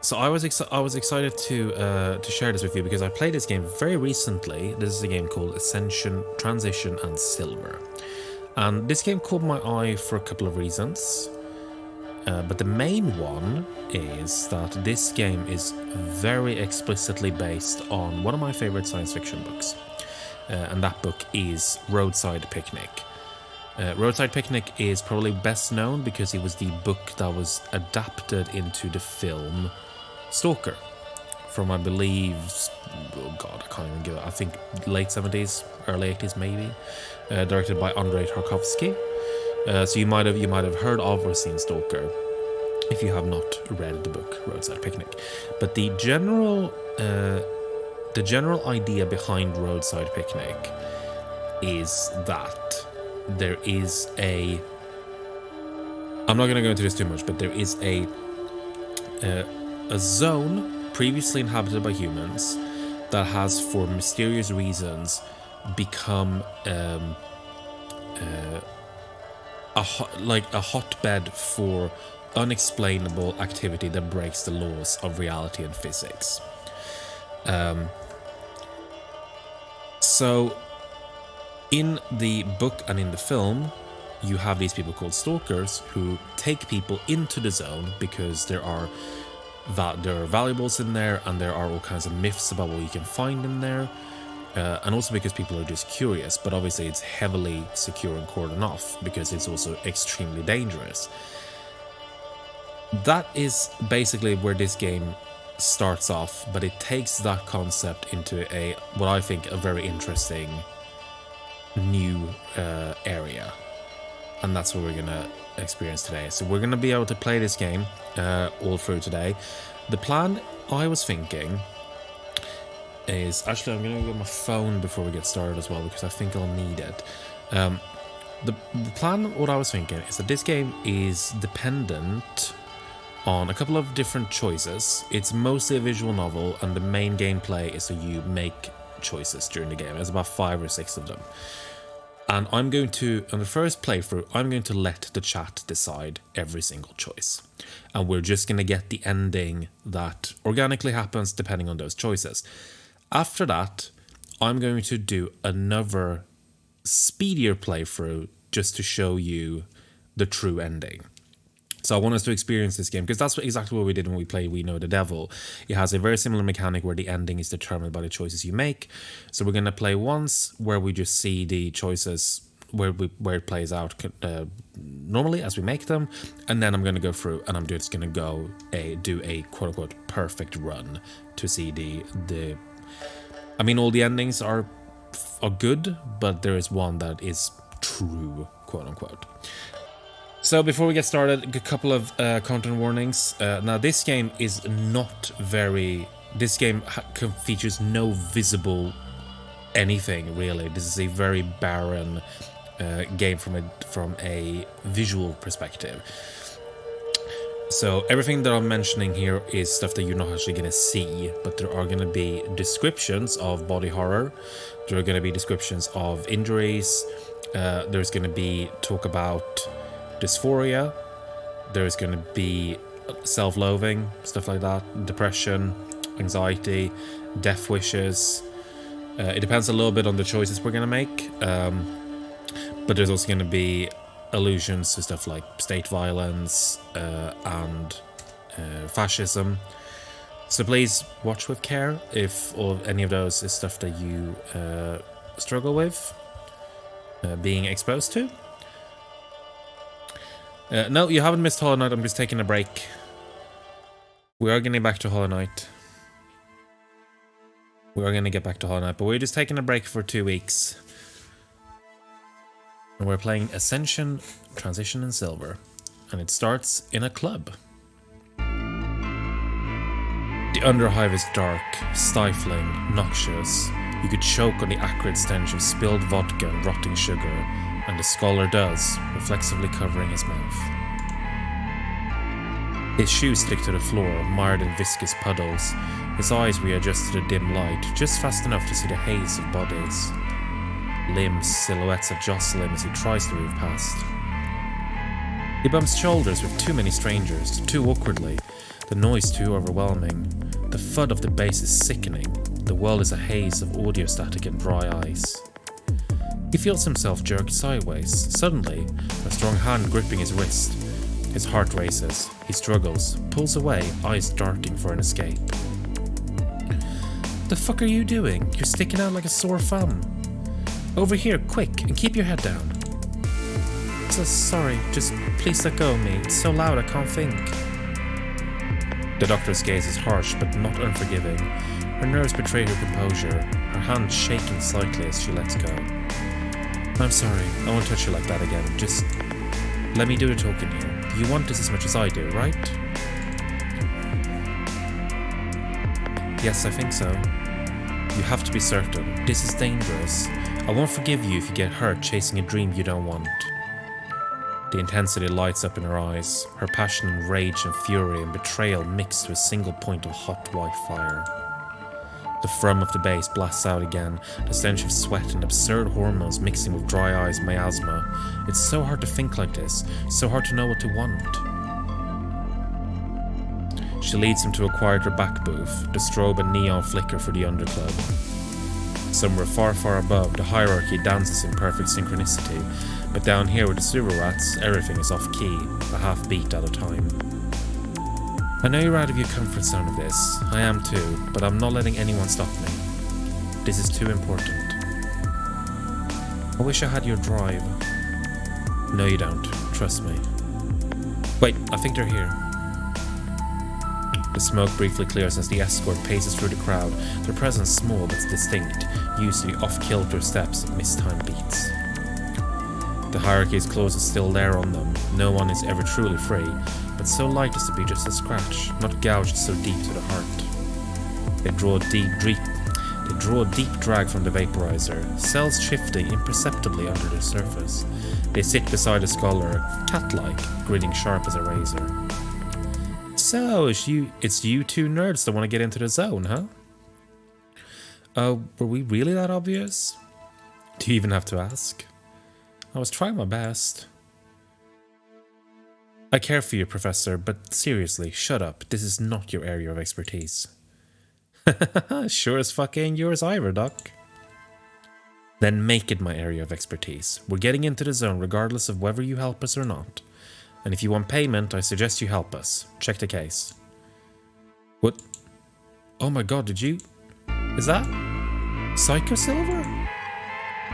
So I was excited to share this with you because I played this game very recently. This is a game called Ascension, Transition, and Silver, and this game caught my eye for a couple of reasons. But the main one is that this game is very explicitly based on one of my favorite science fiction books, and that book is Roadside Picnic. Roadside Picnic is probably best known because it was the book that was adapted into the film Stalker from, I believe, oh god, I can't even give it, I think late 70s, early 80s maybe, directed by Andrei Tarkovsky. So you might have heard of or seen Stalker if you have not read the book Roadside Picnic. But the general idea behind Roadside Picnic is that there is a, I'm not going to go into this too much, but there is a zone previously inhabited by humans that has, for mysterious reasons, become a hotbed for unexplainable activity that breaks the laws of reality and physics. So in the book and in the film, you have these people called Stalkers who take people into the zone because there are valuables in there, and there are all kinds of myths about what you can find in there, and also because people are just curious. But obviously it's heavily secure and cordoned off because it's also extremely dangerous. That is basically where this game starts off, but it takes that concept into what I think a very interesting new area, and that's what we're gonna experience today. So we're gonna be able to play this game all through today. The plan I was thinking is, actually I'm gonna get my phone before we get started as well because I think I'll need it. The plan, what I was thinking, is that this game is dependent on a couple of different choices. It's mostly a visual novel, and the main gameplay is that you make choices during the game. There's about 5 or 6 of them. And I'm going to, on the first playthrough, I'm going to let the chat decide every single choice. And we're just going to get the ending that organically happens depending on those choices. After that, I'm going to do another speedier playthrough just to show you the true ending. So I want us to experience this game because that's exactly what we did when we played We Know the Devil. It has a very similar mechanic where the ending is determined by the choices you make. So we're going to play once where we just see the choices where it plays out normally as we make them, and then I'm going to go through and I'm just going to do a quote unquote perfect run to see the. I mean, all the endings are good, but there is one that is true, quote unquote. So before we get started, a couple of content warnings. Now this game is not very... This game features no visible anything, really. This is a very barren game from a visual perspective. So everything that I'm mentioning here is stuff that you're not actually going to see, but there are going to be descriptions of body horror. There are going to be descriptions of injuries. There's going to be talk about dysphoria, there's going to be self-loathing, stuff like that, depression, anxiety, death wishes. It depends a little bit on the choices we're going to make, but there's also going to be allusions to stuff like state violence and fascism. So please watch with care if any of those is stuff that you struggle with being exposed to. No, you haven't missed Hollow Knight. I'm just taking a break. We are getting back to Hollow Knight. We are going to get back to Hollow Knight, but we're just taking a break for 2 weeks. And we're playing Ascension, Transition, and Silver. And it starts in a club. The Underhive is dark, stifling, noxious. You could choke on the acrid stench of spilled vodka and rotting sugar, and the scholar does, reflexively covering his mouth. His shoes stick to the floor, mired in viscous puddles. His eyes readjust to the dim light, just fast enough to see the haze of bodies. Limbs, silhouettes that jostle him as he tries to move past. He bumps shoulders with too many strangers, too awkwardly, the noise too overwhelming. The thud of the bass is sickening. The world is a haze of audio static and dry ice. He feels himself jerk sideways. Suddenly, a strong hand gripping his wrist. His heart races. He struggles, pulls away, eyes darting for an escape. The fuck are you doing? You're sticking out like a sore thumb. Over here, quick, and keep your head down. So sorry, just please let go of me. It's so loud I can't think. The doctor's gaze is harsh but not unforgiving. Her nerves betray her composure, her hand shaking slightly as she lets go. I'm sorry, I won't touch you like that again. Just let me do the talking here. You want this as much as I do, right? Yes, I think so. You have to be certain. This is dangerous. I won't forgive you if you get hurt chasing a dream you don't want. The intensity lights up in her eyes, her passion and rage and fury and betrayal mixed to a single point of hot white fire. The thrum of the bass blasts out again, the stench of sweat and absurd hormones mixing with dry eyes miasma. It's so hard to think like this, so hard to know what to want. She leads him to a quieter back booth, the strobe and neon flicker for the underclub. Somewhere far, far above, the hierarchy dances in perfect synchronicity, but down here with the sewer rats, everything is off key, a half beat at a time. I know you're out of your comfort zone of this, I am too, but I'm not letting anyone stop me. This is too important. I wish I had your drive. No you don't, trust me. Wait, I think they're here. The smoke briefly clears as the escort paces through the crowd, their presence small but distinct, usually off-kilter steps and mistimed beats. The hierarchy's clothes are still there on them, no one is ever truly free, but so light as to be just a scratch, not gouged so deep to the heart. They draw a deep drag from the vaporizer, cells shifting imperceptibly under the surface. They sit beside a scholar, cat-like, grinning sharp as a razor. So, it's you two nerds that want to get into the zone, huh? Were we really that obvious? Do you even have to ask? I was trying my best. I care for you, Professor, but seriously, shut up. This is not your area of expertise. Sure as fuck ain't yours either, Doc. Then make it my area of expertise. We're getting into the zone regardless of whether you help us or not. And if you want payment, I suggest you help us. Check the case. What? Oh my god, did you? Is that Psycho Silver?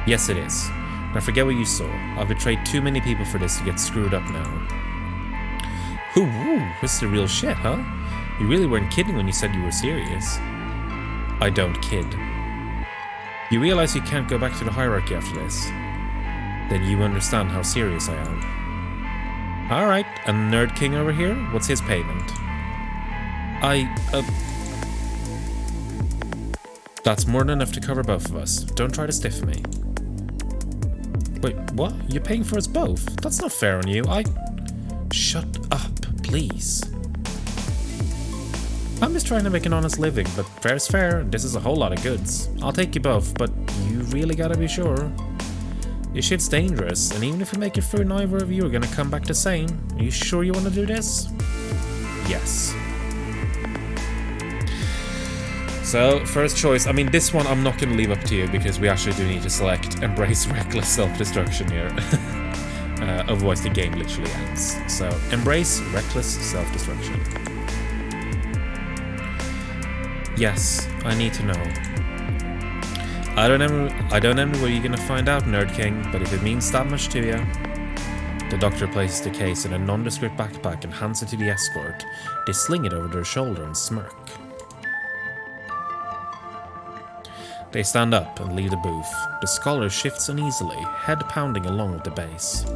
Yes, it is. Now forget what you saw. I've betrayed too many people for this to get screwed up now. Ooh, this is the real shit, huh? You really weren't kidding when you said you were serious. I don't kid. You realize you can't go back to the hierarchy after this? Then you understand how serious I am. Alright, and Nerd King over here? What's his payment? That's more than enough to cover both of us. Don't try to stiff me. Wait, what? You're paying for us both? That's not fair on you. Shut up, please. I'm just trying to make an honest living, but fair's fair, and this is a whole lot of goods. I'll take you both, but you really gotta be sure. This shit's dangerous, and even if we make it through, neither of you are gonna come back the same. Are you sure you want to do this? Yes. So, first choice. I mean, this one I'm not gonna leave up to you because we actually do need to select embrace reckless self-destruction here. Otherwise the game literally ends. So, embrace reckless self-destruction. Yes, I need to know. I don't know where you're gonna find out, Nerd King, but if it means that much to you. The doctor places the case in a nondescript backpack and hands it to the escort. They sling it over their shoulder and smirk. They stand up and leave the booth. The scholar shifts uneasily, head pounding along with the bass.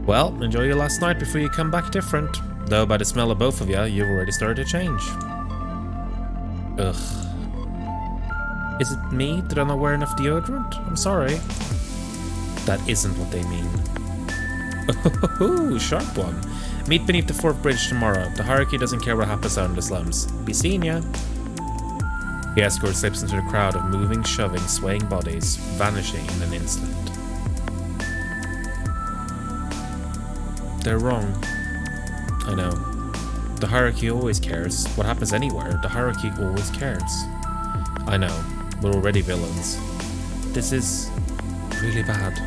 Well, enjoy your last night before you come back different. Though by the smell of both of you, you've already started to change. Ugh. Is it me? Did I not wear enough deodorant? I'm sorry. That isn't what they mean. Ooh, sharp one. Meet beneath the fourth bridge tomorrow. The hierarchy doesn't care what happens out in the slums. Be seeing ya. The escort slips into the crowd of moving, shoving, swaying bodies, vanishing in an instant. They're wrong. I know. The hierarchy always cares. What happens anywhere, the hierarchy always cares. I know. We're already villains. This is really bad.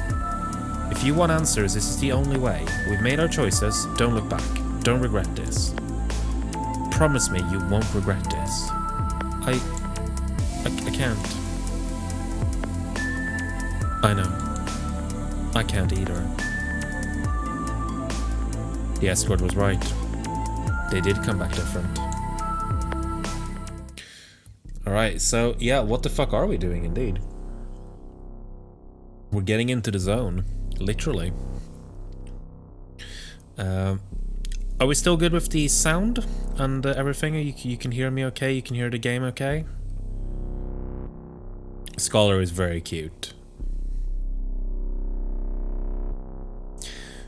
If you want answers, this is the only way. We've made our choices. Don't look back. Don't regret this. Promise me you won't regret this. I can't. I know. I can't either. The escort was right. They did come back different. Alright, so yeah, what the fuck are we doing indeed? We're getting into the zone. Literally. Are we still good with the sound and everything? You can hear me okay? You can hear the game okay? Scholar is very cute.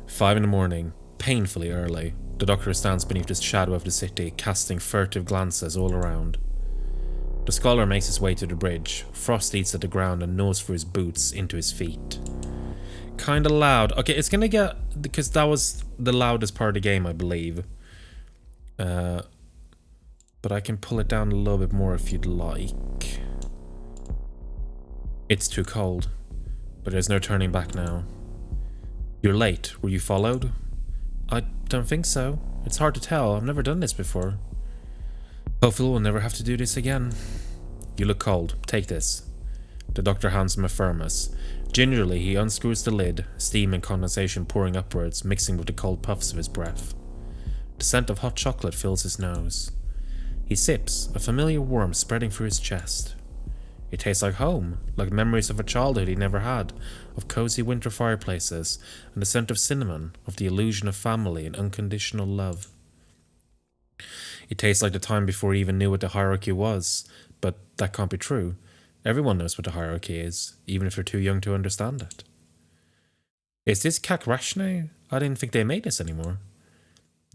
5 in the morning, painfully early. The doctor stands beneath the shadow of the city, casting furtive glances all around. The scholar makes his way to the bridge. Frost eats at the ground and gnaws through his boots into his feet. Kinda loud. Okay, it's gonna get... because that was the loudest part of the game, I believe. But I can pull it down a little bit more if you'd like. It's too cold. But there's no turning back now. You're late. Were you followed? I don't think so. It's hard to tell. I've never done this before. Hopefully we'll never have to do this again. You look cold. Take this. The doctor hands him a thermos. Gingerly, he unscrews the lid, steam and condensation pouring upwards, mixing with the cold puffs of his breath. The scent of hot chocolate fills his nose. He sips, a familiar warmth spreading through his chest. It tastes like home, like memories of a childhood he never had, of cozy winter fireplaces, and the scent of cinnamon, of the illusion of family and unconditional love. It tastes like the time before he even knew what the hierarchy was, but that can't be true. Everyone knows what the hierarchy is, even if they're too young to understand it. Is this Kak Rashne? I didn't think they made this anymore.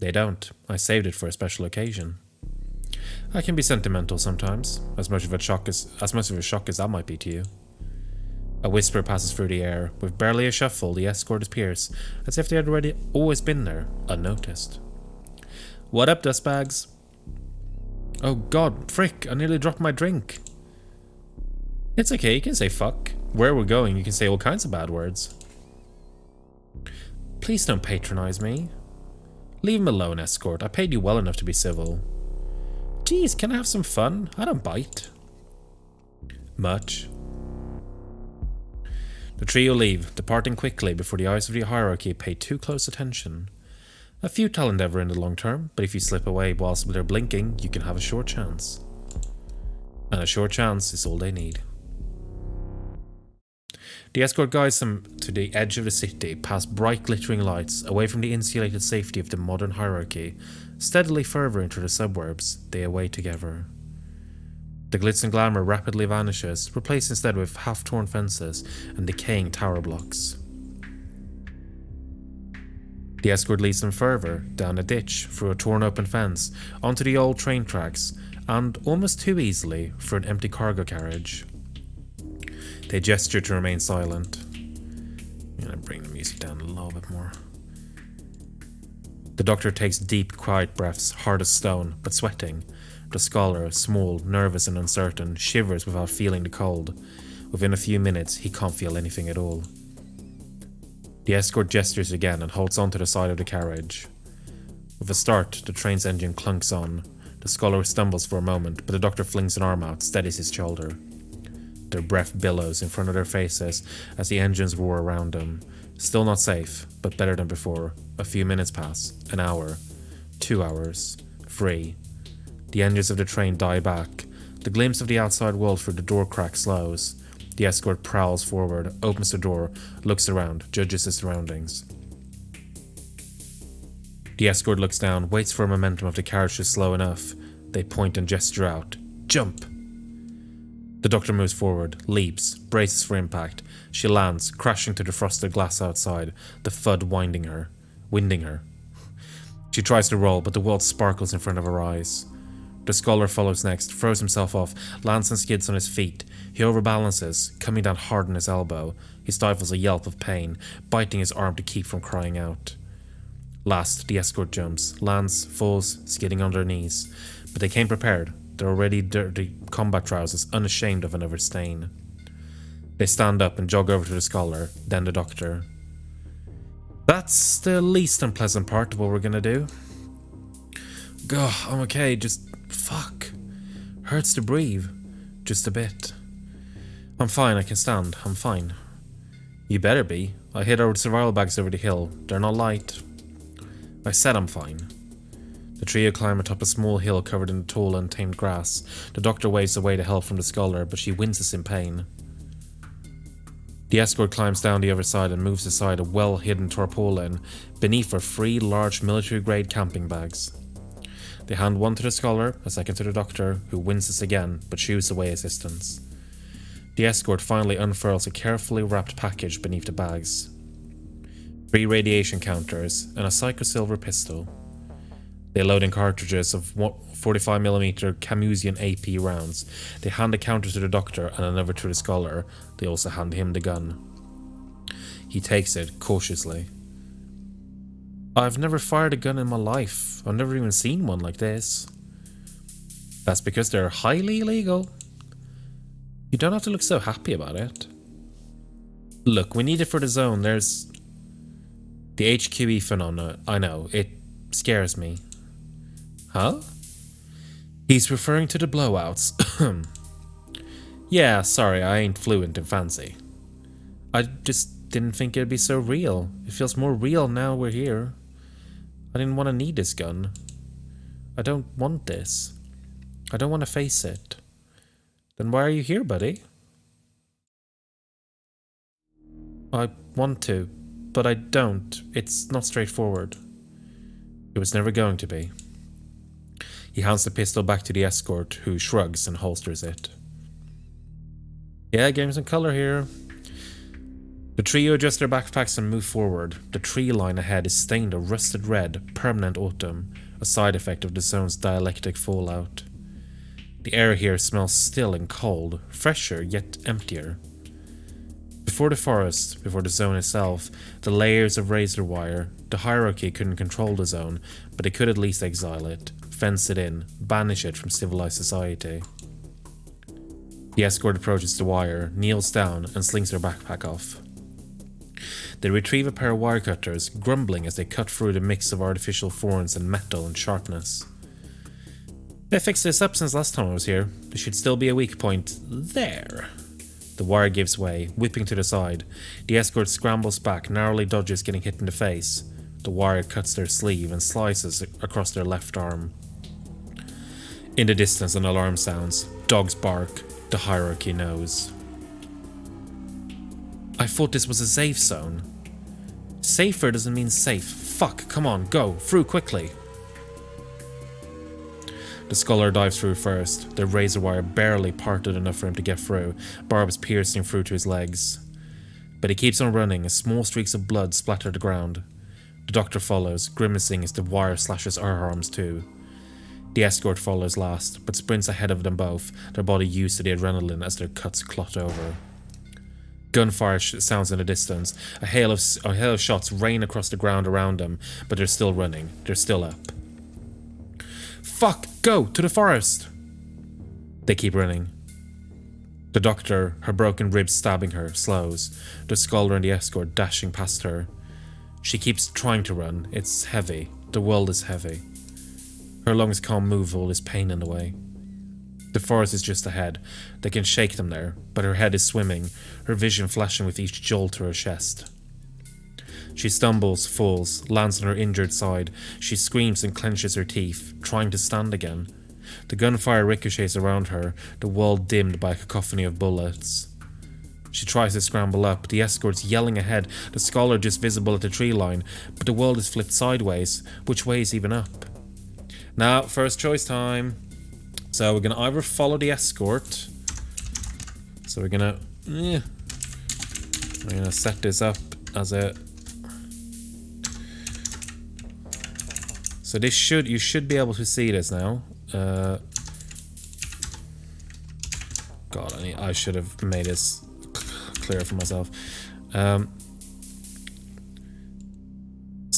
They don't. I saved it for a special occasion. I can be sentimental sometimes, as much of a shock as that might be to you. A whisper passes through the air. With barely a shuffle, the escort appears, as if they had already always been there, unnoticed. What up, dustbags? Oh god, frick, I nearly dropped my drink. It's okay, you can say fuck. Where we're going, you can say all kinds of bad words. Please don't patronize me. Leave him alone, escort. I paid you well enough to be civil. Geez, can I have some fun? I don't bite. Much. The trio leave, departing quickly before the eyes of the hierarchy pay too close attention. A futile endeavor in the long term, but if you slip away whilst they're blinking, you can have a short chance. And a short chance is all they need. The escort guides them to the edge of the city, past bright glittering lights, away from the insulated safety of the modern hierarchy, steadily further into the suburbs. They await together. The glitz and glamour rapidly vanishes, replaced instead with half-torn fences and decaying tower blocks. The escort leads them further, down a ditch, through a torn open fence, onto the old train tracks, and almost too easily, through an empty cargo carriage. They gesture to remain silent. I'm gonna bring the music down a little bit more. The doctor takes deep, quiet breaths, hard as stone, but sweating. The scholar, small, nervous and uncertain, shivers without feeling the cold. Within a few minutes, he can't feel anything at all. The escort gestures again and holds onto the side of the carriage. With a start, the train's engine clunks on. The scholar stumbles for a moment, but the doctor flings an arm out, steadies his shoulder. Their breath billows in front of their faces as the engines roar around them. Still not safe, but better than before. A few minutes pass, an hour, 2 hours, 3. The engines of the train die back. The glimpse of the outside world through the door crack slows. The escort prowls forward, opens the door, looks around, judges his surroundings. The escort looks down, waits for a momentum of the carriage to slow enough. They point and gesture out. Jump! The doctor moves forward, leaps, braces for impact. She lands, crashing to the frosted glass outside, the thud winding her. She tries to roll, but the world sparkles in front of her eyes. The scholar follows next, throws himself off, lands and skids on his feet. He overbalances, coming down hard on his elbow. He stifles a yelp of pain, biting his arm to keep from crying out. Last, the escort jumps, lands, falls, skidding on their knees. But they came prepared, their already dirty combat trousers unashamed of another stain. They stand up and jog over to the scholar, then the doctor. That's the least unpleasant part of what we're gonna do. Gah, I'm okay, just fuck. Hurts to breathe. Just a bit. I'm fine, I can stand, I'm fine. You better be. I hid our survival bags over the hill. They're not light. I said I'm fine. The trio climb atop a small hill covered in tall, untamed grass. The doctor waves away the help from the scholar, but she winces in pain. The escort climbs down the other side and moves aside a well-hidden tarpaulin. Beneath are 3 large military-grade camping bags. They hand one to the scholar, a second to the doctor, who winces again, but shoos away assistance. The escort finally unfurls a carefully wrapped package beneath the bags. 3 radiation counters and a psychosilver pistol. They load in cartridges of 45mm Camusian AP rounds. They hand a counter to the doctor and another to the scholar. They also hand him the gun. He takes it cautiously. I've never fired a gun in my life. I've never even seen one like this. That's because they're highly illegal. You don't have to look so happy about it. Look, we need it for the zone. There's the HQE phenomena. I know, it scares me. Huh? He's referring to the blowouts. Yeah, sorry, I ain't fluent in fancy. I just didn't think it'd be so real. It feels more real now we're here. I didn't want to need this gun. I don't want this. I don't want to face it. Then why are you here, buddy? I want to, but I don't. It's not straightforward. It was never going to be. He hands the pistol back to the escort, who shrugs and holsters it. Yeah, getting some color here. The trio adjust their backpacks and move forward. The tree line ahead is stained a rusted red, permanent autumn, a side effect of the zone's dialectic fallout. The air here smells still and cold, fresher yet emptier. Before the forest, before the zone itself, the layers of razor wire, the hierarchy couldn't control the zone, but it could at least exile it, fence it in, banish it from civilized society. The escort approaches the wire, kneels down, and slings their backpack off. They retrieve a pair of wire cutters, grumbling as they cut through the mix of artificial thorns and metal and sharpness. They fixed this up since last time I was here. There should still be a weak point there. The wire gives way, whipping to the side. The escort scrambles back, narrowly dodges getting hit in the face. The wire cuts their sleeve and slices across their left arm. In the distance, an alarm sounds. Dogs bark. The hierarchy knows. I thought this was a safe zone. Safer doesn't mean safe. Fuck, come on, go, through quickly. The scholar dives through first, the razor wire barely parted enough for him to get through, barbs piercing through to his legs. But he keeps on running as small streaks of blood splatter the ground. The doctor follows, grimacing as the wire slashes our arms too. The escort follows last, but sprints ahead of them both, their body used to the adrenaline as their cuts clot over. Gunfire sounds in the distance. A hail of shots rain across the ground around them, but they're still running. They're still up. Fuck! Go! To the forest! They keep running. The doctor, her broken ribs stabbing her, slows. The scholar and the escort dashing past her. She keeps trying to run. It's heavy. The world is heavy. Her lungs can't move all this pain in the way. The forest is just ahead. They can shake them there, but her head is swimming, her vision flashing with each jolt to her chest. She stumbles, falls, lands on her injured side. She screams and clenches her teeth, trying to stand again. The gunfire ricochets around her, the world dimmed by a cacophony of bullets. She tries to scramble up, the escort's yelling ahead, the scholar just visible at the tree line, but the world is flipped sideways. Which way is even up? Now, first choice time. So we're going to either follow the escort. So we're going to set this up as a... So this you should be able to see this now. God, I should have made this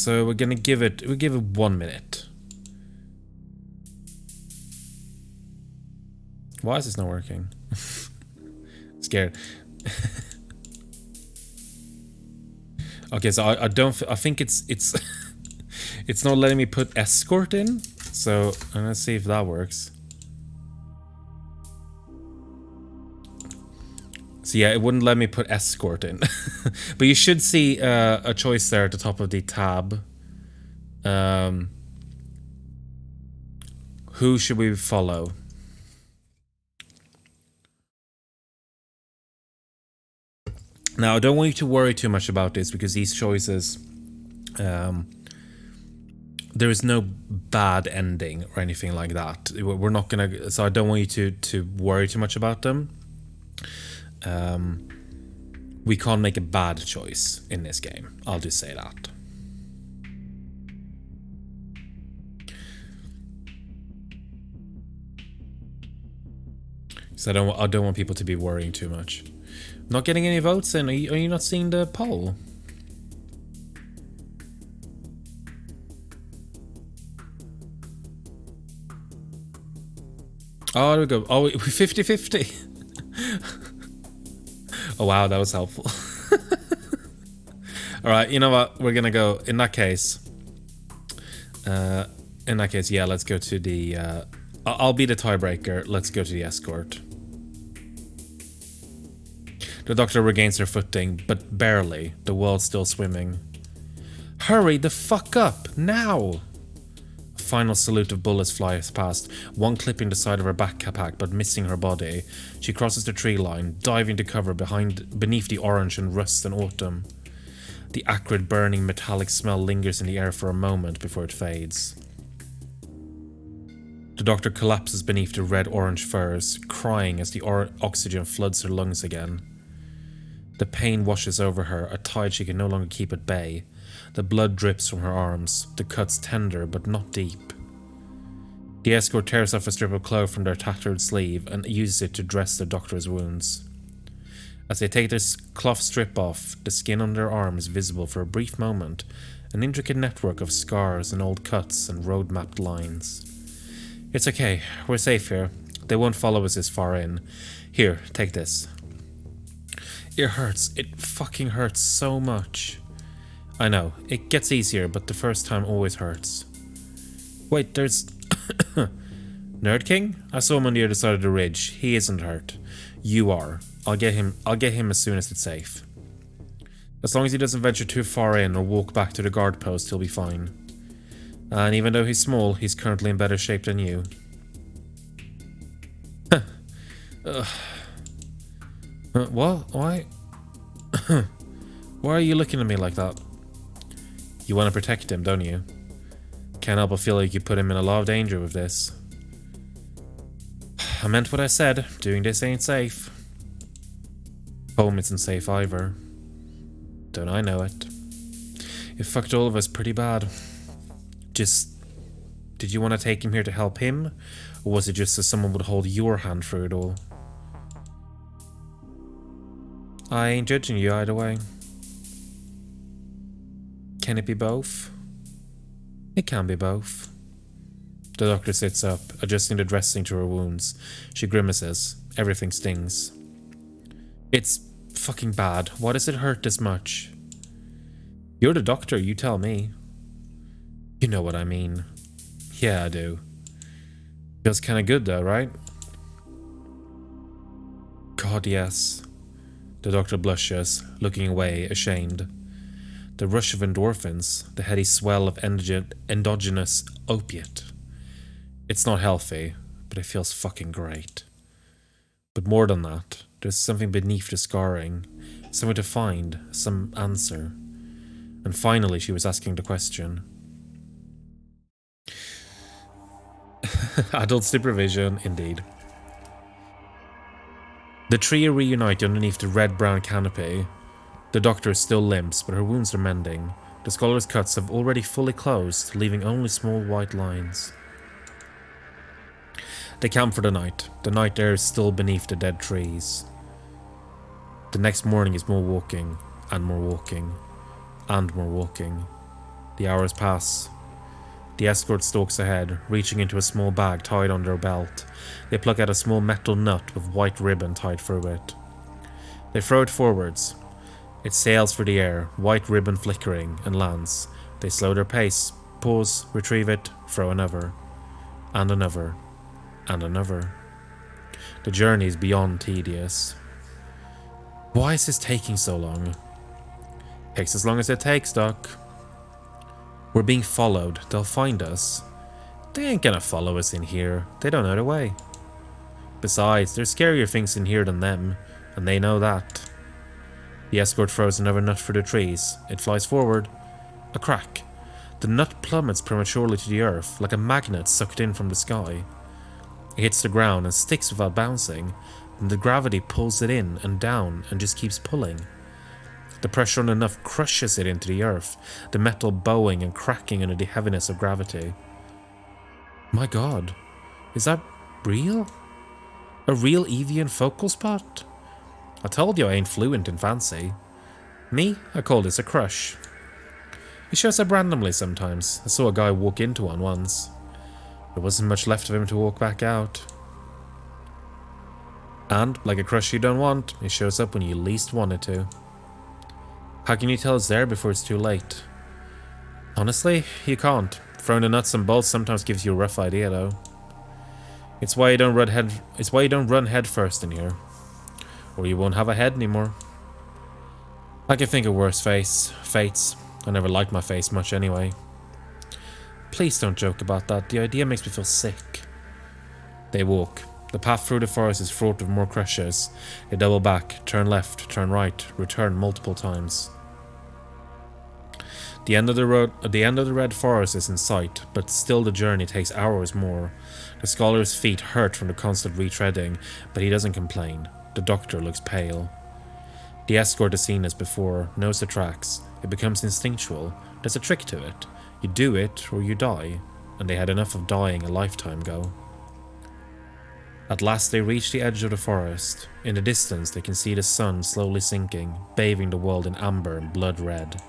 So we're gonna give it 1 minute. Why is this not working? Scared. Okay, so I think it's it's not letting me put escort in. So I'm gonna see if that works. So yeah, it wouldn't let me put escort in. But you should see a choice there at the top of the tab. Who should we follow? Now, I don't want you to worry too much about this because these choices, there is no bad ending or anything like that. We're not gonna, so I don't want you to worry too much about them. We can't make a bad choice in this game. I'll just say that. So I don't want people to be worrying too much. Not getting any votes in. Are you not seeing the poll? Oh, there we go. Oh, we're 50-50. Oh, wow, that was helpful. Alright, you know what? We're gonna go, in that case, yeah, let's go to the, I'll be the tiebreaker. Let's go to the escort. The doctor regains her footing, but barely. The world's still swimming. Hurry the fuck up, now! A final salute of bullets flies past, one clipping the side of her backpack but missing her body. She crosses the tree line, diving to cover beneath the orange and rust and autumn. The acrid, burning, metallic smell lingers in the air for a moment before it fades. The doctor collapses beneath the red-orange furs, crying as the oxygen floods her lungs again. The pain washes over her, a tide she can no longer keep at bay. The blood drips from her arms, the cuts tender but not deep. The escort tears off a strip of cloth from their tattered sleeve and uses it to dress the doctor's wounds. As they take this cloth strip off, the skin on their arm is visible for a brief moment, an intricate network of scars and old cuts and road-mapped lines. It's okay, we're safe here. They won't follow us this far in. Here, take this. It hurts. It fucking hurts so much. I know, it gets easier, but the first time always hurts. Wait, there's... Nerd King? I saw him on the other side of the ridge. He isn't hurt. You are. I'll get him as soon as it's safe. As long as he doesn't venture too far in or walk back to the guard post, he'll be fine. And even though he's small, he's currently in better shape than you. What? Why? Why are you looking at me like that? You want to protect him, don't you? Can't help but feel like you put him in a lot of danger with this. I meant what I said. Doing this ain't safe. Home isn't safe either. Don't I know it? It fucked all of us pretty bad. Did you want to take him here to help him? Or was it just so someone would hold your hand through it all? I ain't judging you either way. Can it be both? It can be both. The doctor sits up, adjusting the dressing to her wounds. She grimaces. Everything stings. It's fucking bad. Why does it hurt this much? You're the doctor, you tell me. You know what I mean. Yeah, I do. Feels kinda good though, right? God, yes. The doctor blushes, looking away, ashamed. The rush of endorphins, the heady swell of endogenous opiate. It's not healthy, but it feels fucking great. But more than that, there's something beneath the scarring, something to find, some answer. And finally she was asking the question. Adult supervision, indeed. The trio reunite underneath the red-brown canopy. The doctor still limps, but her wounds are mending. The scholar's cuts have already fully closed, leaving only small white lines. They camp for the night. The night air is still beneath the dead trees. The next morning is more walking, and more walking, and more walking. The hours pass. The escort stalks ahead, reaching into a small bag tied under her belt. They pluck out a small metal nut with white ribbon tied through it. They throw it forwards. It sails through the air, white ribbon flickering, and lands. They slow their pace, pause, retrieve it, throw another. And another. And another. The journey is beyond tedious. Why is this taking so long? Takes as long as it takes, Doc. We're being followed. They'll find us. They ain't gonna follow us in here. They don't know the way. Besides, there's scarier things in here than them, and they know that. The escort throws another nut through the trees. It flies forward. A crack. The nut plummets prematurely to the earth, like a magnet sucked in from the sky. It hits the ground and sticks without bouncing, and the gravity pulls it in and down and just keeps pulling. The pressure on the nut crushes it into the earth, the metal bowing and cracking under the heaviness of gravity. My god, is that real? A real Evian focal spot? I told you I ain't fluent in fancy. Me, I call this a crush. It shows up randomly sometimes. I saw a guy walk into one once. There wasn't much left of him to walk back out. And, like a crush you don't want, it shows up when you least want it to. How can you tell it's there before it's too late? Honestly, you can't. Throwing the nuts and bolts sometimes gives you a rough idea, though. It's why you don't run head first in here. Or you won't have a head anymore. I can think of worse fates. I never liked my face much anyway. Please don't joke about that. The idea makes me feel sick. They walk. The path through the forest is fraught with more crushes. They double back, turn left, turn right, return multiple times. The end of the red forest is in sight, but still the journey takes hours more. The scholar's feet hurt from the constant retreading, but he doesn't complain. The doctor looks pale. The escort has seen this before, knows the tracks. It becomes instinctual. There's a trick to it. You do it, or you die, and they had enough of dying a lifetime ago. At last they reach the edge of the forest. In the distance they can see the sun slowly sinking, bathing the world in amber and blood red.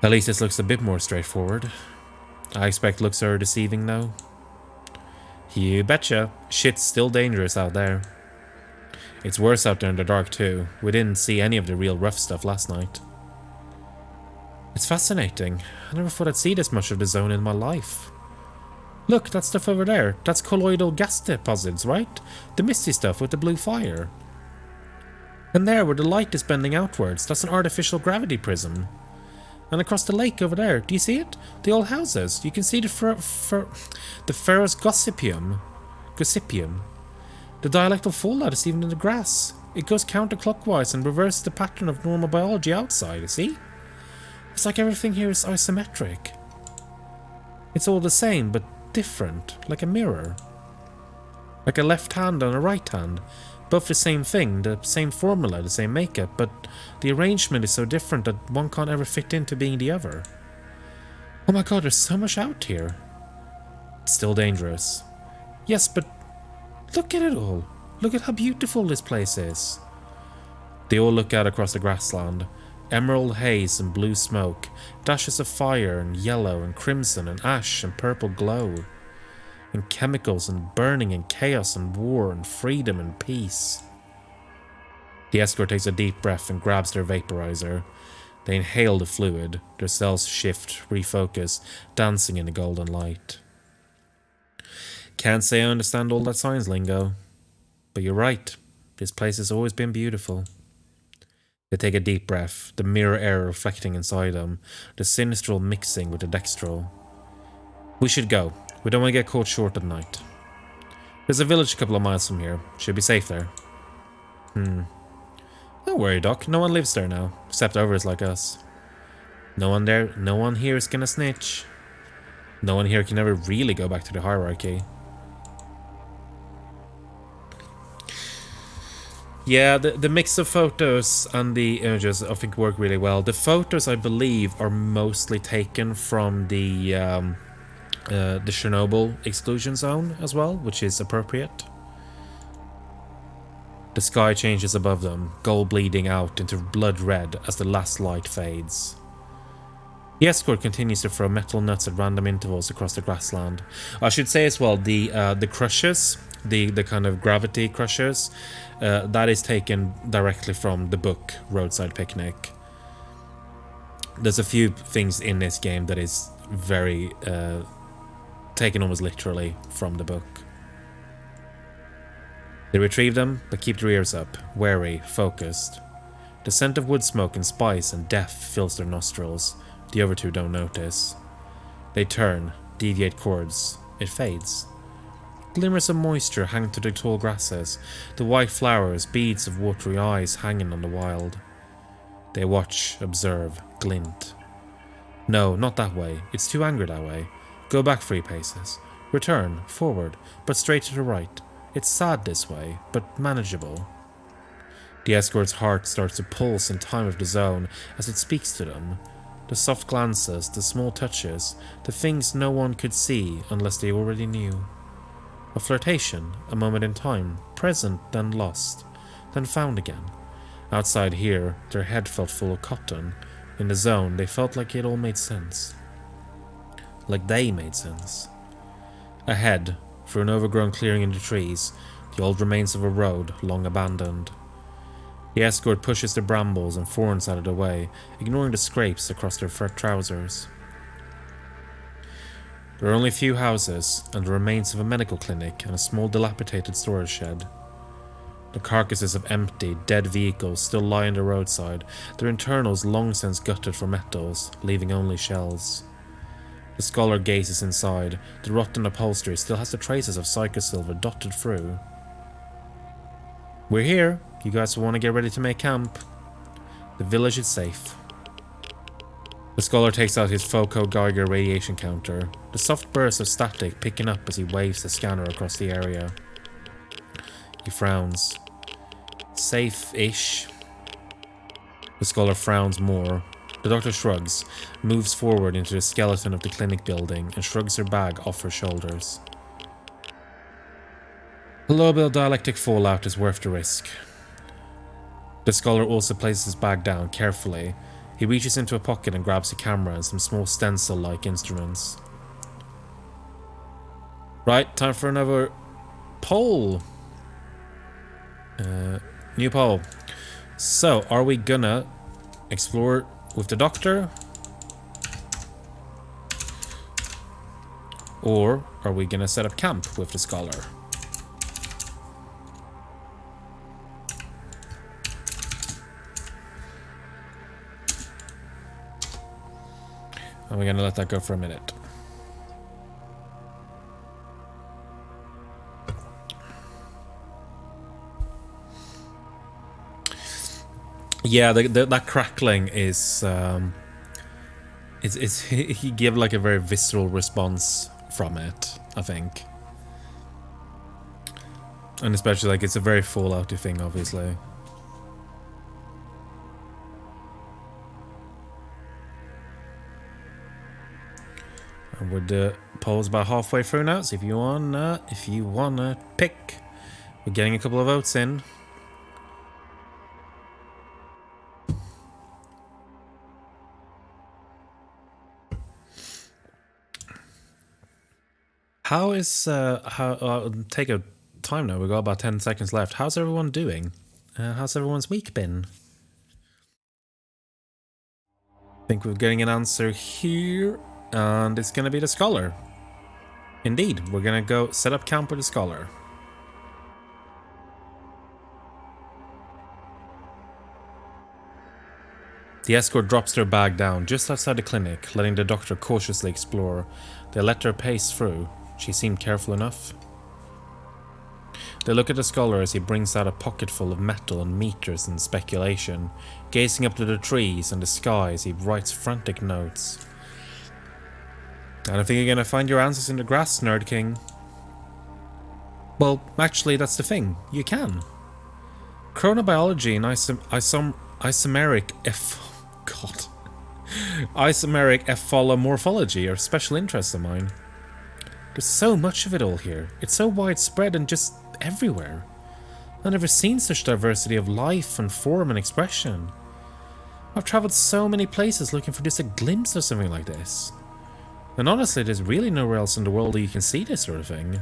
At least this looks a bit more straightforward. I expect looks are deceiving though. You betcha, shit's still dangerous out there. It's worse out there in the dark too. We didn't see any of the real rough stuff last night. It's fascinating. I never thought I'd see this much of the zone in my life. Look, that stuff over there. That's colloidal gas deposits, right? The misty stuff with the blue fire. And there, where the light is bending outwards, that's an artificial gravity prism. And across the lake over there, do you see it? The old houses. You can see the ferrous gossypium. The dialectal fallout is even in the grass. It goes counterclockwise and reverses the pattern of normal biology outside, you see? It's like everything here is isometric. It's all the same, but different, like a mirror. Like a left hand and a right hand. Both the same thing, the same formula, the same makeup, but the arrangement is so different that one can't ever fit into being the other. Oh my god, there's so much out here. It's still dangerous. Yes, but look at it all. Look at how beautiful this place is. They all look out across the grassland. Emerald haze and blue smoke, dashes of fire and yellow and crimson and ash and purple glow, and chemicals and burning and chaos and war and freedom and peace. The escort takes a deep breath and grabs their vaporizer. They inhale the fluid, their cells shift, refocus, dancing in the golden light. Can't say I understand all that science lingo, but you're right, this place has always been beautiful. They take a deep breath, the mirror air reflecting inside them, the sinistral mixing with the dextral. We should go. We don't want to get caught short at night. There's a village a couple of miles from here. Should be safe there. Don't worry, Doc. No one lives there now, except others like us. No one here is gonna snitch. No one here can ever really go back to the hierarchy. Yeah, the mix of photos and the images I think work really well. The photos, I believe, are mostly taken from the Chernobyl exclusion zone as well, which is appropriate. The sky changes above them, gold bleeding out into blood red as the last light fades. The escort continues to throw metal nuts at random intervals across the grassland. I should say as well, the crushers, the kind of gravity crushers, that is taken directly from the book Roadside Picnic. There's a few things in this game that is very taken almost literally from the book. They retrieve them, but keep their ears up, wary, focused. The scent of wood smoke and spice and death fills their nostrils. The other two don't notice. They turn, deviate course. It fades. Glimmers of moisture hang to the tall grasses, the white flowers, beads of watery eyes hanging on the wild. They watch, observe, glint. No, not that way. It's too angry that way. Go back 3 paces. Return, forward, but straight to the right. It's sad this way, but manageable. The escort's heart starts to pulse in time of the zone as it speaks to them. The soft glances, the small touches, the things no one could see unless they already knew. A flirtation, a moment in time, present, then lost, then found again. Outside here, their head felt full of cotton. In the zone, they felt like it all made sense. Like they made sense. Ahead, through an overgrown clearing in the trees, the old remains of a road, long abandoned. The escort pushes the brambles and thorns out of the way, ignoring the scrapes across their fur trousers. There are only a few houses, and the remains of a medical clinic and a small dilapidated storage shed. The carcasses of empty, dead vehicles still lie on the roadside, their internals long since gutted for metals, leaving only shells. The scholar gazes inside. The rotten upholstery still has the traces of psychosilver dotted through. We're here. You guys want to get ready to make camp? The village is safe. The scholar takes out his Foco Geiger radiation counter, the soft burst of static picking up as he waves the scanner across the area. He frowns. Safe-ish. The scholar frowns more. The doctor shrugs, moves forward into the skeleton of the clinic building, and shrugs her bag off her shoulders. A low-bill dialectic fallout is worth the risk. The scholar also places his bag down carefully. He reaches into a pocket and grabs a camera and some small stencil-like instruments. Right, time for another poll. New poll. So, are we gonna explore with the doctor? Or are we gonna set up camp with the scholar? And we're gonna let that go for a minute. Yeah, that crackling is he gave like a very visceral response from it, I think. And especially like it's a very Fallouty thing, obviously. And we're the poll's about halfway through now, so if you wanna pick, we're getting a couple of votes in. How is take a time now, we've got about 10 seconds left. How's everyone doing? How's everyone's week been? I think we're getting an answer here, and it's gonna be the scholar. Indeed, we're gonna go set up camp with the scholar. The escort drops their bag down just outside the clinic, letting the doctor cautiously explore. They let her pace through. She seemed careful enough. They look at the scholar as he brings out a pocket full of metal and meters in speculation, gazing up to the trees and the sky as he writes frantic notes. I don't think you're gonna find your answers in the grass, Nerd King. Well, actually, that's the thing. You can. Chronobiology and isomeric epholomorphology are special interests of mine. There's so much of it all here. It's so widespread and just everywhere. I've never seen such diversity of life and form and expression. I've travelled so many places looking for just a glimpse of something like this. And honestly, there's really nowhere else in the world that you can see this sort of thing.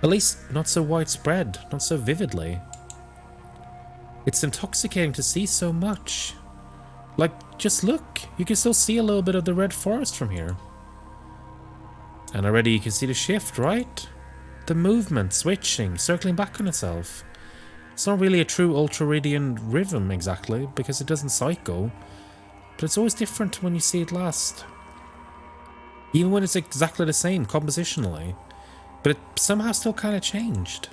At least, not so widespread, not so vividly. It's intoxicating to see so much. Like, just look, you can still see a little bit of the red forest from here. And already you can see the shift, right? The movement, switching, circling back on itself. It's not really a true ultradian rhythm exactly, because it doesn't cycle. But it's always different when you see it last. Even when it's exactly the same compositionally. But it somehow still kind of changed.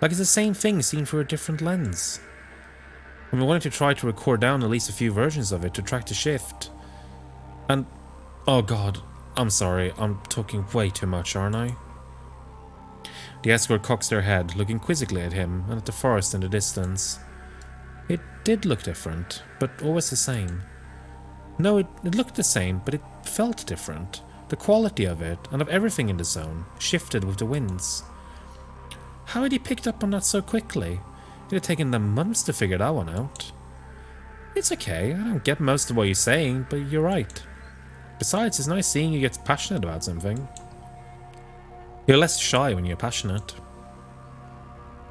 Like it's the same thing seen through a different lens. And we wanted to try to record down at least a few versions of it to track the shift. And, oh god, I'm sorry, I'm talking way too much, aren't I? The escort cocks their head, looking quizzically at him and at the forest in the distance. It did look different, but always the same. No, it looked the same, but it felt different. The quality of it, and of everything in the zone, shifted with the winds. How had he picked up on that so quickly? It had taken them months to figure that one out. It's okay, I don't get most of what you're saying, but you're right. Besides, it's nice seeing you get passionate about something. You're less shy when you're passionate.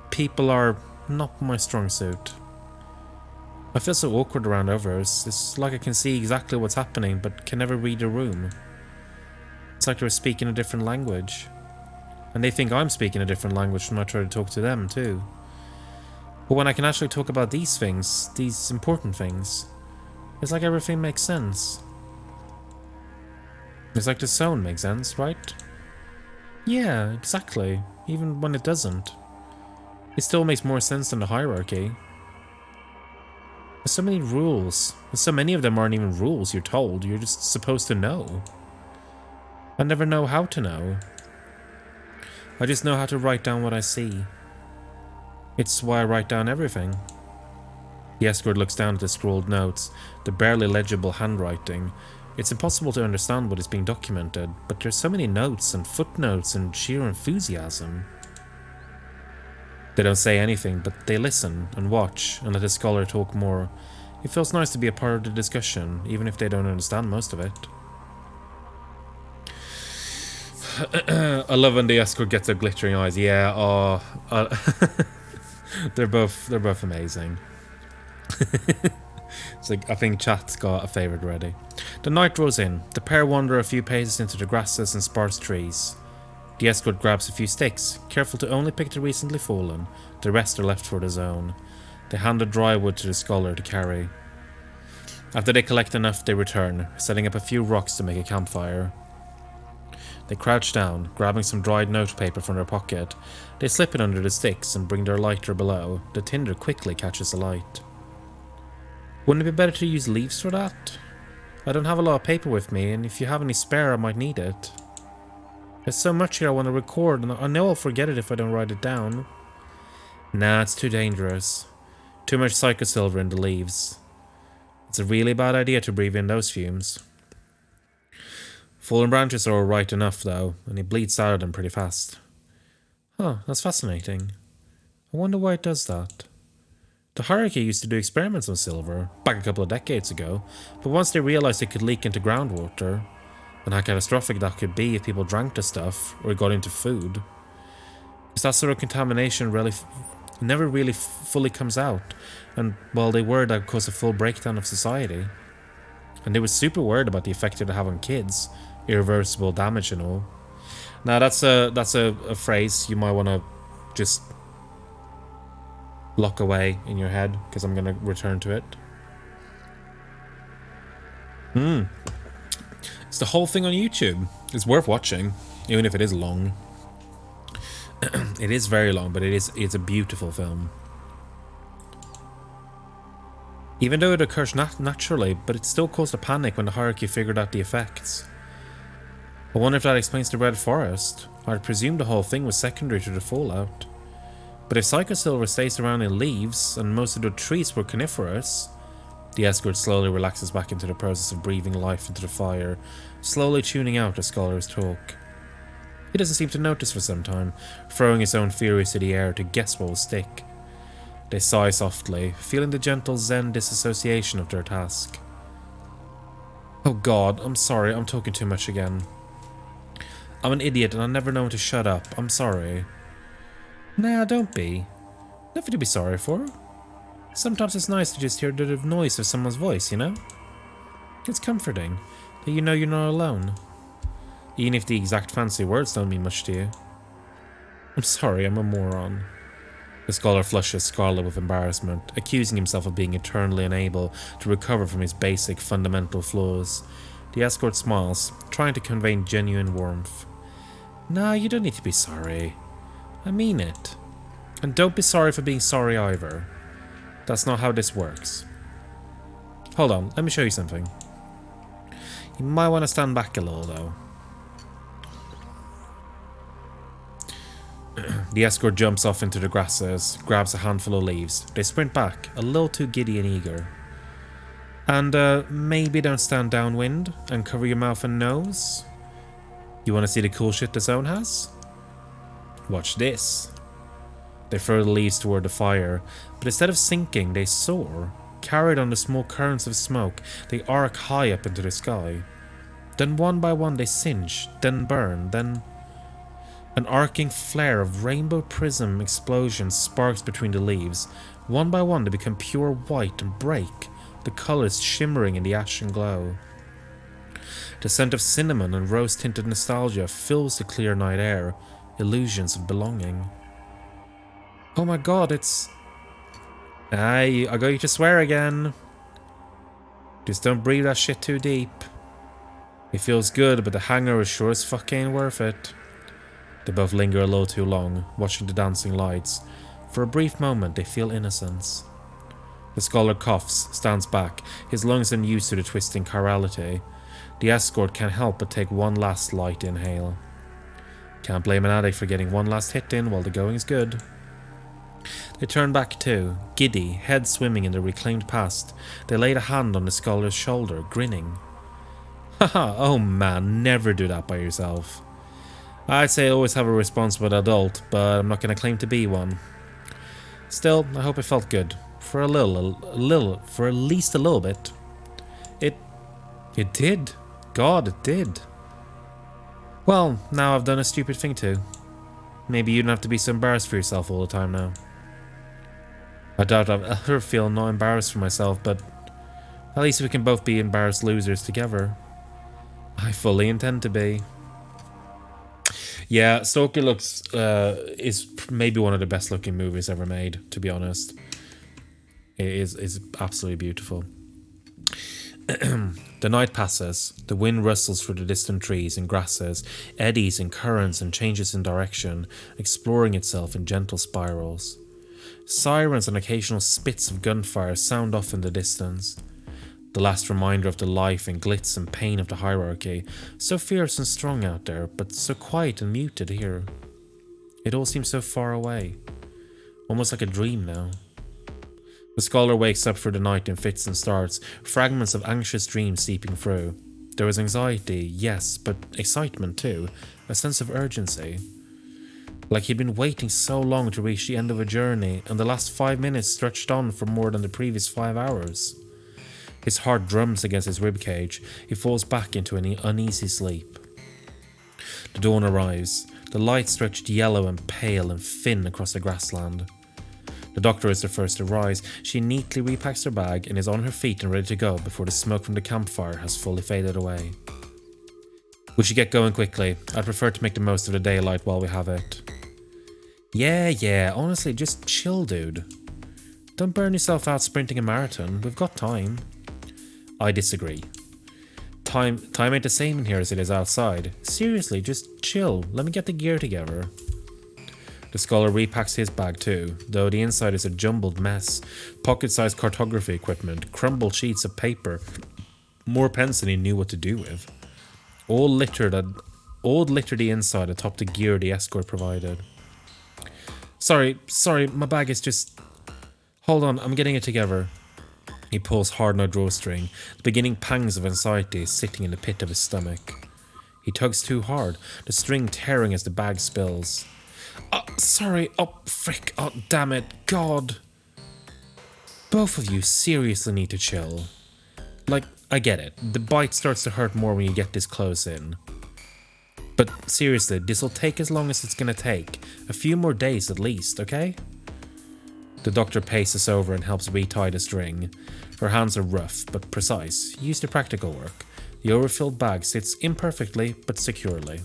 People are not my strong suit. I feel so awkward around others. It's like I can see exactly what's happening, but can never read the room. It's like they're speaking a different language. And they think I'm speaking a different language when I try to talk to them too. But when I can actually talk about these things, these important things, it's like everything makes sense. It's like the zone makes sense, right? Yeah, exactly. Even when it doesn't. It still makes more sense than the hierarchy. There's so many rules, and so many of them aren't even rules you're told, you're just supposed to know. I never know how to know. I just know how to write down what I see. It's why I write down everything. The escort looks down at the scrawled notes, the barely legible handwriting. It's impossible to understand what is being documented, but there's so many notes and footnotes and sheer enthusiasm. They don't say anything, but they listen and watch and let the scholar talk more. It feels nice to be a part of the discussion, even if they don't understand most of it. I love when the escort gets their glittering eyes. Yeah, oh, they're both amazing. It's like I think chat's got a favourite already. The night draws in. The pair wander a few paces into the grasses and sparse trees. The escort grabs a few sticks, careful to only pick the recently fallen. The rest are left for the zone. They hand the dry wood to the scholar to carry. After they collect enough, they return, setting up a few rocks to make a campfire. They crouch down, grabbing some dried notepaper from their pocket. They slip it under the sticks and bring their lighter below. The tinder quickly catches alight. Wouldn't it be better to use leaves for that? I don't have a lot of paper with me, and if you have any spare, I might need it. There's so much here I want to record, and I know I'll forget it if I don't write it down. Nah, it's too dangerous. Too much psychosilver in the leaves. It's a really bad idea to breathe in those fumes. Fallen branches are alright enough, though, and it bleeds out of them pretty fast. Huh, that's fascinating. I wonder why it does that. The hierarchy used to do experiments on silver, back a couple of decades ago, but once they realised it could leak into groundwater, and how catastrophic that could be if people drank the stuff, or it got into food. Because that sort of contamination never really fully comes out, and well, they worried that would cause a full breakdown of society. And they were super worried about the effect it would have on kids, irreversible damage and all. Now that's a phrase you might want to just lock away in your head, because I'm going to return to it. It's the whole thing on YouTube. It's worth watching, even if it is long. It is very long, but it's a beautiful film. Even though it occurs naturally, but it still caused a panic when the hierarchy figured out the effects. I wonder if that explains the red forest. I'd presume the whole thing was secondary to the fallout. But if psychosilver stays around in leaves, and most of the trees were coniferous... The escort slowly relaxes back into the process of breathing life into the fire, slowly tuning out the scholar's talk. He doesn't seem to notice for some time, throwing his own theories to the air to guess what will stick. They sigh softly, feeling the gentle zen disassociation of their task. Oh god, I'm sorry, I'm talking too much again. I'm an idiot and I never know when to shut up. I'm sorry. Nah, don't be. Nothing to be sorry for. Sometimes it's nice to just hear the noise of someone's voice, you know? It's comforting that you know you're not alone. Even if the exact fancy words don't mean much to you. I'm sorry, I'm a moron. The scholar flushes scarlet with embarrassment, accusing himself of being eternally unable to recover from his basic, fundamental flaws. The escort smiles, trying to convey genuine warmth. Nah, you don't need to be sorry. I mean it. And don't be sorry for being sorry either. That's not how this works. Hold on, let me show you something. You might want to stand back a little, though. The escort jumps off into the grasses, grabs a handful of leaves. They sprint back, a little too giddy and eager. And maybe don't stand downwind and cover your mouth and nose. You want to see the cool shit the zone has? Watch this. They throw the leaves toward the fire, but instead of sinking, they soar. Carried on the small currents of smoke, they arc high up into the sky. Then one by one they singe, then burn, then... An arcing flare of rainbow prism explosions sparks between the leaves. One by one they become pure white and break, the colours shimmering in the ashen glow. The scent of cinnamon and rose-tinted nostalgia fills the clear night air, illusions of belonging. Oh my god, it's... I got you to swear again. Just don't breathe that shit too deep. It feels good, but the hangover is sure as fuck ain't worth it. They both linger a little too long, watching the dancing lights. For a brief moment, they feel innocence. The scholar coughs, stands back, his lungs unused to the twisting chirality. The escort can't help but take one last light inhale. Can't blame an addict for getting one last hit in while the going's good. They turn back too, giddy, head swimming in the reclaimed past. They laid a hand on the scholar's shoulder, grinning. Haha, oh man, never do that by yourself. I'd say always have a responsible adult, but I'm not going to claim to be one. Still, I hope it felt good. For for at least a little bit. It did. God, it did. Well, now I've done a stupid thing too. Maybe you don't have to be so embarrassed for yourself all the time now. I doubt I'll ever feel not embarrassed for myself, but at least we can both be embarrassed losers together. I fully intend to be. Yeah, Stalker is maybe one of the best looking movies ever made, to be honest. It is absolutely beautiful. The night passes, the wind rustles through the distant trees and grasses, eddies and currents and changes in direction, exploring itself in gentle spirals. Sirens and occasional spits of gunfire sound off in the distance. The last reminder of the life and glitz and pain of the hierarchy, so fierce and strong out there, but so quiet and muted here. It all seems so far away, almost like a dream now. The scholar wakes up through the night in fits and starts, fragments of anxious dreams seeping through. There was anxiety, yes, but excitement too, a sense of urgency. Like he'd been waiting so long to reach the end of a journey, and the last 5 minutes stretched on for more than the previous 5 hours. His heart drums against his ribcage. He falls back into an uneasy sleep. The dawn arrives. The light stretched yellow and pale and thin across the grassland. The doctor is the first to rise. She neatly repacks her bag and is on her feet and ready to go before the smoke from the campfire has fully faded away. We should get going quickly. I'd prefer to make the most of the daylight while we have it. Yeah, honestly, just chill, dude. Don't burn yourself out sprinting a marathon. We've got time. I disagree. Time ain't the same in here as it is outside. Seriously, just chill. Let me get the gear together. The scholar repacks his bag too, though the inside is a jumbled mess. Pocket-sized cartography equipment, crumbled sheets of paper, more pens than he knew what to do with. All littered the inside atop the gear the escort provided. Sorry, my bag is just... Hold on, I'm getting it together. He pulls hard on a drawstring, the beginning pangs of anxiety sitting in the pit of his stomach. He tugs too hard, the string tearing as the bag spills. Sorry, oh frick, oh damn it, God. Both of you seriously need to chill. Like, I get it. The bite starts to hurt more when you get this close in. But seriously, this'll take as long as it's gonna take. A few more days at least, okay? The doctor paces over and helps retie the string. Her hands are rough, but precise, used to practical work. The overfilled bag sits imperfectly, but securely.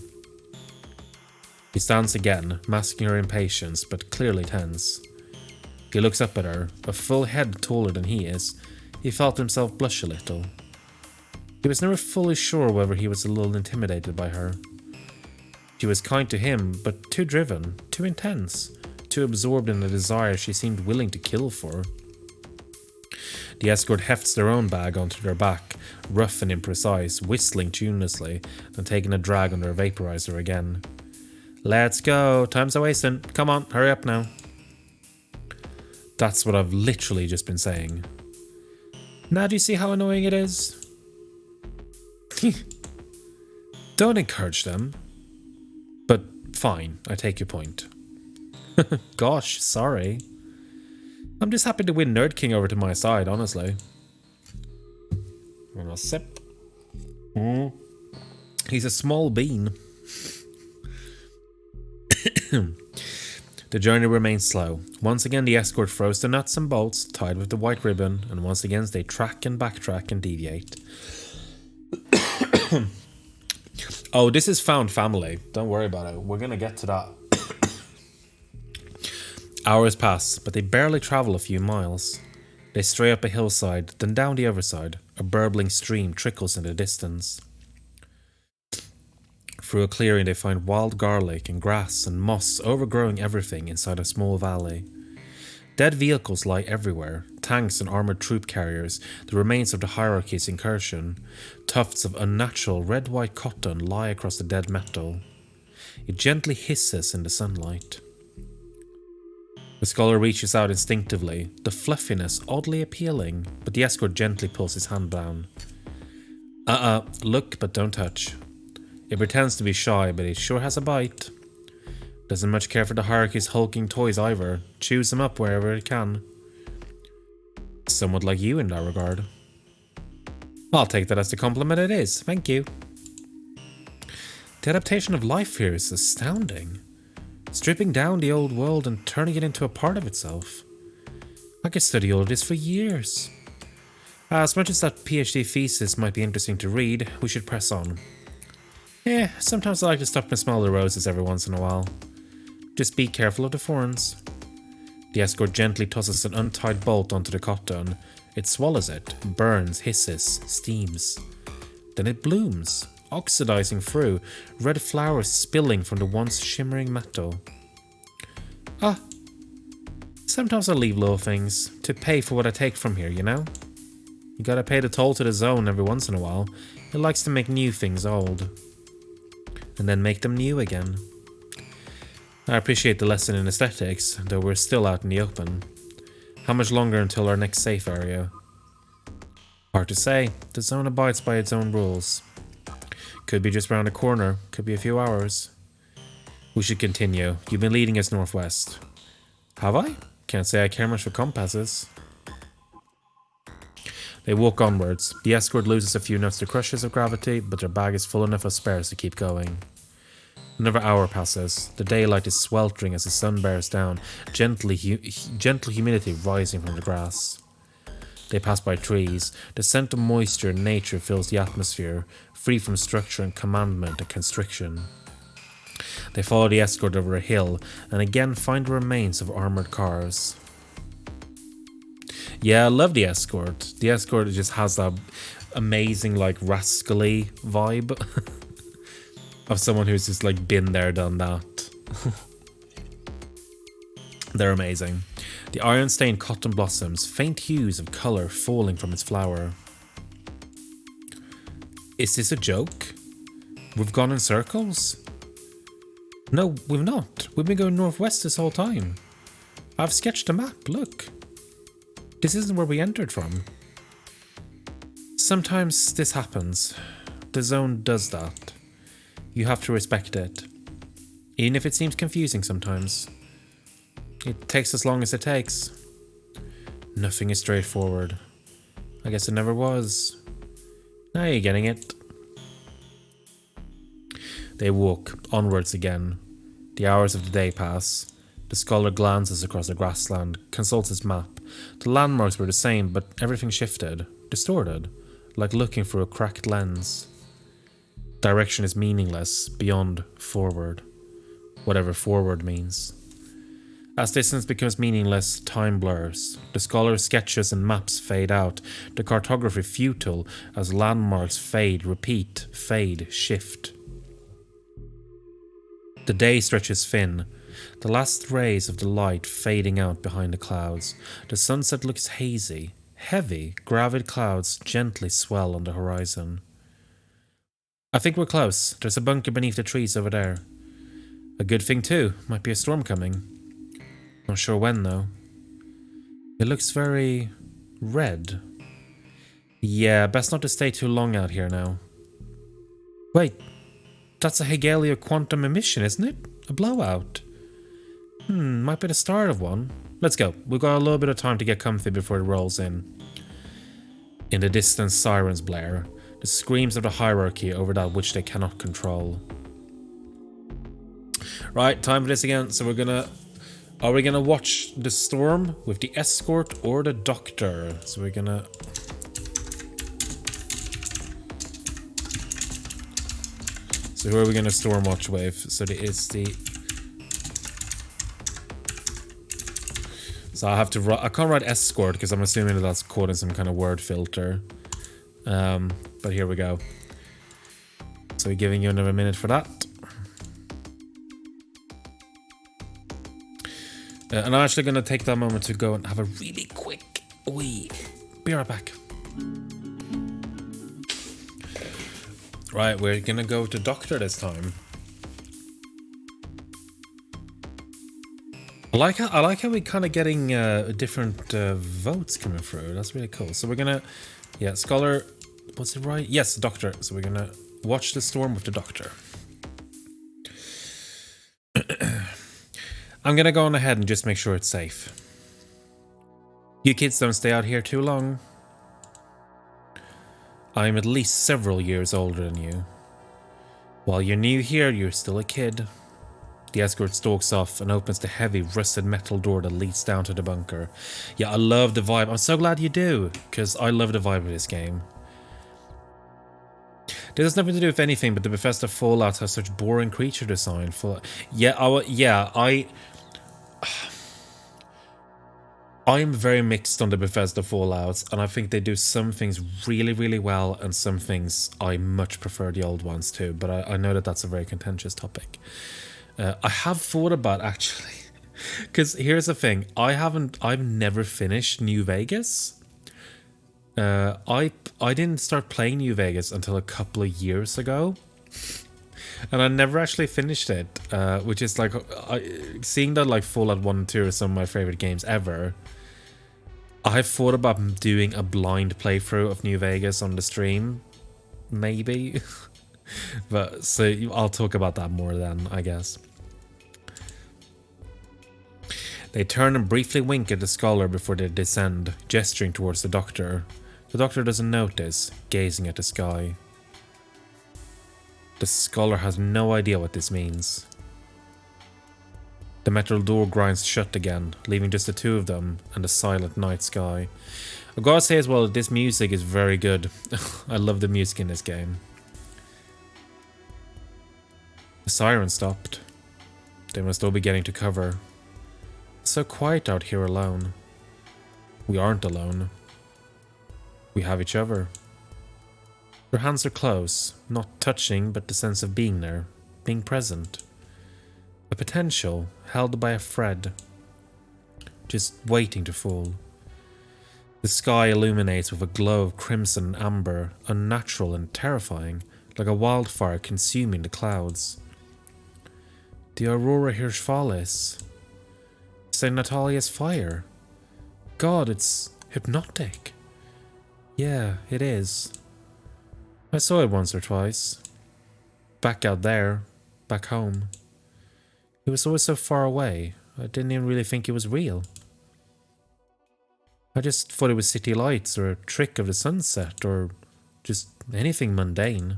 He stands again, masking her impatience, but clearly tense. He looks up at her, a full head taller than he is. He felt himself blush a little. He was never fully sure whether he was a little intimidated by her. She was kind to him, but too driven, too intense, too absorbed in the desire she seemed willing to kill for. The escort hefts their own bag onto their back, rough and imprecise, whistling tunelessly, and taking a drag on their vaporizer again. Let's go, time's a-wasting, come on, hurry up now. That's what I've literally just been saying. Now do you see how annoying it is? Don't encourage them. But fine, I take your point. Gosh, sorry. I'm just happy to win Nerd King over to my side, honestly. And a sip. He's a small bean. The journey remains slow. Once again, the escort throws the nuts and bolts, tied with the white ribbon, and once again they track and backtrack and deviate. Oh, this is found family. Don't worry about it. We're gonna get to that. Hours pass, but they barely travel a few miles. They stray up a hillside, then down the other side. A burbling stream trickles in the distance. Through a clearing they find wild garlic and grass and moss overgrowing everything inside a small valley. Dead vehicles lie everywhere, tanks and armoured troop carriers, the remains of the hierarchy's incursion. Tufts of unnatural red-white cotton lie across the dead metal. It gently hisses in the sunlight. The scholar reaches out instinctively, the fluffiness oddly appealing, but the escort gently pulls his hand down. Look but don't touch. It pretends to be shy, but it sure has a bite. Doesn't much care for the hierarchy's hulking toys either, chews them up wherever it can. Somewhat like you in that regard. I'll take that as the compliment it is, thank you. The adaptation of life here is astounding. Stripping down the old world and turning it into a part of itself. I could study all of this for years. As much as that PhD thesis might be interesting to read, we should press on. Sometimes I like to stop and smell the roses every once in a while. Just be careful of the thorns. The escort gently tosses an untied bolt onto the cotton. It swallows it, burns, hisses, steams. Then it blooms, oxidizing through, red flowers spilling from the once shimmering metal. Sometimes I leave little things to pay for what I take from here, you know? You gotta pay the toll to the zone every once in a while. It likes to make new things old. And then make them new again. I appreciate the lesson in aesthetics, though we're still out in the open. How much longer until our next safe area? Hard to say. The zone abides by its own rules. Could be just round the corner, could be a few hours. We should continue. You've been leading us northwest. Have I? Can't say I care much for compasses. They walk onwards. The escort loses a few nuts to crushes of gravity, but their bag is full enough of spares to keep going. Another hour passes. The daylight is sweltering as the sun bears down, gentle humidity rising from the grass. They pass by trees. The scent of moisture and nature fills the atmosphere, free from structure and commandment and constriction. They follow the escort over a hill, and again find the remains of armoured cars. Yeah, I love the escort. The escort just has that amazing, like, rascally vibe of someone who's just, like, been there, done that. They're amazing. The iron-stained cotton blossoms, faint hues of colour falling from its flower. Is this a joke? We've gone in circles? No, we've not. We've been going northwest this whole time. I've sketched a map, look. This isn't where we entered from. Sometimes this happens. The zone does that. You have to respect it. Even if it seems confusing sometimes. It takes as long as it takes. Nothing is straightforward. I guess it never was. Now you're getting it. They walk onwards again. The hours of the day pass. The scholar glances across the grassland, consults his map. The landmarks were the same, but everything shifted, distorted, like looking through a cracked lens. Direction is meaningless, beyond forward. Whatever forward means. As distance becomes meaningless, time blurs. The scholar's sketches and maps fade out, the cartography futile as landmarks fade, repeat, fade, shift. The day stretches thin, the last rays of the light fading out behind the clouds. The sunset looks hazy. Heavy, gravid clouds gently swell on the horizon. I think we're close. There's a bunker beneath the trees over there. A good thing too. Might be a storm coming. Not sure when though. It looks very red. Yeah, best not to stay too long out here now. Wait. That's a Hegelian quantum emission, isn't it? A blowout. Might be the start of one. Let's go. We've got a little bit of time to get comfy before it rolls in. In the distance, sirens blare. The screams of the hierarchy over that which they cannot control. Right, time for this again. So we're gonna... Are we gonna watch the storm with the escort or the doctor? So we're gonna... So who are we gonna storm watch with? So it's the... So I have to write... I can't write escort because I'm assuming that that's caught in some kind of word filter. But here we go. So we're giving you another minute for that. And I'm actually going to take that moment to go and have a really quick wee. Be right back. Right, we're going to go to doctor this time. I like how we're kind of getting different votes coming through. That's really cool. So we're going to... Yeah, scholar... Was it right? Yes, doctor. So we're going to watch the storm with the doctor. I'm going to go on ahead and just make sure it's safe. You kids don't stay out here too long. I'm at least several years older than you. While you're new here, you're still a kid. The escort stalks off and opens the heavy, rusted metal door that leads down to the bunker. Yeah, I love the vibe. I'm so glad you do, because I love the vibe of this game. This has nothing to do with anything, but the Bethesda Fallout has such boring creature design. I'm very mixed on the Bethesda Fallouts, and I think they do some things really, really well, and some things I much prefer the old ones too, but I know that that's a very contentious topic. I have thought about actually, because here's the thing, I've never finished New Vegas. I didn't start playing New Vegas until a couple of years ago, and I never actually finished it, which is like, seeing that like Fallout 1 and 2 are some of my favorite games ever. I've thought about doing a blind playthrough of New Vegas on the stream, maybe, but so I'll talk about that more then, I guess. They turn and briefly wink at the scholar before they descend, gesturing towards the doctor. The doctor doesn't notice, gazing at the sky. The scholar has no idea what this means. The metal door grinds shut again, leaving just the two of them and the silent night sky. I've got to say as well that this music is very good. I love the music in this game. The siren stopped. They must all be getting to cover. It's so quiet out here alone. We aren't alone. We have each other. Your hands are close, not touching, but the sense of being there, being present. A potential held by a thread, just waiting to fall. The sky illuminates with a glow of crimson and amber, unnatural and terrifying, like a wildfire consuming the clouds. The Aurora Hirschfalis. St. Natalia's fire. God, it's hypnotic. Yeah, it is. I saw it once or twice. Back out there, back home. It was always so far away, I didn't even really think it was real. I just thought it was city lights or a trick of the sunset or just anything mundane.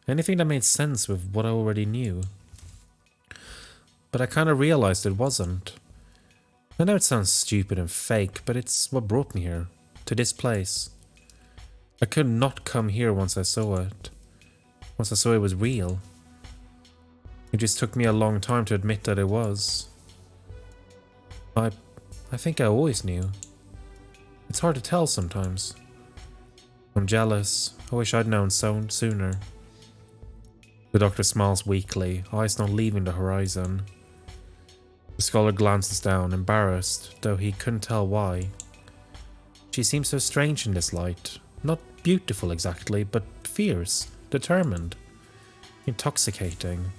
Anything that made sense with what I already knew. But I kind of realized it wasn't. I know it sounds stupid and fake, but it's what brought me here. To this place. I could not come here once I saw it. Once I saw it was real. It just took me a long time to admit that it was. I think I always knew. It's hard to tell sometimes. I'm jealous. I wish I'd known so sooner. The doctor smiles weakly, eyes not leaving the horizon. The scholar glances down, embarrassed, though he couldn't tell why. She seems so strange in this light. Not beautiful exactly, but fierce, determined, intoxicating.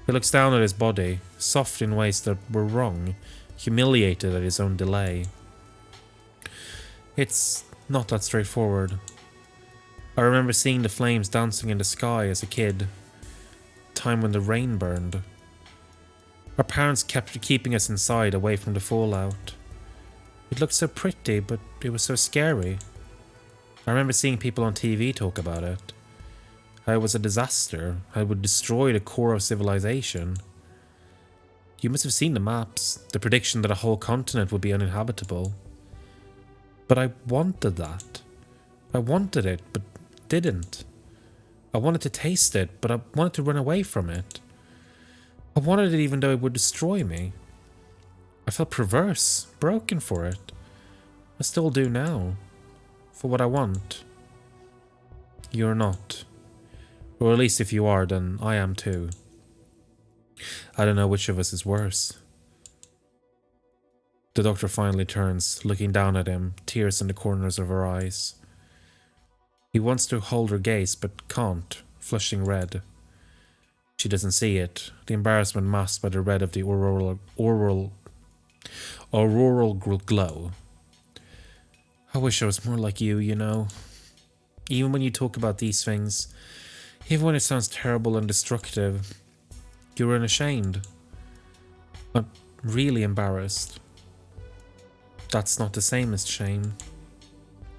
He looks down at his body, soft in ways that were wrong, humiliated at his own delay. It's not that straightforward. I remember seeing the flames dancing in the sky as a kid. Time when the rain burned. Our parents kept keeping us inside, away from the fallout. It looked so pretty, but it was so scary. I remember seeing people on TV talk about it. How it was a disaster, how it would destroy the core of civilization. You must have seen the maps, the prediction that a whole continent would be uninhabitable. But I wanted that. I wanted it, but didn't. I wanted to taste it, but I wanted to run away from it. I wanted it even though it would destroy me. I felt perverse, broken for it. I still do now. For what I want. You're not. Or at least if you are, then I am too. I don't know which of us is worse. The doctor finally turns, looking down at him, tears in the corners of her eyes. He wants to hold her gaze, but can't, flushing red. She doesn't see it, the embarrassment masked by the red of the auroral glow. I wish I was more like you, you know. Even when you talk about these things, even when it sounds terrible and destructive, you're unashamed. Not really embarrassed. That's not the same as shame.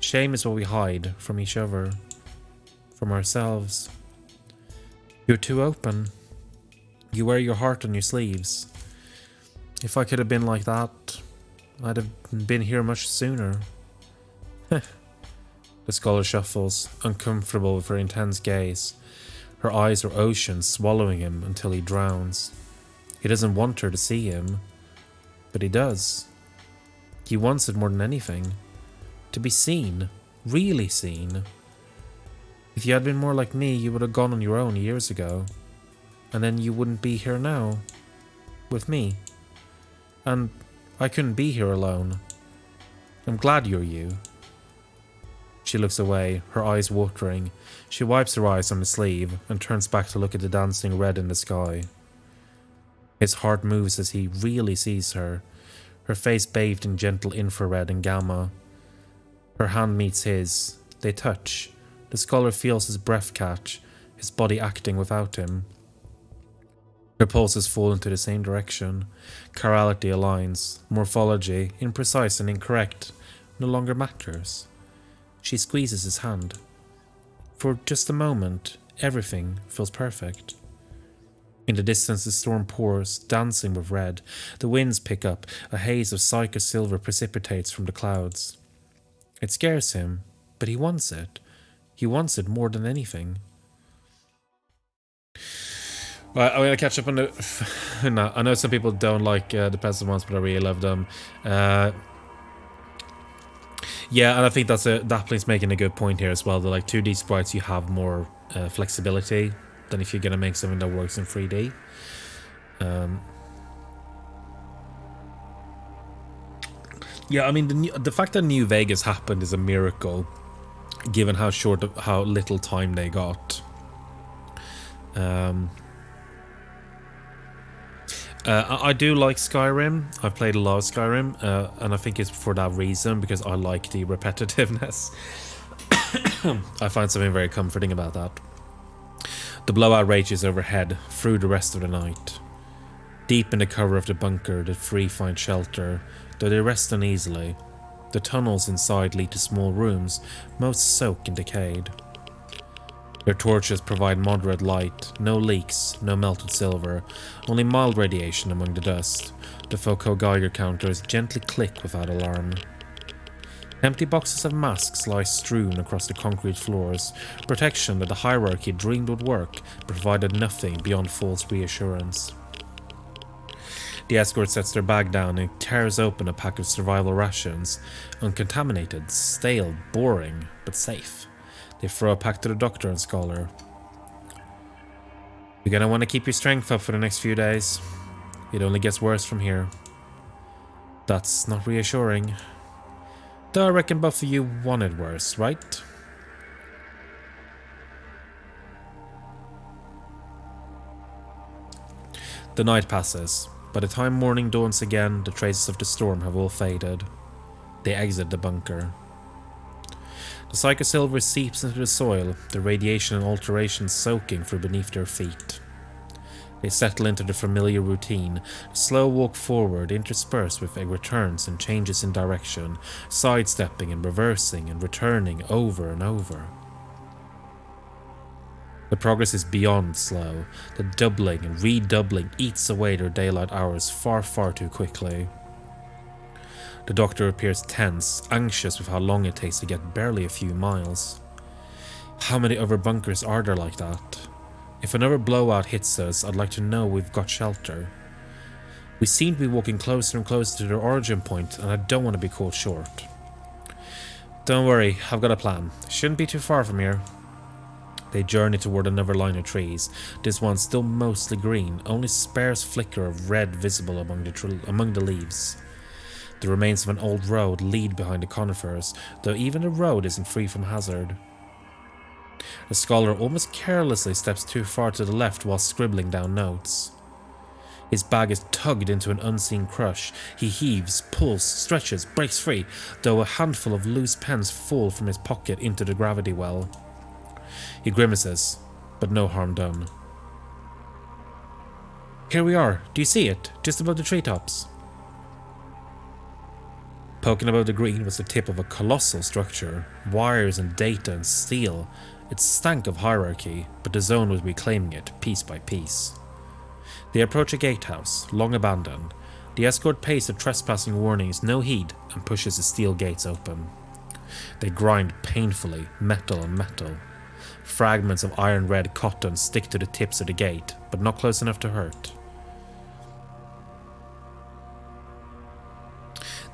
Shame is what we hide from each other, from ourselves. You're too open. You wear your heart on your sleeves. If I could have been like that, I'd have been here much sooner. The scholar shuffles, uncomfortable with her intense gaze. Her eyes are oceans swallowing him until he drowns. He doesn't want her to see him, but he does. He wants it more than anything. To be seen, really seen. If you had been more like me, you would have gone on your own years ago. And then you wouldn't be here now. With me. And I couldn't be here alone. I'm glad you're you. She looks away, her eyes watering. She wipes her eyes on his sleeve and turns back to look at the dancing red in the sky. His heart moves as he really sees her, her face bathed in gentle infrared and gamma. Her hand meets his. They touch. The scholar feels his breath catch, his body acting without him. Her pulses fall into the same direction. Chirality aligns. Morphology, imprecise and incorrect, no longer matters. She squeezes his hand. For just a moment, everything feels perfect. In the distance, the storm pours, dancing with red. The winds pick up. A haze of psycho silver precipitates from the clouds. It scares him, but he wants it. He wants it more than anything. Right, I'm going to catch up on the... No, I know some people don't like the passive ones, but I really love them. Yeah, and I think Dapling's making a good point here as well. That like 2D sprites, you have more flexibility than if you're going to make something that works in 3D. Yeah, I mean, the fact that New Vegas happened is a miracle, given how little time they got. I do like Skyrim. I've played a lot of Skyrim, and I think it's for that reason, because I like the repetitiveness. I find something very comforting about that. The blowout rages overhead through the rest of the night. Deep in the cover of the bunker, the three find shelter, though they rest uneasily. The tunnels inside lead to small rooms, most soaked and decayed. Their torches provide moderate light, no leaks, no melted silver, only mild radiation among the dust. The Foucault Geiger counters gently click without alarm. Empty boxes of masks lie strewn across the concrete floors, protection that the hierarchy dreamed would work, but provided nothing beyond false reassurance. The escort sets their bag down and tears open a pack of survival rations, uncontaminated, stale, boring, but safe. They throw a pack to the doctor and Scholar. You're gonna want to keep your strength up for the next few days. It only gets worse from here. That's not reassuring. Though I reckon both of you wanted worse, right? The night passes. By the time morning dawns again, the traces of the storm have all faded. They exit the bunker. The psychosilver seeps into the soil, the radiation and alteration soaking through beneath their feet. They settle into the familiar routine, a slow walk forward interspersed with returns and changes in direction, sidestepping and reversing and returning over and over. The progress is beyond slow. The doubling and redoubling eats away their daylight hours far, far too quickly. The doctor appears tense, anxious with how long it takes to get barely a few miles. How many other bunkers are there like that? If another blowout hits us, I'd like to know we've got shelter. We seem to be walking closer and closer to their origin point, and I don't want to be caught short. Don't worry, I've got a plan. Shouldn't be too far from here. They journey toward another line of trees, this one still mostly green, only sparse flicker of red visible among the leaves. The remains of an old road lead behind the conifers, though even the road isn't free from hazard. The Scholar almost carelessly steps too far to the left while scribbling down notes. His bag is tugged into an unseen crush. He heaves, pulls, stretches, breaks free, though a handful of loose pens fall from his pocket into the gravity well. He grimaces, but no harm done. Here we are. Do you see it? Just above the treetops. Poking above the green was the tip of a colossal structure. Wires and data and steel. It stank of hierarchy, but the zone was reclaiming it, piece by piece. They approach a gatehouse, long abandoned. The escort pays the trespassing warnings no heed and pushes the steel gates open. They grind painfully, metal on metal. Fragments of iron-red cotton stick to the tips of the gate, but not close enough to hurt.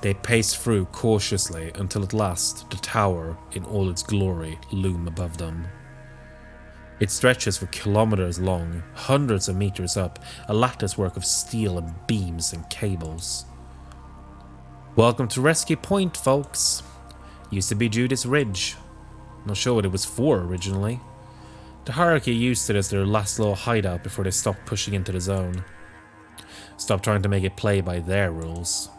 They pace through cautiously until at last the tower, in all its glory, loom above them. It stretches for kilometers long, hundreds of meters up, a latticework of steel and beams and cables. Welcome to Rescue Point, folks. Used to be Judas Ridge. Not sure what it was for originally. The hierarchy used it as their last little hideout before they stopped pushing into the zone. Stopped trying to make it play by their rules.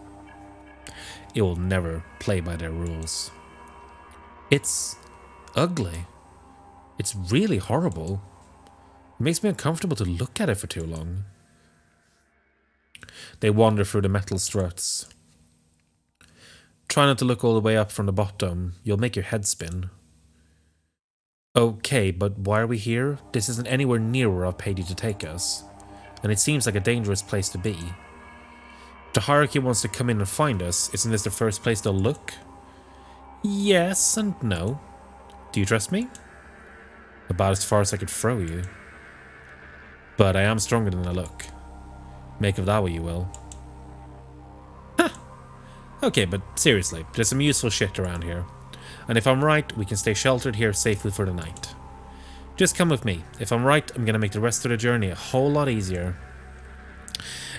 It will never play by their rules. It's ugly. It's really horrible. It makes me uncomfortable to look at it for too long. They wander through the metal struts. Try not to look all the way up from the bottom. You'll make your head spin. Okay, but why are we here? This isn't anywhere near where I've paid you to take us. And it seems like a dangerous place to be. If the hierarchy wants to come in and find us, isn't this the first place they'll look? Yes and no. Do you trust me? About as far as I could throw you. But I am stronger than I look. Make of that what you will. Huh. Okay, but seriously, there's some useful shit around here. And if I'm right, we can stay sheltered here safely for the night. Just come with me. If I'm right, I'm gonna make the rest of the journey a whole lot easier.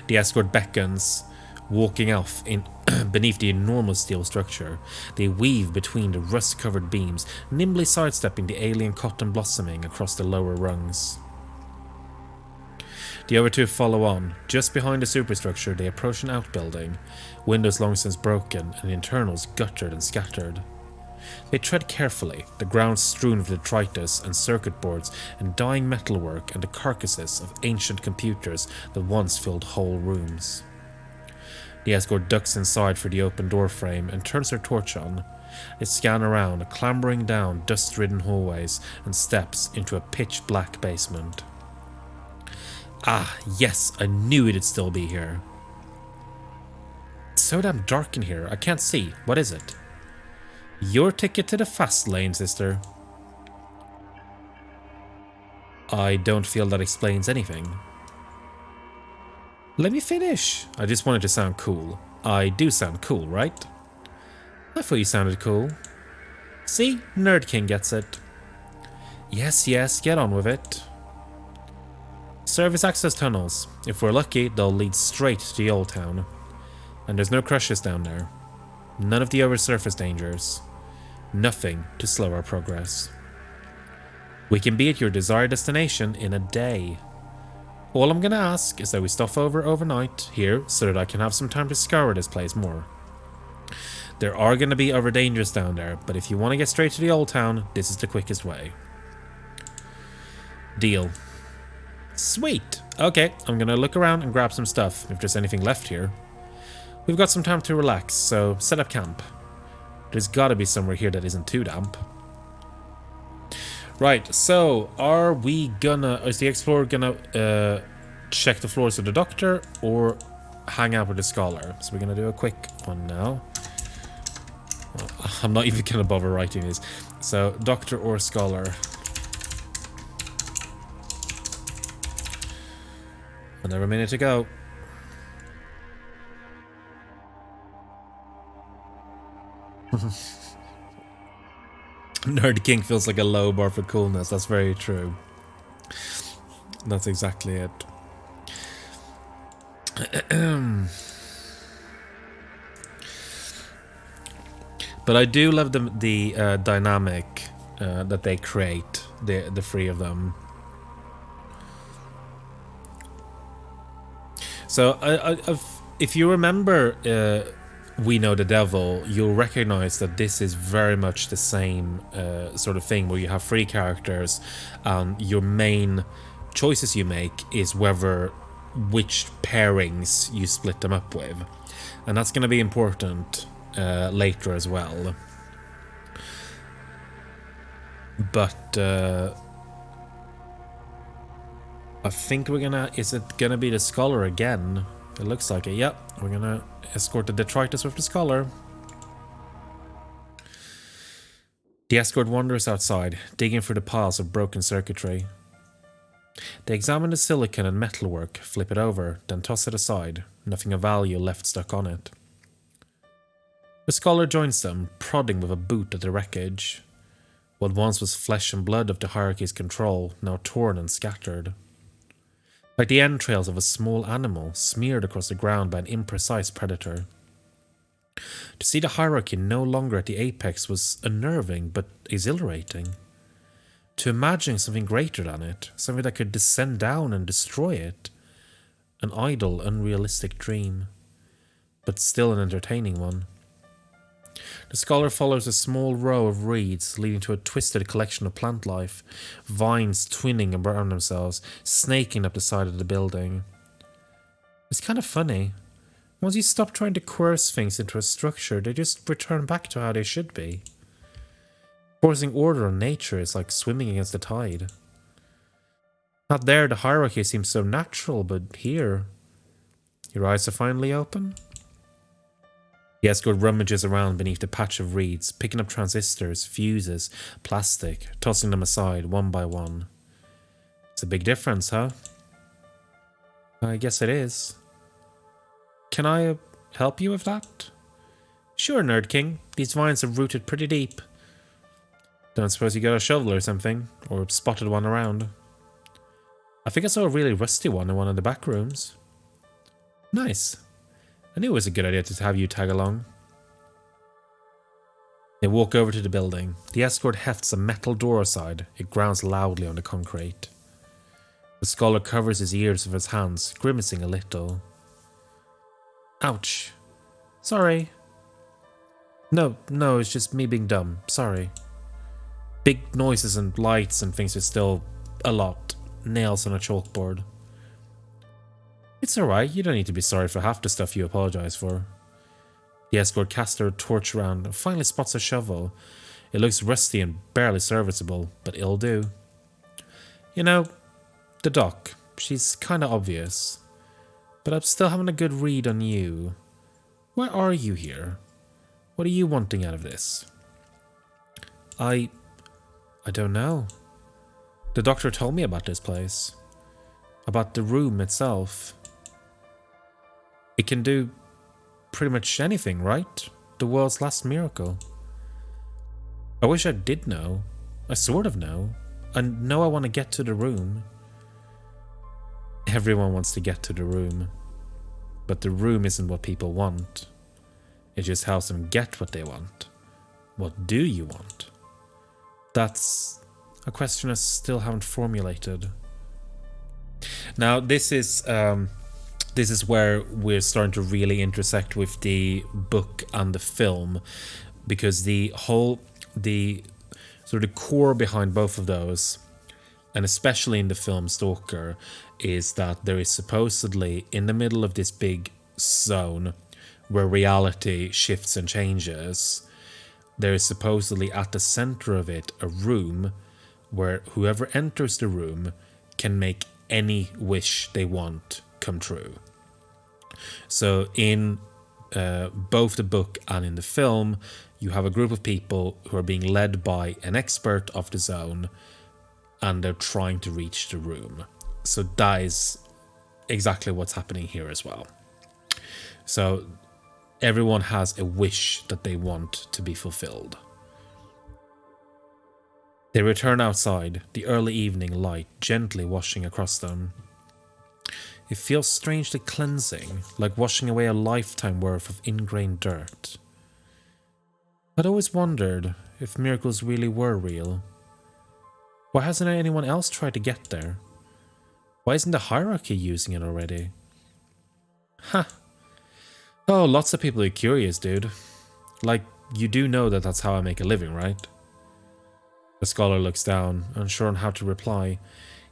The escort beckons, walking off in beneath the enormous steel structure. They weave between the rust-covered beams, nimbly sidestepping the alien cotton blossoming across the lower rungs. The other two follow on. Just behind the superstructure, they approach an outbuilding, windows long since broken and internals guttered and scattered. They tread carefully, the ground strewn with detritus and circuit boards and dying metalwork and the carcasses of ancient computers that once filled whole rooms. The escort ducks inside for the open door frame and turns her torch on. They scan around, clambering down dust-ridden hallways and steps into a pitch-black basement. Ah, yes, I knew it'd still be here. It's so damn dark in here, I can't see. What is it? Your ticket to the fast lane, sister. I don't feel that explains anything. Let me finish. I just wanted to sound cool. I do sound cool, right? I thought you sounded cool. See? Nerd King gets it. Yes, yes, get on with it. Service access tunnels. If we're lucky, they'll lead straight to the old town. And there's no crushes down there. None of the oversurface dangers. Nothing to slow our progress. We can be at your desired destination in a day. All I'm gonna ask is that we stop over overnight here so that I can have some time to scour this place more. There are gonna be other dangers down there, but if you want to get straight to the old town, this is the quickest way. Deal. Sweet. Okay, I'm gonna look around and grab some stuff if there's anything left here. We've got some time to relax, so set up camp. There's gotta be somewhere here that isn't too damp. Right, so are we gonna... Is the explorer gonna check the floors of the doctor or hang out with the scholar? So we're gonna do a quick one now. Well, I'm not even gonna bother writing this. So, doctor or scholar. Another minute to go. Nerd King feels like a low bar for coolness. That's very true. That's exactly it. But I do love the dynamic that they create, the three of them. So if you remember We Know the Devil, you'll recognize that this is very much the same sort of thing where you have three characters and your main choices you make is which pairings you split them up with. And that's going to be important later as well. But I think we're gonna... Is it gonna be the scholar again? It looks like it. Yep, we're gonna escort the detritus with the scholar. The escort wanders outside, digging through the piles of broken circuitry. They examine the silicon and metalwork, flip it over, then toss it aside, nothing of value left stuck on it. The scholar joins them, prodding with a boot at the wreckage. What once was flesh and blood of the hierarchy's control, now torn and scattered. Like the entrails of a small animal smeared across the ground by an imprecise predator. To see the hierarchy no longer at the apex was unnerving but exhilarating. To imagine something greater than it, something that could descend down and destroy it. An idle, unrealistic dream, but still an entertaining one. The scholar follows a small row of reeds leading to a twisted collection of plant life, vines twining around themselves, snaking up the side of the building. It's kind of funny. Once you stop trying to coerce things into a structure, they just return back to how they should be. Forcing order on nature is like swimming against the tide. Out there, the hierarchy seems so natural, but here... Your eyes are finally open? The escort rummages around beneath the patch of reeds, picking up transistors, fuses, plastic, tossing them aside one by one. It's a big difference, huh? I guess it is. Can I help you with that? Sure, Nerd King. These vines have rooted pretty deep. Don't suppose you got a shovel or something, or spotted one around. I think I saw a really rusty one in one of the back rooms. Nice. I knew it was a good idea to have you tag along. They walk over to the building. The escort hefts a metal door aside. It grounds loudly on the concrete. The scholar covers his ears with his hands, grimacing a little. Ouch. Sorry. No, it's just me being dumb. Sorry. Big noises and lights and things are still a lot. Nails on a chalkboard. It's alright, you don't need to be sorry for half the stuff you apologize for. The escort casts her torch around and finally spots a shovel. It looks rusty and barely serviceable, but it'll do. You know, the doc, she's kinda obvious. But I'm still having a good read on you. Why are you here? What are you wanting out of this? I don't know. The doctor told me about this place. About the room itself. It can do pretty much anything, right? The world's last miracle. I wish I did know. I sort of know. I know I want to get to the room. Everyone wants to get to the room. But the room isn't what people want. It just helps them get what they want. What do you want? That's a question I still haven't formulated. Now, this is where we're starting to really intersect with the book and the film, because the core behind both of those, and especially in the film Stalker, is that there is supposedly in the middle of this big zone where reality shifts and changes, there is supposedly at the center of it a room where whoever enters the room can make any wish they want come true. So in both the book and in the film, you have a group of people who are being led by an expert of the zone, and they're trying to reach the room. So that is exactly what's happening here as well. So everyone has a wish that they want to be fulfilled. They return outside, the early evening light gently washing across them. It feels strangely cleansing, like washing away a lifetime worth of ingrained dirt. I'd always wondered if miracles really were real. Why hasn't anyone else tried to get there? Why isn't the hierarchy using it already? Ha! Oh, lots of people are curious, dude. Like, you do know that that's how I make a living, right? The scholar looks down, unsure on how to reply.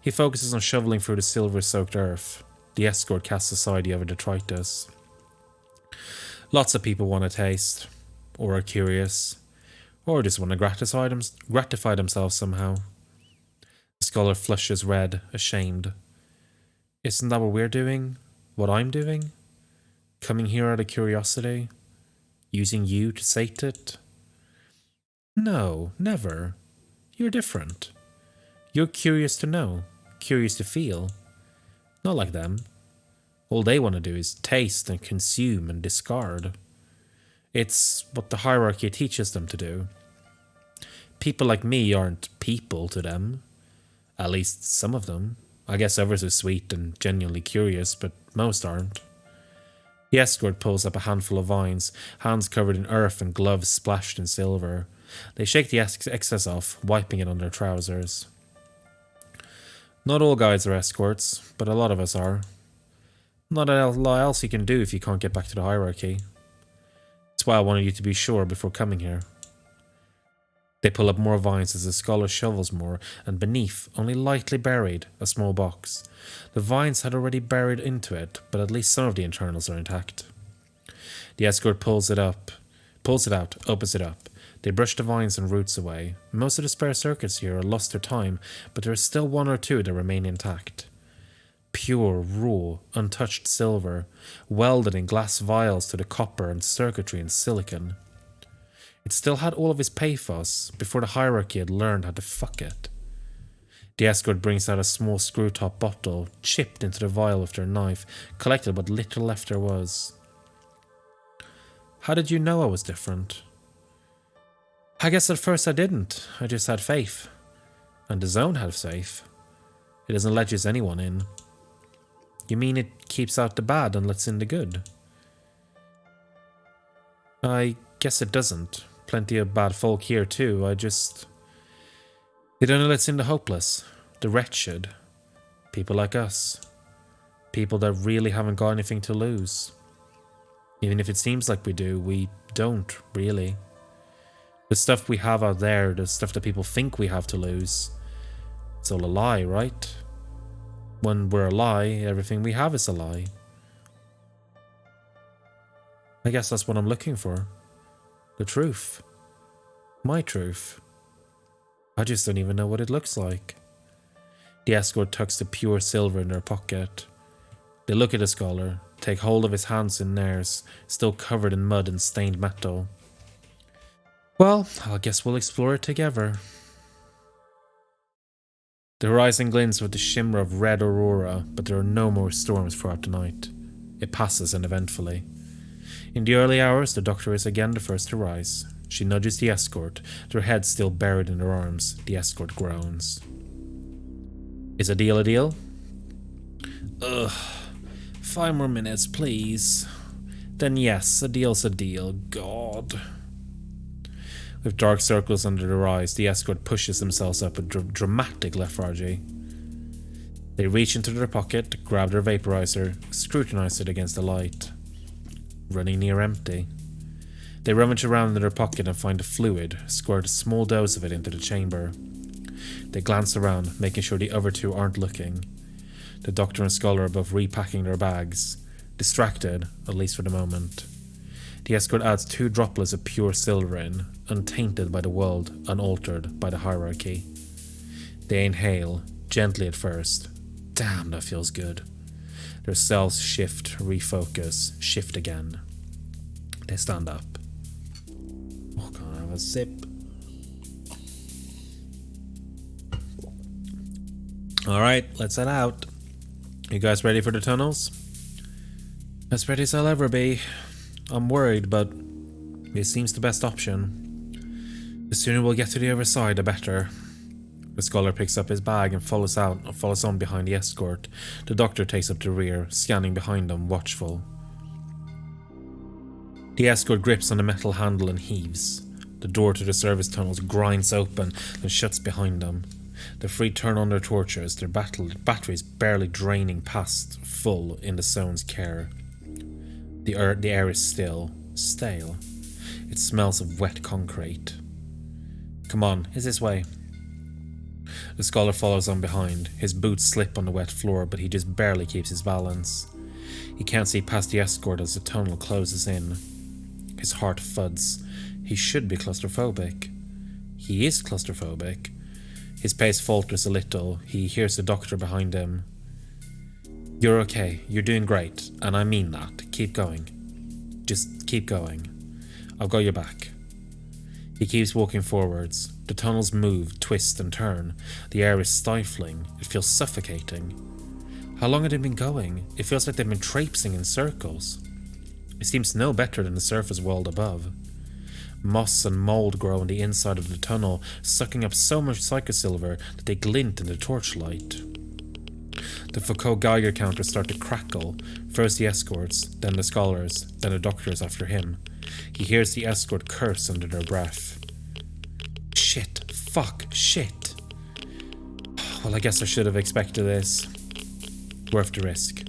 He focuses on shoveling through the silver-soaked earth. The escort casts aside the other detritus. Lots of people want to taste, or are curious, or just want to gratify themselves somehow. The scholar flushes red, ashamed. Isn't that what we're doing? What I'm doing? Coming here out of curiosity? Using you to sate it? No, never. You're different. You're curious to know, curious to feel. Not like them. All they want to do is taste and consume and discard. It's what the hierarchy teaches them to do. People like me aren't people to them. At least some of them. I guess others are sweet and genuinely curious, but most aren't. The escort pulls up a handful of vines, hands covered in earth and gloves splashed in silver. They shake the excess off, wiping it on their trousers. Not all guides are escorts, but a lot of us are. Not a lot else you can do if you can't get back to the hierarchy. That's why I wanted you to be sure before coming here. They pull up more vines as the scholar shovels more, and beneath, only lightly buried, a small box. The vines had already buried into it, but at least some of the internals are intact. The escort pulls it out, opens it up. They brush the vines and roots away. Most of the spare circuits here are lost to time, but there is still one or two that remain intact. Pure, raw, untouched silver, welded in glass vials to the copper and circuitry in silicon. It still had all of its pathos before the hierarchy had learned how to fuck it. The escort brings out a small screw-top bottle, chipped into the vial with their knife, collected what little left there was. How did you know I was different? I guess at first I didn't. I just had faith. And the zone had faith. It doesn't let just anyone in. You mean it keeps out the bad and lets in the good? I guess it doesn't. Plenty of bad folk here too. It only lets in the hopeless, the wretched. People like us. People that really haven't got anything to lose. Even if it seems like we do, we don't, really. The stuff we have out there, the stuff that people think we have to lose, it's all a lie, right? When we're a lie, everything we have is a lie. I guess that's what I'm looking for. The truth. My truth. I just don't even know what it looks like. The escort tucks the pure silver in their pocket. They look at the scholar, take hold of his hands in theirs, still covered in mud and stained metal. Well, I guess we'll explore it together. The horizon glints with the shimmer of red aurora, but there are no more storms throughout the night. It passes uneventfully. In the early hours, the doctor is again the first to rise. She nudges the escort, their heads still buried in their arms. The escort groans. Is a deal a deal? Ugh. 5 more minutes, please. Then yes, a deal's a deal. God. With dark circles under their eyes, the escort pushes themselves up with dramatic lethargy. They reach into their pocket, grab their vaporizer, scrutinize it against the light. Running near empty. They rummage around in their pocket and find a fluid, squirt a small dose of it into the chamber. They glance around, making sure the other two aren't looking. The doctor and scholar are both repacking their bags, distracted, at least for the moment. The escort adds 2 droplets of pure silver in, untainted by the world, unaltered by the hierarchy. They inhale, gently at first. Damn, that feels good. Their cells shift, refocus, shift again. They stand up. Oh, can I have a sip? Alright, let's head out. You guys ready for the tunnels? As ready as I'll ever be. I'm worried, but it seems the best option. The sooner we'll get to the other side, the better. The scholar picks up his bag and follows on behind the escort. The doctor takes up the rear, scanning behind them, watchful. The escort grips on the metal handle and heaves. The door to the service tunnels grinds open and shuts behind them. The 3 turn on their torches, their batteries barely draining past full in the zone's care. The air is still, stale. It smells of wet concrete. Come on, it's this way. The scholar follows on behind. His boots slip on the wet floor, but he just barely keeps his balance. He can't see past the escort as the tunnel closes in. His heart thuds. He should be claustrophobic. He is claustrophobic. His pace falters a little. He hears the doctor behind him. You're okay. You're doing great. And I mean that. Keep going. Just keep going. I've got your back. He keeps walking forwards. The tunnels move, twist and turn. The air is stifling. It feels suffocating. How long had they been going? It feels like they've been traipsing in circles. It seems no better than the surface world above. Moss and mould grow on the inside of the tunnel, sucking up so much psychosilver that they glint in the torchlight. The Foucault Geiger counters start to crackle, first the escorts, then the scholars, then the doctors after him. He hears the escort curse under their breath. Shit, fuck, shit. Well, I guess I should have expected this. Worth the risk.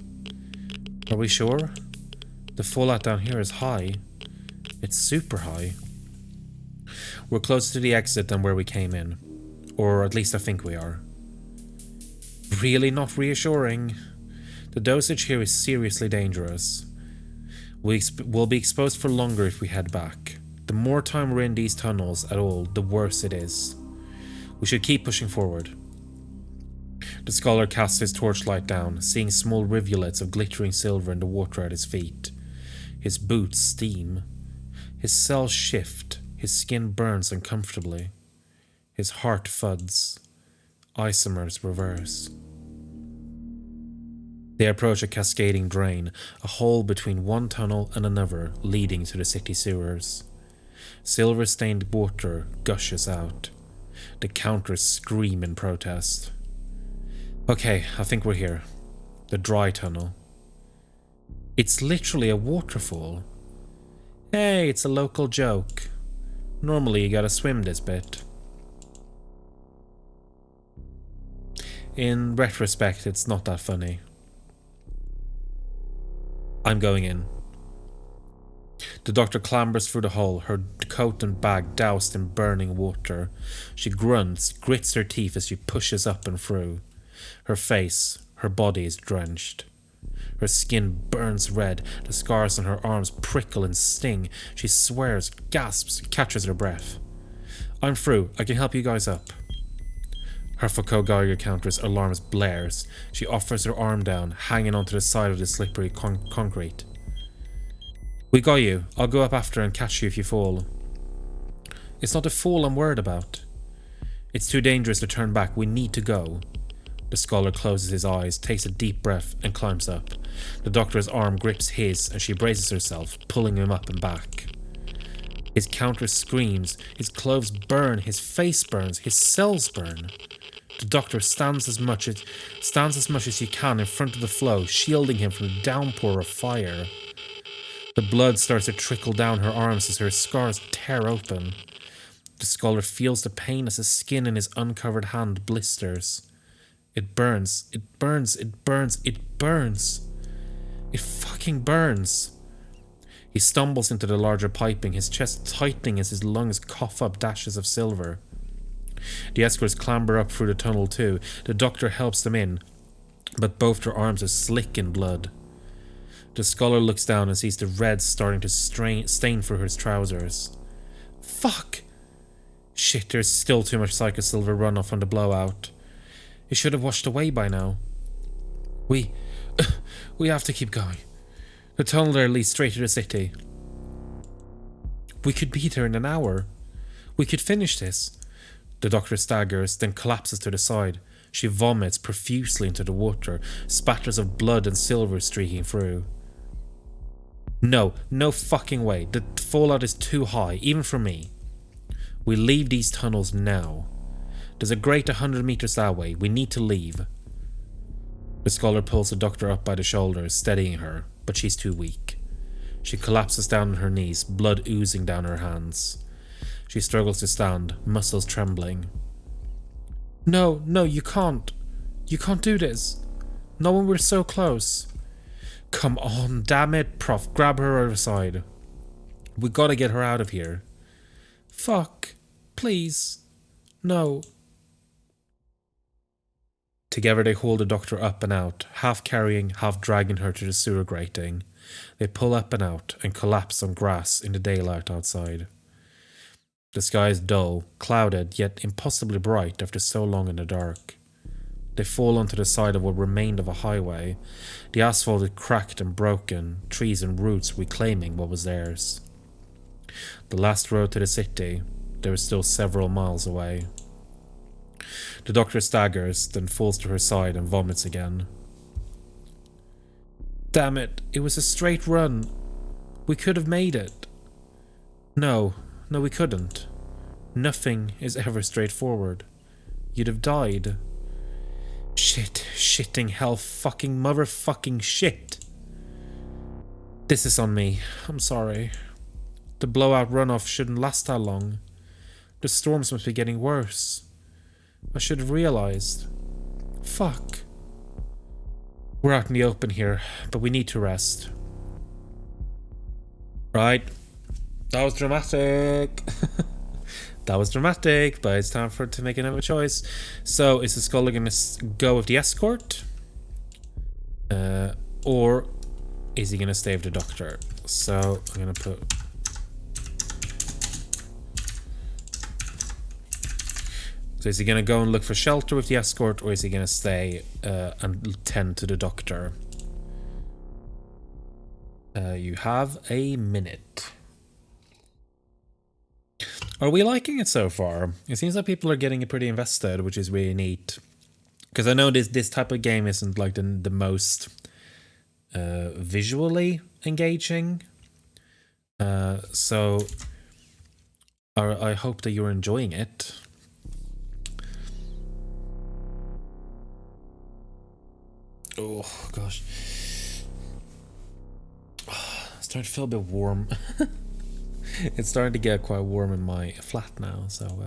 Are we sure? The fallout down here is high. It's super high. We're closer to the exit than where we came in. Or at least I think we are. Really not reassuring. The dosage here is seriously dangerous. We'll be exposed for longer if we head back. The more time we're in these tunnels at all, the worse it is. We should keep pushing forward. The scholar casts his torchlight down, seeing small rivulets of glittering silver in the water at his feet. His boots steam. His cells shift. His skin burns uncomfortably. His heart thuds. Isomers reverse. They approach a cascading drain, a hole between one tunnel and another leading to the city sewers. Silver-stained water gushes out. The counters scream in protest. Okay, I think we're here. The dry tunnel. It's literally a waterfall. Hey, it's a local joke. Normally you gotta swim this bit. In retrospect, it's not that funny. I'm going in. The doctor clambers through the hole, her coat and bag doused in burning water. She grunts, grits her teeth as she pushes up and through. Her face, her body is drenched. Her skin burns red. The scars on her arms prickle and sting. She swears, gasps, catches her breath. I'm through. I can help you guys up. Her Foucault Geiger counter's alarms blares. She offers her arm down, hanging onto the side of the slippery concrete. We got you. I'll go up after and catch you if you fall. It's not the fall I'm worried about. It's too dangerous to turn back. We need to go. The scholar closes his eyes, takes a deep breath, and climbs up. The doctor's arm grips his, and she braces herself, pulling him up and back. His counter screams, his clothes burn, his face burns, his cells burn. The doctor stands as much as he can in front of the flow, shielding him from the downpour of fire. The blood starts to trickle down her arms as her scars tear open. The scholar feels the pain as the skin in his uncovered hand blisters. It burns, it burns, it burns, it burns. It fucking burns. He stumbles into the larger piping, his chest tightening as his lungs cough up dashes of silver. The escorts clamber up through the tunnel too. The doctor helps them in, but both their arms are slick in blood. The scholar looks down and sees the red starting to stain through his trousers. Fuck! Shit, there's still too much psychosilver runoff from the blowout. It should have washed away by now. We have to keep going. The tunnel there leads straight to the city. We could be there in an hour. We could finish this. The doctor staggers, then collapses to the side. She vomits profusely into the water, spatters of blood and silver streaking through. No fucking way. The fallout is too high, even for me. We leave these tunnels now. There's a great 100 meters that way. We need to leave. The scholar pulls the doctor up by the shoulders, steadying her, but she's too weak. She collapses down on her knees, blood oozing down her hands. She struggles to stand, muscles trembling. No, you can't. You can't do this. Not when we're so close. Come on, damn it, Prof. Grab her over the side. We gotta get her out of here. Fuck. Please. No. Together they haul the doctor up and out, half carrying, half dragging her to the sewer grating. They pull up and out and collapse on grass in the daylight outside. The sky is dull, clouded, yet impossibly bright after so long in the dark. They fall onto the side of what remained of a highway. The asphalt is cracked and broken, trees and roots reclaiming what was theirs. The last road to the city, they were still several miles away. The doctor staggers, then falls to her side and vomits again. Damn it, it was a straight run. We could have made it. No, we couldn't. Nothing is ever straightforward. You'd have died. Shit, shitting hell, fucking motherfucking shit. This is on me. I'm sorry. The blowout runoff shouldn't last that long. The storms must be getting worse. I should have realized. Fuck. We're out in the open here, but we need to rest. Right. That was dramatic. That was dramatic, but it's time for it to make another choice. So, is the scholar going to go with the escort? Or is he going to stay with the doctor? So, I'm going to put... So is he going to go and look for shelter with the escort, or is he going to stay and tend to the doctor? You have a minute. Are we liking it so far? It seems like people are getting pretty invested, which is really neat. Because I know this type of game isn't like the most visually engaging. So I hope that you're enjoying it. Oh gosh, it's starting to feel a bit warm. It's starting to get quite warm in my flat now. So,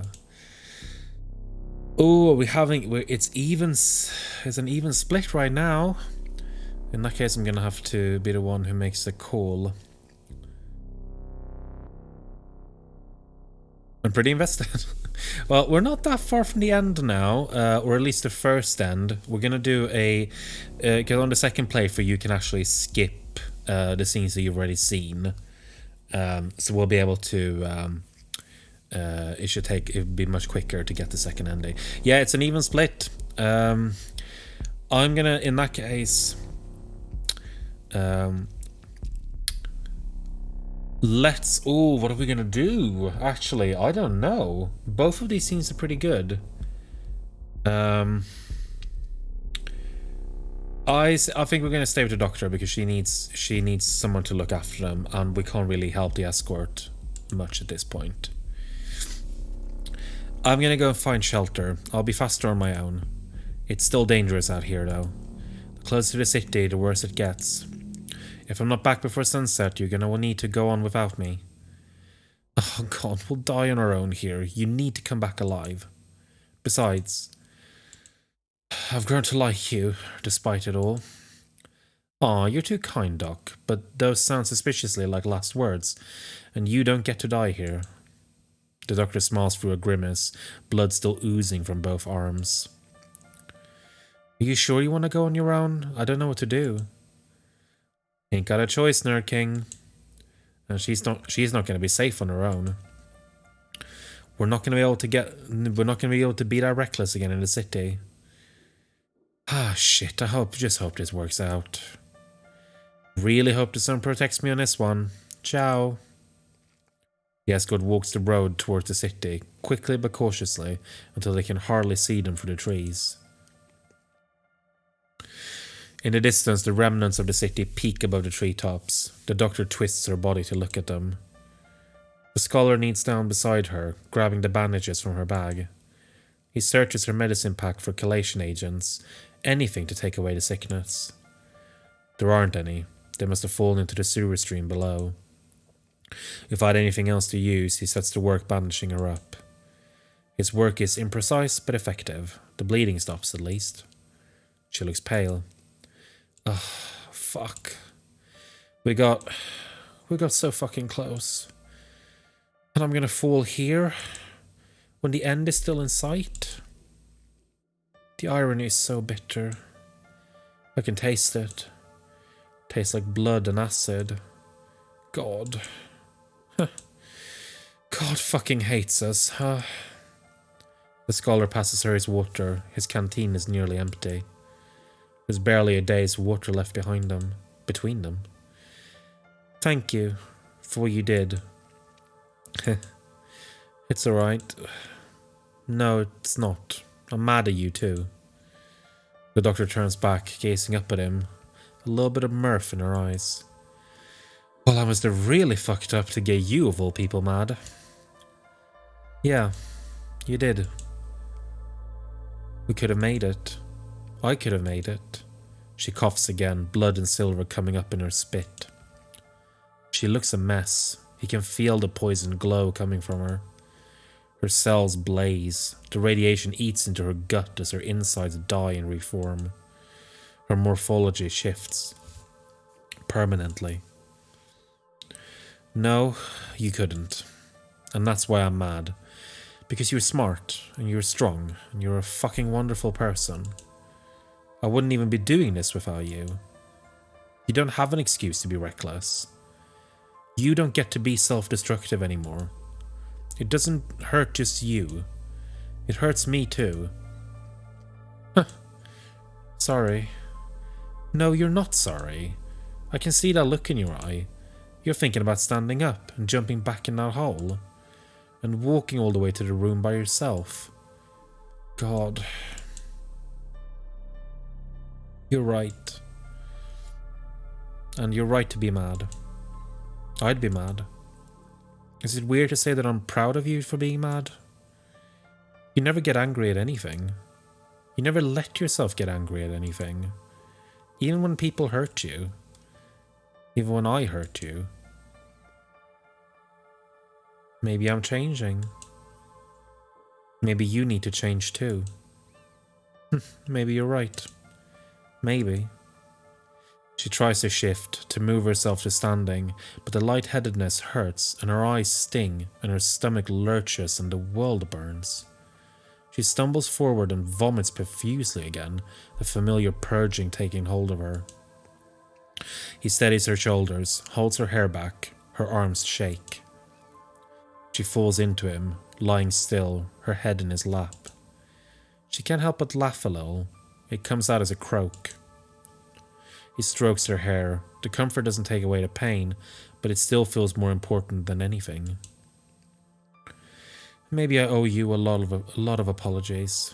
oh, it's an even split right now. In that case, I'm gonna have to be the one who makes the call. I'm pretty invested. Well, we're not that far from the end now, or at least the first end. We're gonna do a... Because on the second playthrough, you can actually skip the scenes that you've already seen. So we'll be able to... it'll be much quicker to get the second ending. Yeah, it's an even split. I'm gonna, in that case... what are we gonna do? Actually, I don't know. Both of these scenes are pretty good. I think we're gonna stay with the doctor because she needs someone to look after them, and we can't really help the escort much at this point. I'm gonna go and find shelter. I'll be faster on my own. It's still dangerous out here, though. The closer to the city, the worse it gets. If I'm not back before sunset, you're gonna need to go on without me. Oh god, we'll die on our own here. You need to come back alive. Besides, I've grown to like you, despite it all. Aw, you're too kind, Doc, but those sound suspiciously like last words, and you don't get to die here. The doctor smiles through a grimace, blood still oozing from both arms. Are you sure you want to go on your own? I don't know what to do. Ain't got a choice, Nerd King. And she's not going to be safe on her own. We're not going to be able to beat our Reckless again in the city. Ah, shit. Just hope this works out. Really hope the sun protects me on this one. Ciao. The escort walks the road towards the city, quickly but cautiously, until they can hardly see them through the trees. In the distance, the remnants of the city peek above the treetops. The doctor twists her body to look at them. The scholar kneels down beside her, grabbing the bandages from her bag. He searches her medicine pack for chelation agents, anything to take away the sickness. There aren't any. They must have fallen into the sewer stream below. If I had anything else to use, he sets to work bandaging her up. His work is imprecise but effective. The bleeding stops at least. She looks pale. Oh, fuck. We got so fucking close. And I'm gonna fall here when the end is still in sight. The irony is so bitter. I can taste it. Tastes like blood and acid. God. God fucking hates us, huh? The scholar passes her his water. His canteen is nearly empty. There's barely a day's water left between them. Thank you for what you did. It's alright. No, it's not. I'm mad at you too. The doctor turns back, gazing up at him, a little bit of mirth in her eyes. Well, I must have really fucked up to get you of all people mad. Yeah, you did. We could have made it. I could have made it. She coughs again, blood and silver coming up in her spit. She looks a mess. He can feel the poison glow coming from her. Her cells blaze. The radiation eats into her gut as her insides die and reform. Her morphology shifts. Permanently. No, you couldn't. And that's why I'm mad. Because you're smart, and you're strong, and you're a fucking wonderful person. I wouldn't even be doing this without you. You don't have an excuse to be reckless. You don't get to be self-destructive anymore. It doesn't hurt just you. It hurts me too. Huh. Sorry. No, you're not sorry. I can see that look in your eye. You're thinking about standing up and jumping back in that hole. And walking all the way to the room by yourself. God. You're right. And you're right to be mad. I'd be mad. Is it weird to say that I'm proud of you for being mad? You never get angry at anything. You never let yourself get angry at anything. Even when people hurt you. Even when I hurt you. Maybe I'm changing. Maybe you need to change too. Maybe you're right. Maybe. She tries to shift, to move herself to standing, but the lightheadedness hurts and her eyes sting and her stomach lurches and the world burns. She stumbles forward and vomits profusely again, the familiar purging taking hold of her. He steadies her shoulders, holds her hair back, her arms shake. She falls into him, lying still, her head in his lap. She can't help but laugh a little. It comes out as a croak. He strokes her hair. The comfort doesn't take away the pain, but it still feels more important than anything. Maybe I owe you a lot of apologies.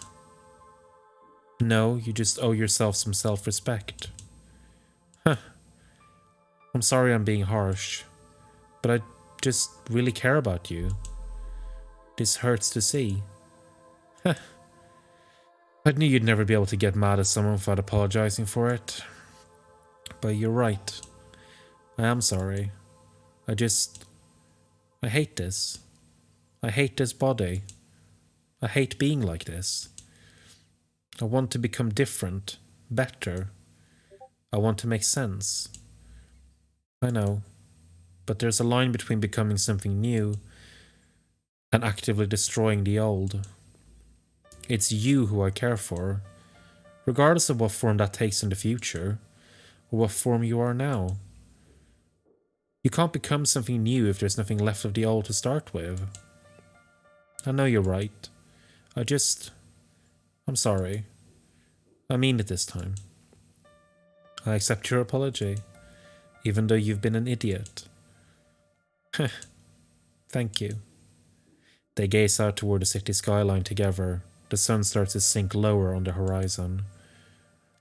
No, you just owe yourself some self-respect. Huh. I'm sorry I'm being harsh, but I just really care about you. This hurts to see. Huh. I knew you'd never be able to get mad at someone without apologizing for it. But you're right. I am sorry. I hate this. I hate this body. I hate being like this. I want to become different, better. I want to make sense. I know. But there's a line between becoming something new and actively destroying the old. It's you who I care for, regardless of what form that takes in the future, or what form you are now. You can't become something new if there's nothing left of the old to start with. I know you're right. I'm sorry. I mean it this time. I accept your apology, even though you've been an idiot. Thank you. They gaze out toward the city skyline together. The sun starts to sink lower on the horizon.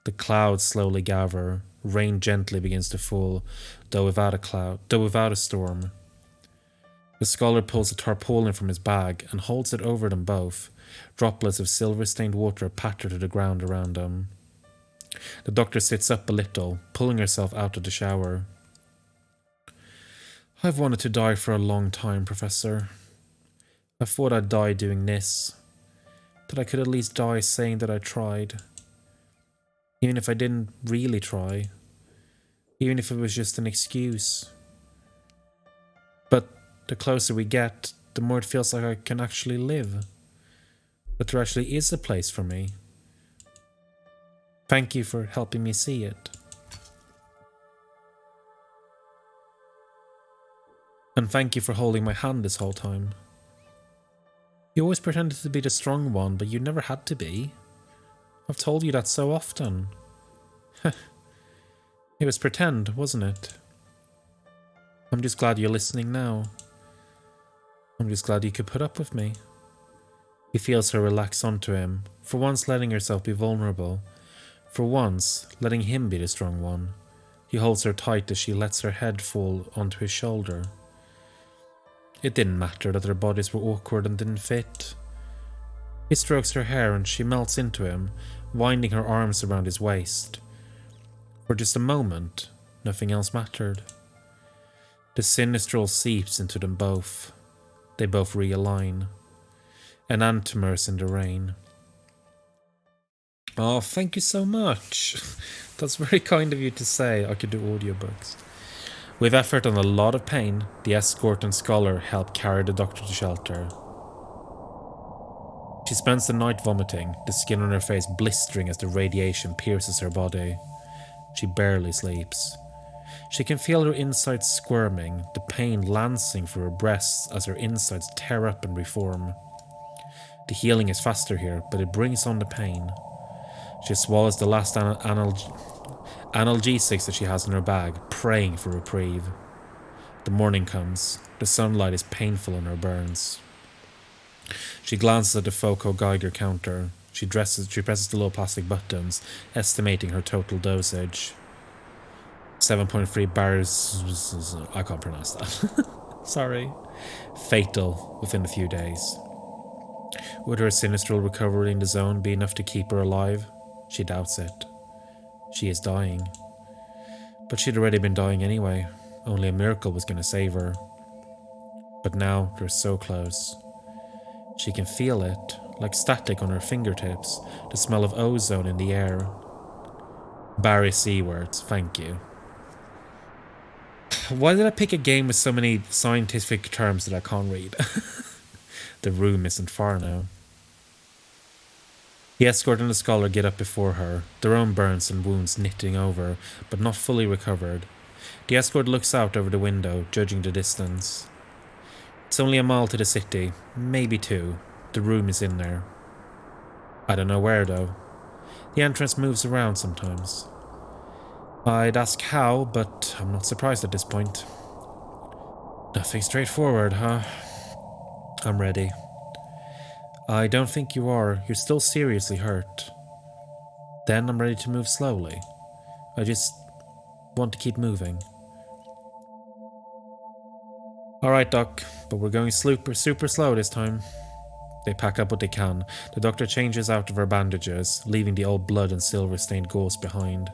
The clouds slowly gather. Rain gently begins to fall, though without a storm. The scholar pulls a tarpaulin from his bag and holds it over them both. Droplets of silver-stained water patter to the ground around them. The doctor sits up a little, pulling herself out of the shower. I've wanted to die for a long time, Professor. I thought I'd die doing this. That I could at least die saying that I tried. Even if I didn't really try. Even if it was just an excuse. But the closer we get, the more it feels like I can actually live. That there actually is a place for me. Thank you for helping me see it. And thank you for holding my hand this whole time. You always pretended to be the strong one, but you never had to be. I've told you that so often. It was pretend, wasn't it? I'm just glad you're listening now. I'm just glad you could put up with me. He feels her relax onto him, for once letting herself be vulnerable. For once, letting him be the strong one. He holds her tight as she lets her head fall onto his shoulder. It didn't matter that their bodies were awkward and didn't fit. He strokes her hair and she melts into him, winding her arms around his waist. For just a moment, nothing else mattered. The sinistral seeps into them both. They both realign. An antimerse in the rain. Oh, thank you so much. That's very kind of you to say. I could do audiobooks. With effort and a lot of pain, the escort and scholar help carry the doctor to shelter. She spends the night vomiting, the skin on her face blistering as the radiation pierces her body. She barely sleeps. She can feel her insides squirming, the pain lancing through her breasts as her insides tear up and reform. The healing is faster here, but it brings on the pain. She swallows the last analgesics that she has in her bag, praying for reprieve. The morning comes. The sunlight is painful on her burns. She glances at the Foco Geiger counter. She presses the little plastic buttons, estimating her total dosage. 7.3 bars... I can't pronounce that. Sorry. Fatal within a few days. Would her sinistral recovery in the zone be enough to keep her alive? She doubts it. She is dying. But she'd already been dying anyway. Only a miracle was going to save her. But now they're so close. She can feel it, like static on her fingertips, the smell of ozone in the air. Barry C. words, thank you. Why did I pick a game with so many scientific terms that I can't read? The room isn't far now. The escort and the scholar get up before her, their own burns and wounds knitting over, but not fully recovered. The escort looks out over the window, judging the distance. It's only a mile to the city, maybe 2. The room is in there. I don't know where though. The entrance moves around sometimes. I'd ask how, but I'm not surprised at this point. Nothing straightforward, huh? I'm ready. I don't think you are. You're still seriously hurt. Then I'm ready to move slowly. I just want to keep moving. Alright, Doc, but we're going super slow this time. They pack up what they can. The doctor changes out of her bandages, leaving the old blood and silver-stained gauze behind.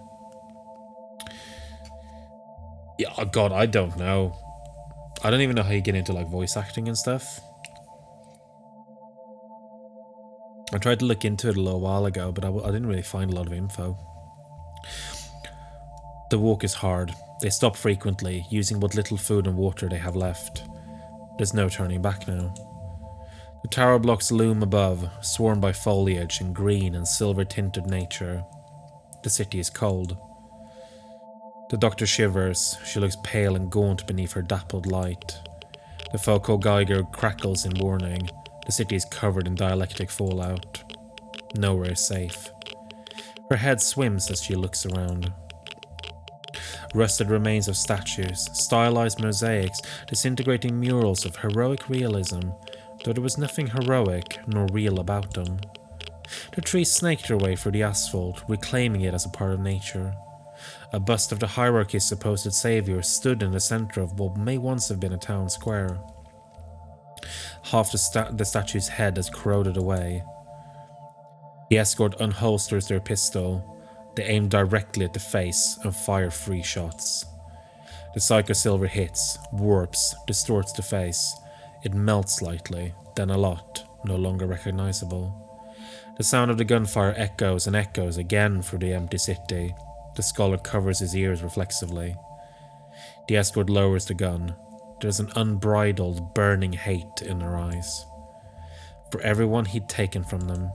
Yeah, oh God, I don't know. I don't even know how you get into like voice acting and stuff. I tried to look into it a little while ago, but I didn't really find a lot of info. The walk is hard. They stop frequently, using what little food and water they have left. There's no turning back now. The tower blocks loom above, swarmed by foliage and green and silver-tinted nature. The city is cold. The doctor shivers. She looks pale and gaunt beneath her dappled light. The Foucault Geiger crackles in warning. The city is covered in dialectic fallout. Nowhere is safe. Her head swims as she looks around. Rusted remains of statues, stylized mosaics, disintegrating murals of heroic realism, though there was nothing heroic nor real about them. The trees snaked their way through the asphalt, reclaiming it as a part of nature. A bust of the hierarchy's supposed savior stood in the center of what may once have been a town square. Half the statue's head has corroded away. The escort unholsters their pistol. They aim directly at the face and fire 3 shots. The psycho-silver hits, warps, distorts the face. It melts slightly, then a lot, no longer recognizable. The sound of the gunfire echoes and echoes again through the empty city. The scholar covers his ears reflexively. The escort lowers the gun. There's an unbridled, burning hate in her eyes. For everyone he'd taken from them.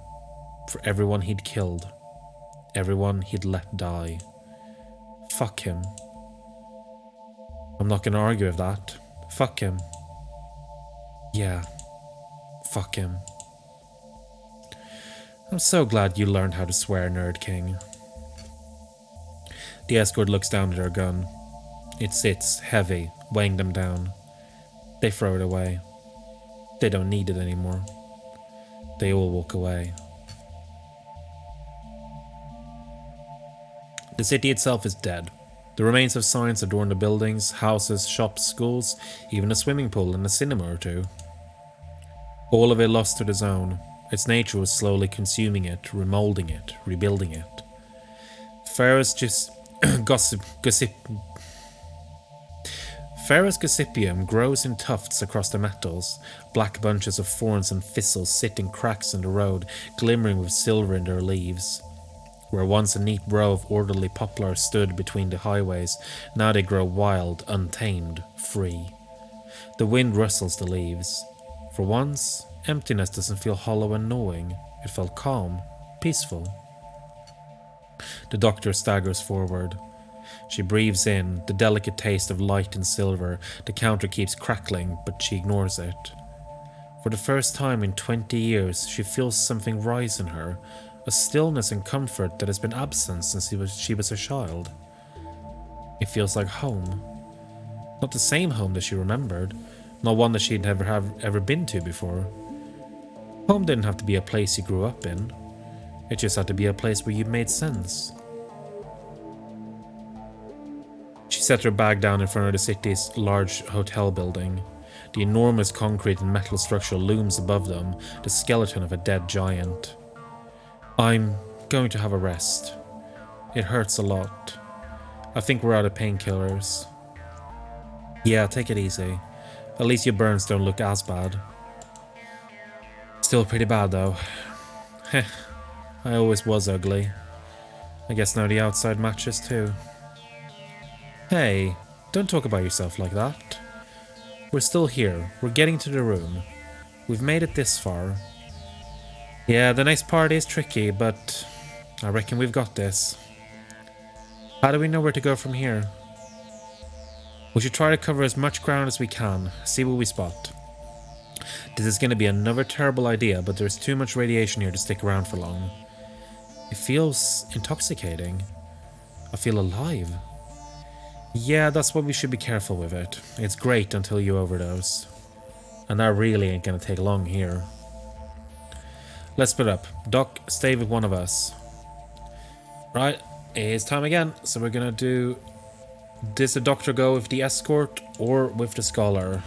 For everyone he'd killed. Everyone he'd let die. Fuck him. I'm not gonna argue with that. Fuck him. Yeah. Fuck him. I'm so glad you learned how to swear, Nerd King. The escort looks down at her gun. It sits, heavy, weighing them down. They throw it away. They don't need it anymore. They all walk away. The city itself is dead. The remains of signs adorn the buildings, houses, shops, schools, even a swimming pool and a cinema or 2. All of it lost to the zone. Its nature was slowly consuming it, remolding it, rebuilding it. Ferrous gossypium grows in tufts across the metals, black bunches of thorns and thistles sit in cracks in the road, glimmering with silver in their leaves. Where once a neat row of orderly poplars stood between the highways, now they grow wild, untamed, free. The wind rustles the leaves. For once, emptiness doesn't feel hollow and gnawing. It felt calm, peaceful. The doctor staggers forward. She breathes in, the delicate taste of light and silver. The counter keeps crackling, but she ignores it. For the first time in 20 years, she feels something rise in her, a stillness and comfort that has been absent since she was a child. It feels like home. Not the same home that she remembered, not one that she'd ever been to before. Home didn't have to be a place you grew up in. It just had to be a place where you made sense. She set her bag down in front of the city's large hotel building. The enormous concrete and metal structure looms above them, the skeleton of a dead giant. I'm going to have a rest. It hurts a lot. I think we're out of painkillers. Yeah, take it easy. At least your burns don't look as bad. Still pretty bad though. Heh, I always was ugly. I guess now the outside matches too. Hey, don't talk about yourself like that. We're still here. We're getting to the room. We've made it this far. Yeah, the next part is tricky, but I reckon we've got this. How do we know where to go from here? We should try to cover as much ground as we can, see what we spot. This is going to be another terrible idea, but there's too much radiation here to stick around for long. It feels intoxicating. I feel alive. Yeah, that's why we should be careful with it. It's great until you overdose. And that really ain't going to take long here. Let's split up. Doc, stay with one of us. Right, it's time again. So we're going to do... Does the doctor go with the escort or with the scholar?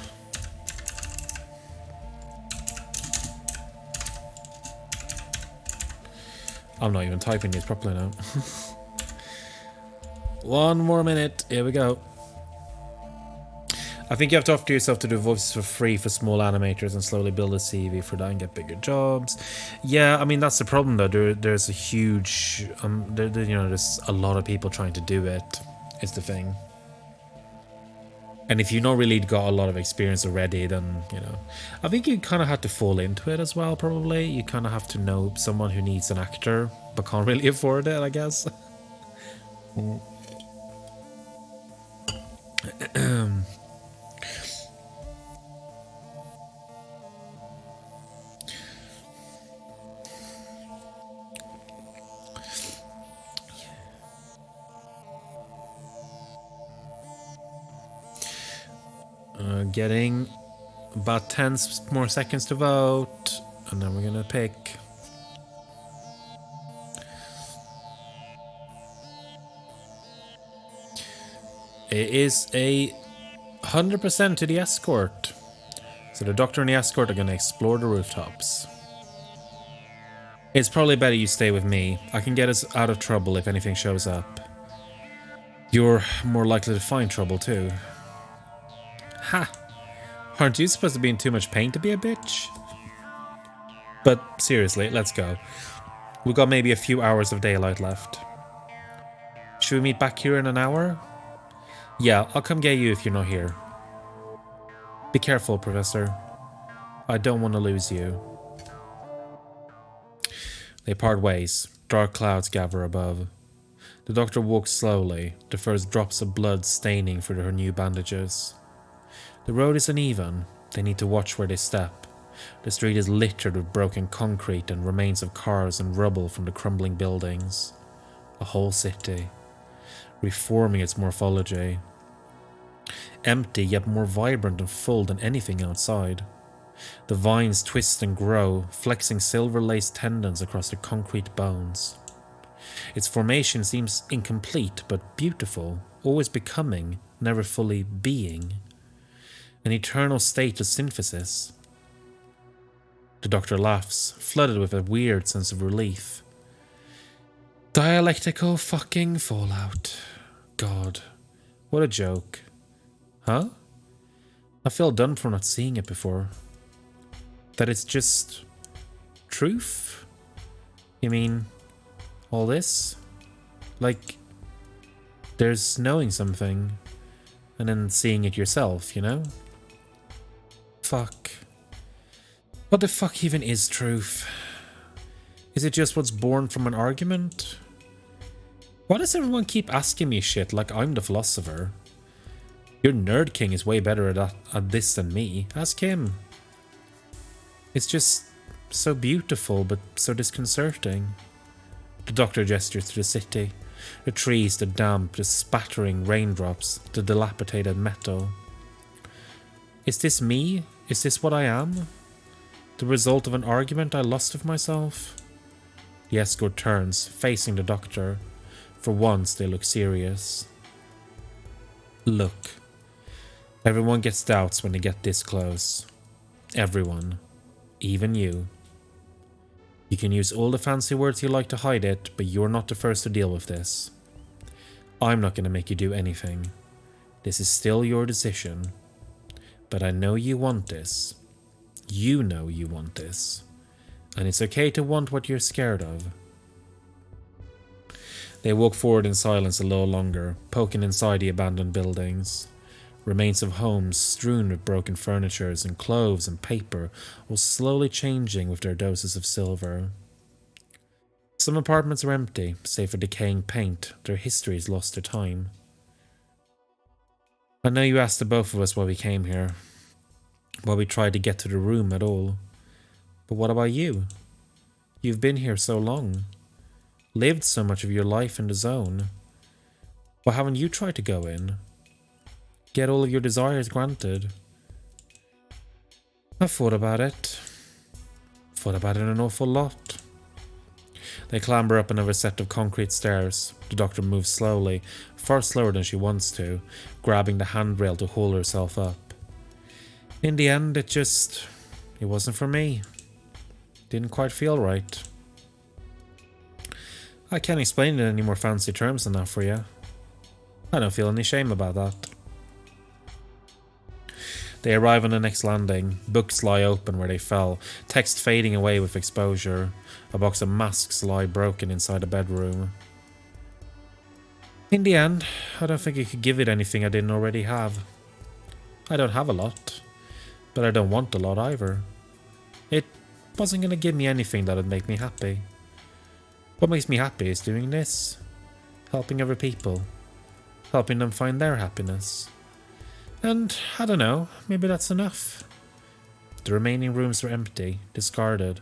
I'm not even typing these properly now. 1 more minute. Here we go. I think you have to offer yourself to do voices for free for small animators and slowly build a CV for that and get bigger jobs. Yeah, I mean, that's the problem though. There's a huge... there's a lot of people trying to do it. Is the thing. And if you've not really got a lot of experience already, then, I think you kind of have to fall into it as well, probably. You kind of have to know someone who needs an actor, but can't really afford it, I guess. Getting about 10 more seconds to vote, and then we're gonna pick. It is a 100% to the escort. So the doctor and the escort are gonna explore the rooftops. It's probably better you stay with me. I can get us out of trouble if anything shows up. You're more likely to find trouble too. Ha! Aren't you supposed to be in too much pain to be a bitch? But seriously, let's go. We've got maybe a few hours of daylight left. Should we meet back here in an hour? Yeah, I'll come get you if you're not here. Be careful, Professor. I don't want to lose you. They part ways. Dark clouds gather above. The doctor walks slowly, the first drops of blood staining through her new bandages. The road is uneven. They need to watch where they step. The street is littered with broken concrete and remains of cars and rubble from the crumbling buildings. A whole city, reforming its morphology. Empty, yet more vibrant and full than anything outside. The vines twist and grow, flexing silver-laced tendons across the concrete bones. Its formation seems incomplete, but beautiful, always becoming, never fully being. An eternal state of synthesis. The doctor laughs, flooded with a weird sense of relief. Dialectical fucking fallout. God, what a joke. Huh? I feel done for not seeing it before. That it's just... truth? You mean... all this? Like... there's knowing something... and then seeing it yourself, Fuck. What the fuck even is truth? Is it just what's born from an argument? Why does everyone keep asking me shit like I'm the philosopher? Your nerd king is way better at this than me. Ask him. It's just so beautiful but so disconcerting. The doctor gestures to the city. The trees, the damp, the spattering raindrops, the dilapidated metal. Is this me? Is this what I am? The result of an argument I lost of myself? The escort turns, facing the doctor. For once they look serious. Look. Everyone gets doubts when they get this close. Everyone. Even you. You can use all the fancy words you like to hide it, but you're not the first to deal with this. I'm not going to make you do anything. This is still your decision. But I know you want this. You know you want this. And it's okay to want what you're scared of. They walk forward in silence a little longer, poking inside the abandoned buildings. Remains of homes strewn with broken furnitures and clothes and paper, all slowly changing with their doses of silver. Some apartments are empty, save for decaying paint. Their histories lost to time. I know you asked the both of us why we came here, why we tried to get to the room at all. But what about you? You've been here so long, lived so much of your life in the zone. Why haven't you tried to go in? Get all of your desires granted? I've thought about it. Thought about it an awful lot. They clamber up another set of concrete stairs. The doctor moves slowly, far slower than she wants to, grabbing the handrail to haul herself up. In the end, it wasn't for me. Didn't quite feel right. I can't explain it in any more fancy terms than that for you. I don't feel any shame about that. They arrive on the next landing. Books lie open where they fell, text fading away with exposure. A box of masks lie broken inside a bedroom. In the end, I don't think I could give it anything I didn't already have. I don't have a lot, but I don't want a lot either. It wasn't going to give me anything that would make me happy. What makes me happy is doing this. Helping other people. Helping them find their happiness. And, I don't know, maybe that's enough. The remaining rooms are empty, discarded,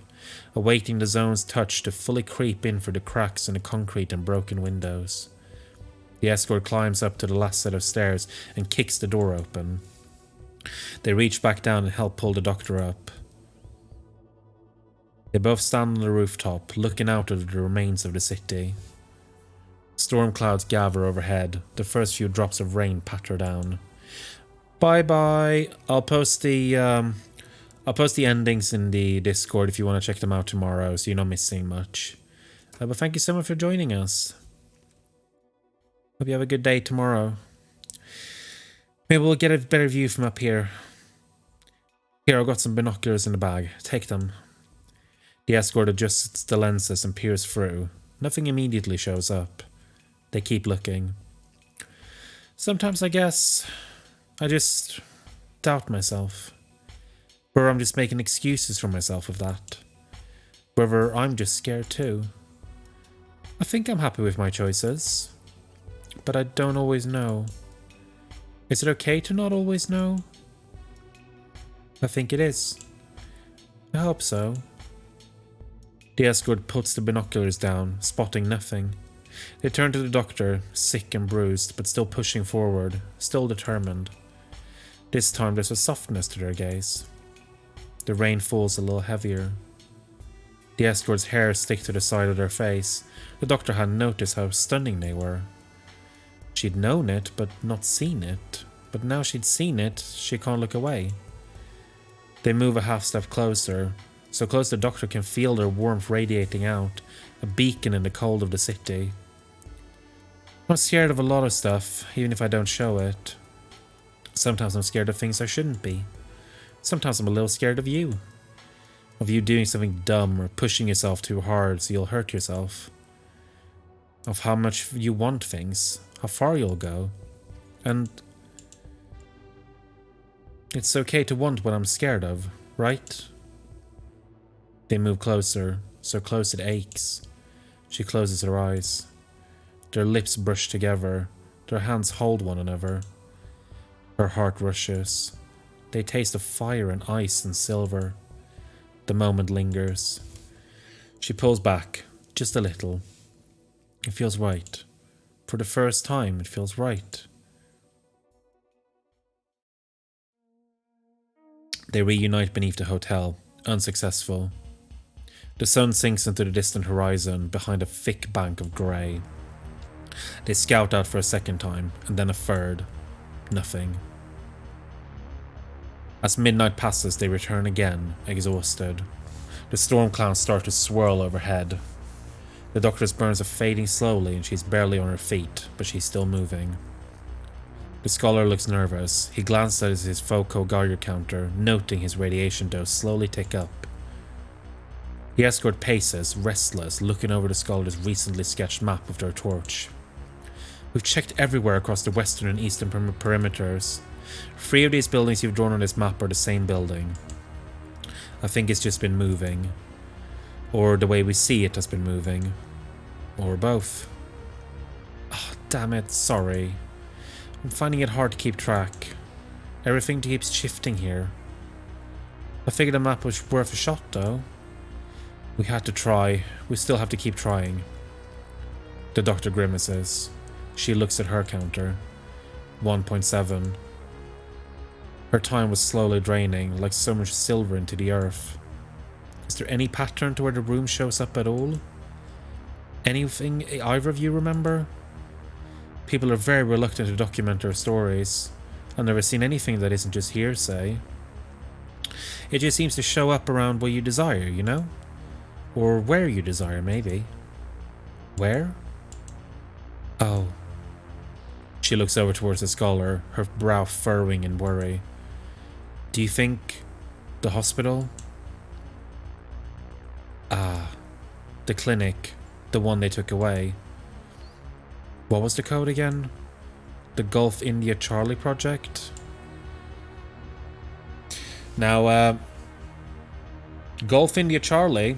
awaiting the zone's touch to fully creep in through the cracks in the concrete and broken windows. The escort climbs up to the last set of stairs and kicks the door open. They reach back down and help pull the doctor up. They both stand on the rooftop, looking out at the remains of the city. Storm clouds gather overhead, the first few drops of rain patter down. Bye. I'll post the endings in the Discord if you want to check them out tomorrow, so you're not missing much. But thank you so much for joining us. Hope you have a good day tomorrow. Maybe we'll get a better view from up here. Here, I've got some binoculars in the bag. Take them. The escort adjusts the lenses and peers through. Nothing immediately shows up. They keep looking. Sometimes I guess I just doubt myself. Whether I'm just making excuses for myself of that. Whether I'm just scared too. I think I'm happy with my choices. But I don't always know. Is it okay to not always know? I think it is. I hope so. The escort puts the binoculars down, spotting nothing. They turn to the doctor, sick and bruised, but still pushing forward, still determined. This time there's a softness to their gaze. The rain falls a little heavier. The escort's hair stick to the side of their face. The doctor hadn't noticed how stunning they were. She'd known it, but not seen it. But now she'd seen it, she can't look away. They move a half step closer, so close the doctor can feel their warmth radiating out, a beacon in the cold of the city. I'm scared of a lot of stuff, even if I don't show it. Sometimes I'm scared of things I shouldn't be. Sometimes I'm a little scared of you. Of you doing something dumb or pushing yourself too hard so you'll hurt yourself. Of how much you want things, how far you'll go. And it's okay to want what I'm scared of, right? They move closer, so close it aches. She closes her eyes. Their lips brush together. Their hands hold one another. Her heart rushes. They taste of fire and ice and silver. The moment lingers. She pulls back, just a little. It feels right. For the first time, it feels right. They reunite beneath the hotel, unsuccessful. The sun sinks into the distant horizon behind a thick bank of grey. They scout out for a second time, and then a third. Nothing. As midnight passes, they return again, exhausted. The storm clouds start to swirl overhead. The doctor's burns are fading slowly and she's barely on her feet, but she's still moving. The scholar looks nervous. He glances at his Foco Geiger counter, noting his radiation dose slowly tick up. The escort paces, restless, looking over the scholar's recently sketched map with their torch. We've checked everywhere across the western and eastern perimeters. 3 of these buildings you've drawn on this map are the same building. I think it's just been moving. Or the way we see it has been moving. Or both. Oh, damn it, sorry. I'm finding it hard to keep track. Everything keeps shifting here. I figured the map was worth a shot though. We had to try. We still have to keep trying. The doctor grimaces. She looks at her counter. 1.7. Her time was slowly draining, like so much silver into the earth. Is there any pattern to where the room shows up at all? Anything either of you remember? People are very reluctant to document their stories. I've never seen anything that isn't just hearsay. It just seems to show up around what you desire, you know? Or where you desire, maybe. Where? Oh. She looks over towards the scholar, her brow furrowing in worry. Do you think the hospital? Ah, the clinic, the one they took away. What was the code again? The Gulf India Charlie project? Now, Gulf India Charlie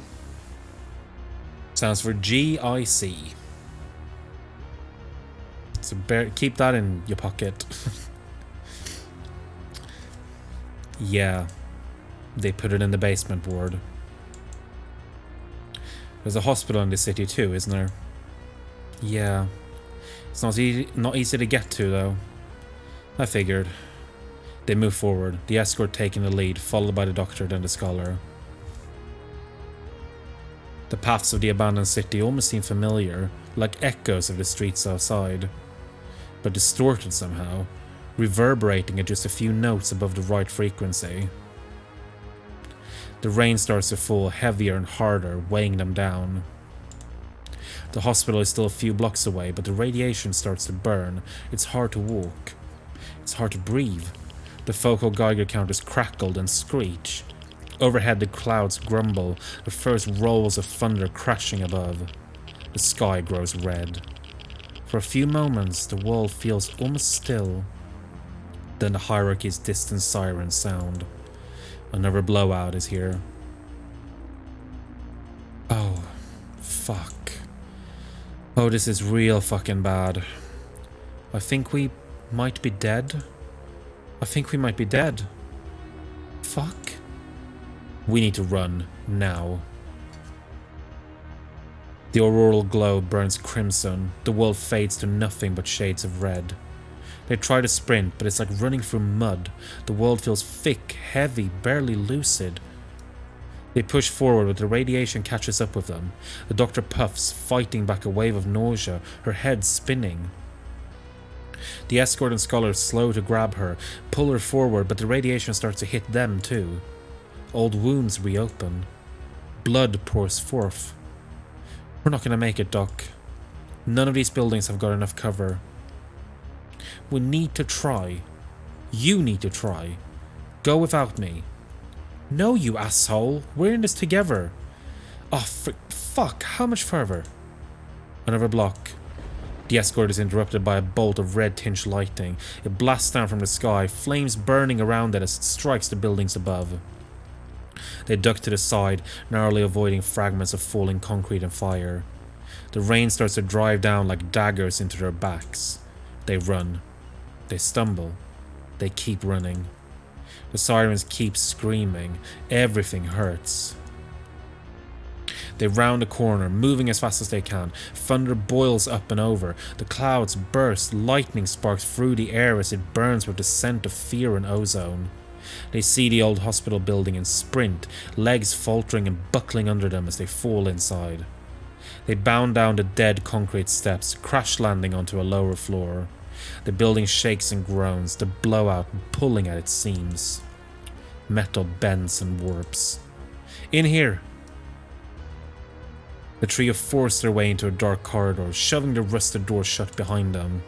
stands for GIC. So keep that in your pocket. Yeah, they put it in the basement ward. There's a hospital in the city too, isn't there? Yeah. It's not easy to get to though. I figured. They move forward, the escort taking the lead, followed by the doctor, then the scholar. The paths of the abandoned city almost seem familiar, like echoes of the streets outside, but distorted somehow, reverberating at just a few notes above the right frequency. The rain starts to fall heavier and harder, weighing them down. The hospital is still a few blocks away, but the radiation starts to burn. It's hard to walk. It's hard to breathe. The focal Geiger counters crackle and screech. Overhead the clouds grumble, the first rolls of thunder crashing above. The sky grows red. For a few moments the world feels almost still. Then the hierarchy's distant sirens sound. Another blowout is here. Oh, fuck. Oh, this is real fucking bad. I think we might be dead. I think we might be dead. Fuck. We need to run, now. The auroral glow burns crimson. The world fades to nothing but shades of red. They try to sprint, but it's like running through mud. The world feels thick, heavy, barely lucid. They push forward, but the radiation catches up with them. The doctor puffs, fighting back a wave of nausea, her head spinning. The escort and scholar slow to grab her, pull her forward, but the radiation starts to hit them too. Old wounds reopen. Blood pours forth. We're not gonna make it, Doc. None of these buildings have got enough cover. We need to try. You need to try. Go without me. No, you asshole. We're in this together. Oh, fuck. How much further? Another block. The escort is interrupted by a bolt of red-tinged lightning. It blasts down from the sky, flames burning around it as it strikes the buildings above. They duck to the side, narrowly avoiding fragments of falling concrete and fire. The rain starts to drive down like daggers into their backs. They run. They stumble. They keep running. The sirens keep screaming. Everything hurts. They round a corner, moving as fast as they can. Thunder boils up and over. The clouds burst. Lightning sparks through the air as it burns with the scent of fear and ozone. They see the old hospital building and sprint, legs faltering and buckling under them as they fall inside. They bound down the dead concrete steps, crash landing onto a lower floor. The building shakes and groans, the blowout pulling at its seams. Metal bends and warps. In here! The trio force their way into a dark corridor, shoving the rusted door shut behind them.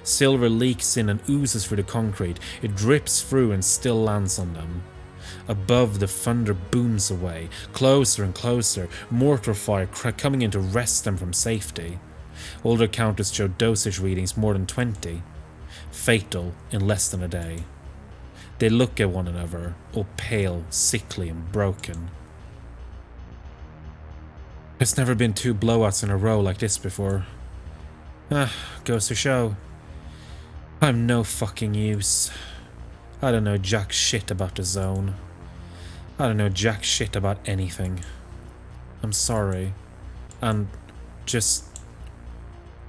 Silver leaks in and oozes through the concrete. It drips through and still lands on them. Above, the thunder booms away, closer and closer, mortar fire coming in to wrest them from safety. Older counters show dosage readings more than 20. fatal in less than a day. They look at one another, all pale, sickly and broken. There's never been 2 blowouts in a row like this before. Goes to show. I'm no fucking use. I don't know jack shit about the zone. I don't know jack shit about anything. I'm sorry. And just...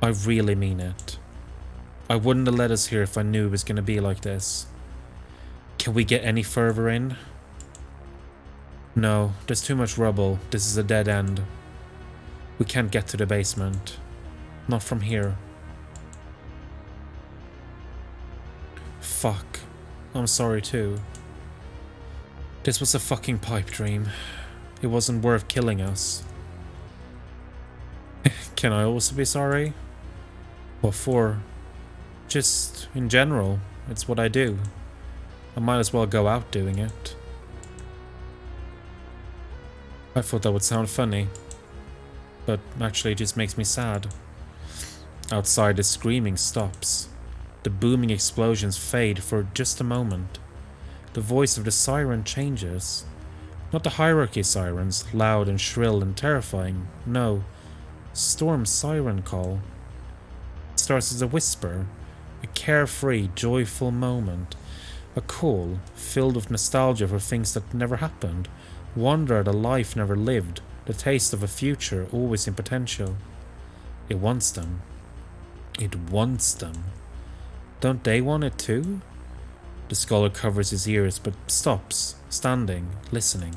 I really mean it. I wouldn't have let us here if I knew it was going to be like this. Can we get any further in? No, there's too much rubble. This is a dead end. We can't get to the basement. Not from here. Fuck. I'm sorry too. This was a fucking pipe dream. It wasn't worth killing us. Can I also be sorry? What for? Just in general. It's what I do. I might as well go out doing it. I thought that would sound funny. But actually it just makes me sad. Outside the screaming stops. The booming explosions fade for just a moment. The voice of the siren changes. Not the hierarchy sirens, loud and shrill and terrifying. No. Storm's siren call. It starts as a whisper. A carefree, joyful moment. A call filled with nostalgia for things that never happened. Wonder at a life never lived. The taste of a future always in potential. It wants them. It wants them. Don't they want it too? The scholar covers his ears but stops, standing, listening.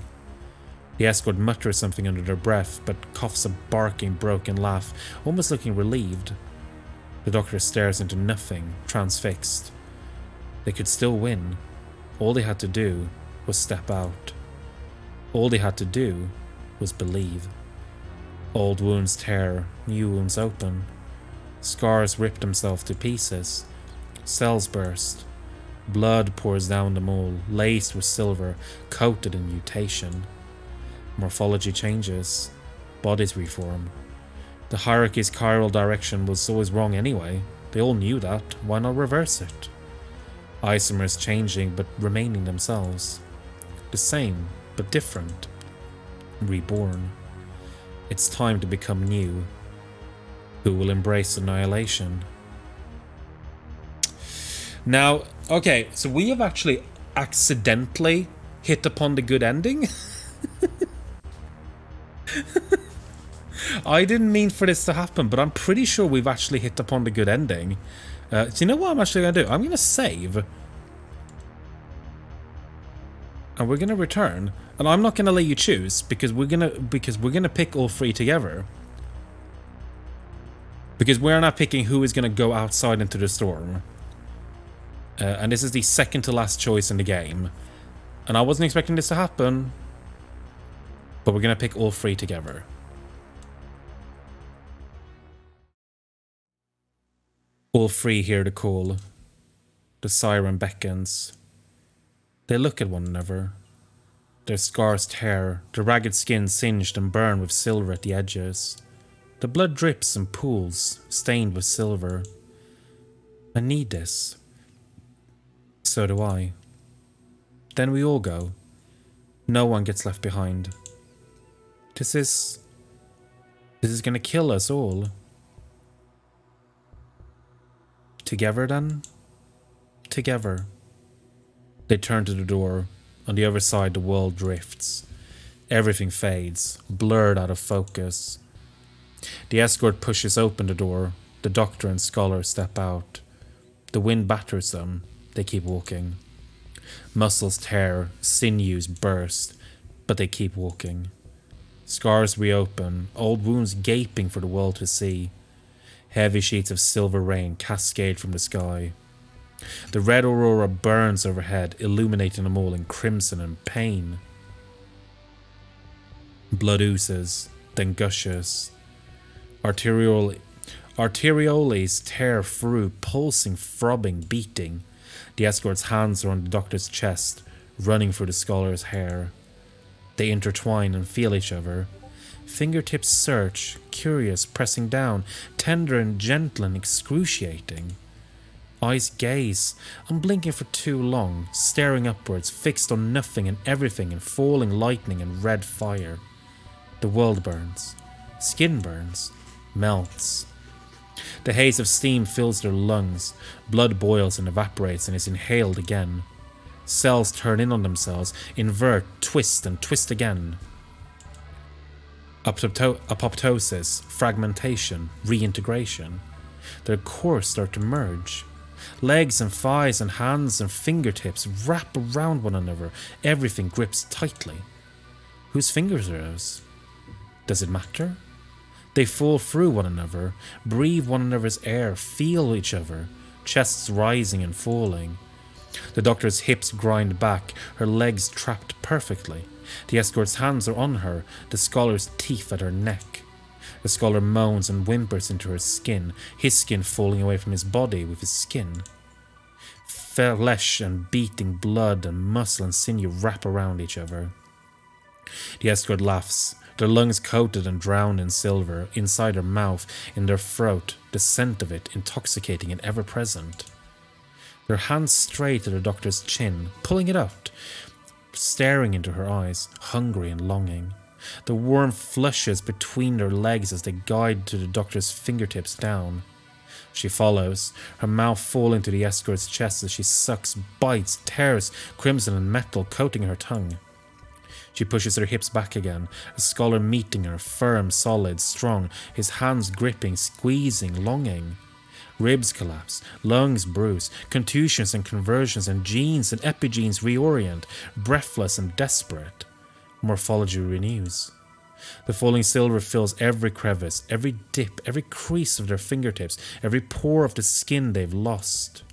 The escort mutters something under their breath but coughs a barking, broken laugh, almost looking relieved. The doctor stares into nothing, transfixed. They could still win. All they had to do was step out. All they had to do was believe. Old wounds tear, new wounds open. Scars rip themselves to pieces. Cells burst. Blood pours down them all, laced with silver, coated in mutation. Morphology changes. Bodies reform. The hierarchy's chiral direction was always wrong anyway. They all knew that. Why not reverse it? Isomers changing but remaining themselves. The same, but different. Reborn. It's time to become new. Who will embrace annihilation? Now, okay, so we have actually accidentally hit upon the good ending. I didn't mean for this to happen, but I'm pretty sure we've actually hit upon the good ending. So you know what I'm actually going to do? I'm going to save. And we're going to return. And I'm not going to let you choose because we're going to pick all 3 together. Because we're not picking who is going to go outside into the storm. And this is the second to last choice in the game. And I wasn't expecting this to happen. But we're going to pick all 3 together. All 3 hear the call. The siren beckons. They look at one another. Their scars tear, the ragged skin singed and burned with silver at the edges. The blood drips and pools, stained with silver. I need this. So do I. Then we all go. No one gets left behind. This is gonna kill us all. Together then? Together. They turn to the door. On the other side the world drifts. Everything fades, blurred out of focus. The escort pushes open the door. The doctor and scholar step out. The wind batters them. They keep walking. Muscles tear, sinews burst, but they keep walking. Scars reopen, old wounds gaping for the world to see. Heavy sheets of silver rain cascade from the sky. The red aurora burns overhead, illuminating them all in crimson and pain. Blood oozes, then gushes. Arterioles tear through, pulsing, throbbing, beating. The escort's hands are on the doctor's chest, running through the scholar's hair. They intertwine and feel each other. Fingertips search, curious, pressing down, tender and gentle and excruciating. Eyes gaze, unblinking for too long, staring upwards, fixed on nothing and everything in falling lightning and red fire. The world burns. Skin burns. Melts. The haze of steam fills their lungs. Blood boils and evaporates and is inhaled again. Cells turn in on themselves, invert, twist and twist again. Apoptosis, fragmentation, reintegration. Their cores start to merge. Legs and thighs and hands and fingertips wrap around one another. Everything grips tightly. Whose fingers are those? Does it matter? They fall through one another, breathe one another's air, feel each other, chests rising and falling. The doctor's hips grind back, her legs trapped perfectly. The escort's hands are on her, the scholar's teeth at her neck. The scholar moans and whimpers into her skin, his skin falling away from his body with his skin. Flesh and beating blood and muscle and sinew wrap around each other. The escort laughs, their lungs coated and drowned in silver, inside her mouth, in their throat, the scent of it intoxicating and ever present. Their hands stray to the doctor's chin, pulling it up, staring into her eyes, hungry and longing. The warm flushes between their legs as they guide to the doctor's fingertips down. She follows, her mouth falling to the escort's chest as she sucks, bites, tears, crimson and metal coating her tongue. She pushes her hips back again, a scholar meeting her, firm, solid, strong, his hands gripping, squeezing, longing. Ribs collapse, lungs bruise, contusions and conversions and genes and epigenes reorient, breathless and desperate. Morphology renews. The falling silver fills every crevice, every dip, every crease of their fingertips, every pore of the skin they've lost.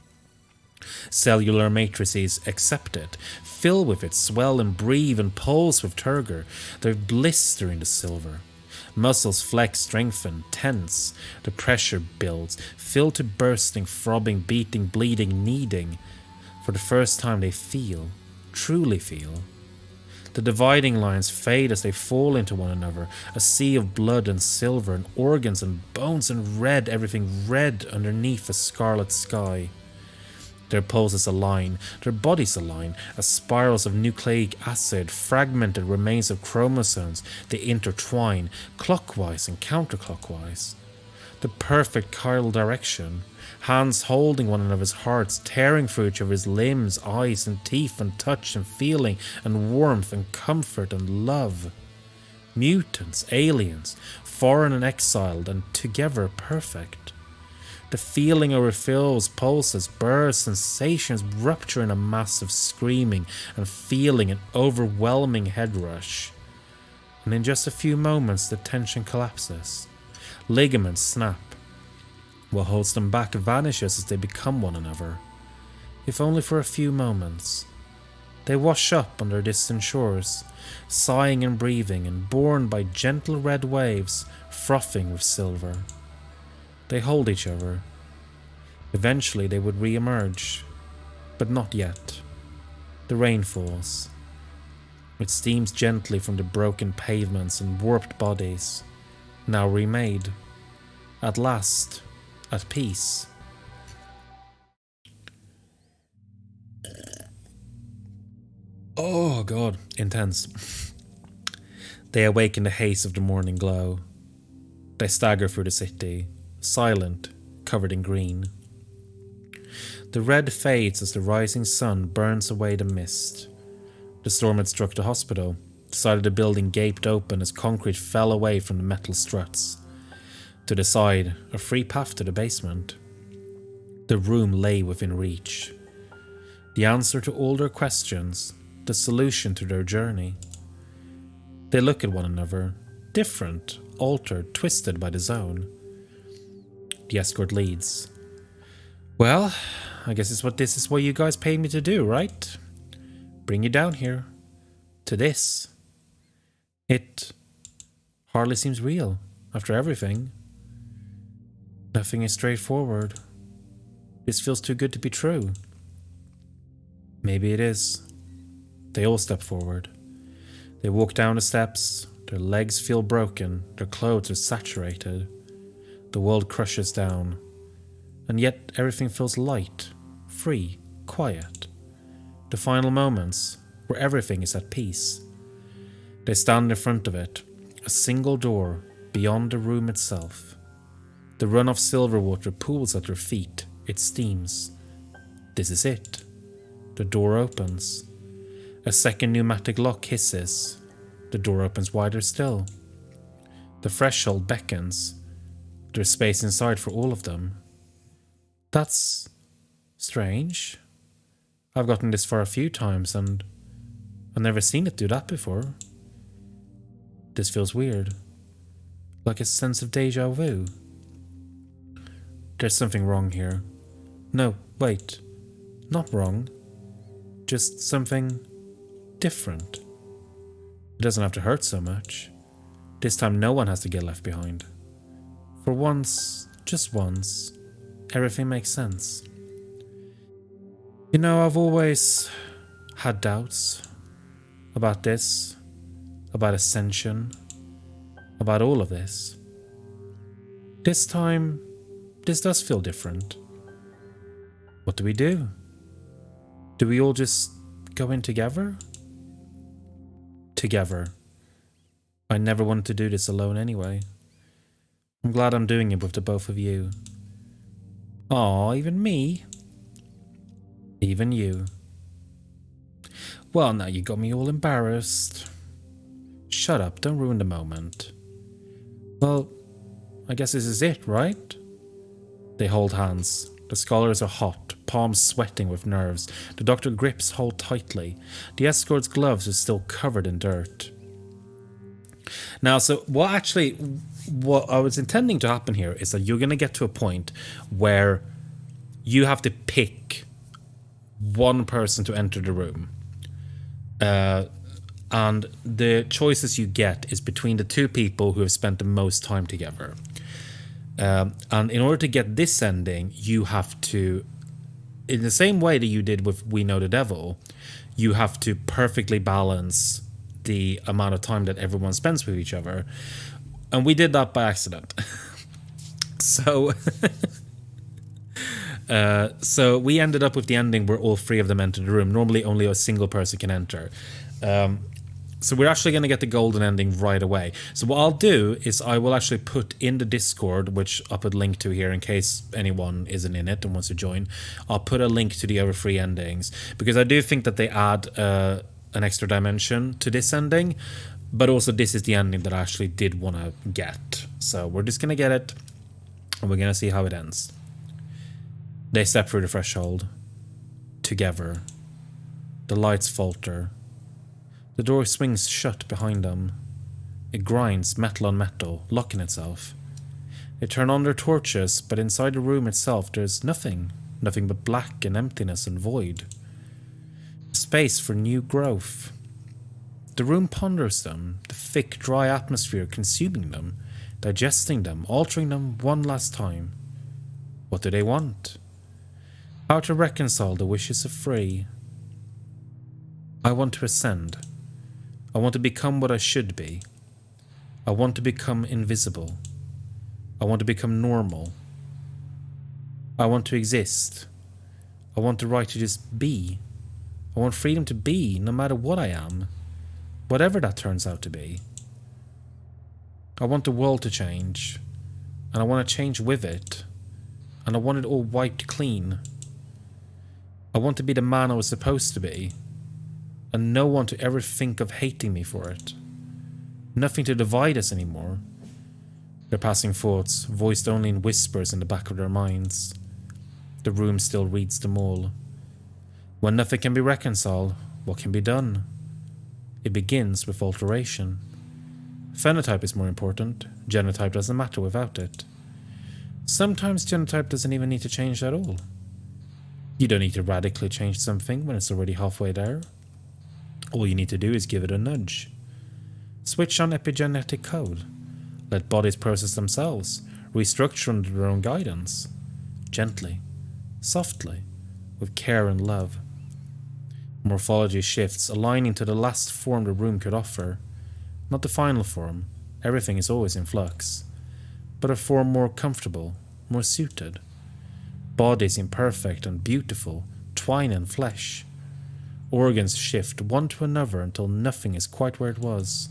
Cellular matrices accept it, fill with it, swell and breathe and pulse with turgor. They blister in the silver. Muscles flex, strengthen, tense. The pressure builds, fill to bursting, throbbing, beating, bleeding, kneading. For the first time they feel, truly feel. The dividing lines fade as they fall into one another, a sea of blood and silver and organs and bones and red, everything red underneath a scarlet sky. Their pulses align, their bodies align, as spirals of nucleic acid, fragmented remains of chromosomes, they intertwine, clockwise and counterclockwise. The perfect chiral direction, hands holding one another's hearts, tearing through each other's limbs, eyes and teeth and touch and feeling and warmth and comfort and love. Mutants, aliens, foreign and exiled, and together perfect. The feeling overfills, pulses, bursts, sensations rupture in a mass of screaming and feeling an overwhelming head rush. And in just a few moments the tension collapses. Ligaments snap. What holds them back vanishes as they become one another. If only for a few moments. They wash up on their distant shores, sighing and breathing and borne by gentle red waves, frothing with silver. They hold each other. Eventually they would re-emerge, but not yet. The rain falls. It steams gently from the broken pavements and warped bodies, now remade. At last, at peace. Oh God, intense. They awake in the haze of the morning glow. They stagger through the city, silent, covered in green. The red fades as the rising sun burns away the mist. The storm had struck the hospital. The side of the building gaped open as concrete fell away from the metal struts. To the side, a free path to the basement. The room lay within reach. The answer to all their questions, the solution to their journey. They look at one another, different, altered, twisted by the zone. The escort leads. Well, I guess this is what you guys paid me to do, right? Bring you down here. To this. It hardly seems real, after everything. Nothing is straightforward. This feels too good to be true. Maybe it is. They all step forward. They walk down the steps. Their legs feel broken. Their clothes are saturated. The world crushes down. and yet everything feels light, free, quiet. The final moments where everything is at peace. They stand in front of it, a single door beyond the room itself. The run of silver water pools at their feet, it steams. This is it. The door opens. A second pneumatic lock hisses. The door opens wider still. The threshold beckons. There's space inside for all of them. That's strange. I've gotten this far a few times and I've never seen it do that before. This feels weird. Like a sense of deja vu. There's something wrong here. No, wait. Not wrong. Just something different. It doesn't have to hurt so much. This time no one has to get left behind. For once, just once, everything makes sense. You know, I've always had doubts about this, about Ascension, about all of this. This time, this does feel different. What do we do? Do we all just go in together? Together. I never wanted to do this alone anyway. I'm glad I'm doing it with the both of you. Aw, even me? Even you. Well, now you got me all embarrassed. Shut up, don't ruin the moment. Well, I guess this is it, right? They hold hands. The scholars are hot, palms sweating with nerves. The doctor grips hold tightly. The escort's gloves are still covered in dirt. Now, so what I was intending to happen here is that you're going to get to a point where you have to pick one person to enter the room. And the choices you get is between the two people who have spent the most time together. And in order to get this ending, you have to, in the same way that you did with We Know the Devil, you have to perfectly balance the amount of time that everyone spends with each other. And we did that by accident. So so we ended up with the ending where all three of them entered the room. Normally only a single person can enter. So we're actually going to get the golden ending right away. So what I'll do is I will actually put in the Discord, which I'll put a link to here in case anyone isn't in it and wants to join. I'll put a link to the other three endings because I do think that they add an extra dimension to this ending, but also this is the ending that I actually did want to get. So we're just going to get it and we're going to see how it ends. They step through the threshold together. The lights falter. The door swings shut behind them. It grinds metal on metal, locking itself. They turn on their torches, but inside the room itself there's nothing. Nothing but black and emptiness and void. Space for new growth. The room ponders them, the thick, dry atmosphere consuming them, digesting them, altering them one last time. What do they want? How to reconcile the wishes of three? I want to ascend. I want to become what I should be. I want to become invisible. I want to become normal. I want to exist. I want the right to just be. I want freedom to be no matter what I am, whatever that turns out to be. I want the world to change, and I want to change with it, and I want it all wiped clean. I want to be the man I was supposed to be, and no one to ever think of hating me for it. Nothing to divide us anymore. Their passing thoughts, voiced only in whispers in the back of their minds. The room still reads them all. When nothing can be reconciled, what can be done? It begins with alteration. Phenotype is more important. Genotype doesn't matter without it. Sometimes genotype doesn't even need to change at all. You don't need to radically change something when it's already halfway there. All you need to do is give it a nudge. Switch on epigenetic code. Let bodies process themselves, restructure under their own guidance. Gently, softly, with care and love. Morphology shifts, aligning to the last form the room could offer. Not the final form, everything is always in flux, but a form more comfortable, more suited. Bodies imperfect and beautiful, twine in flesh. Organs shift one to another until nothing is quite where it was.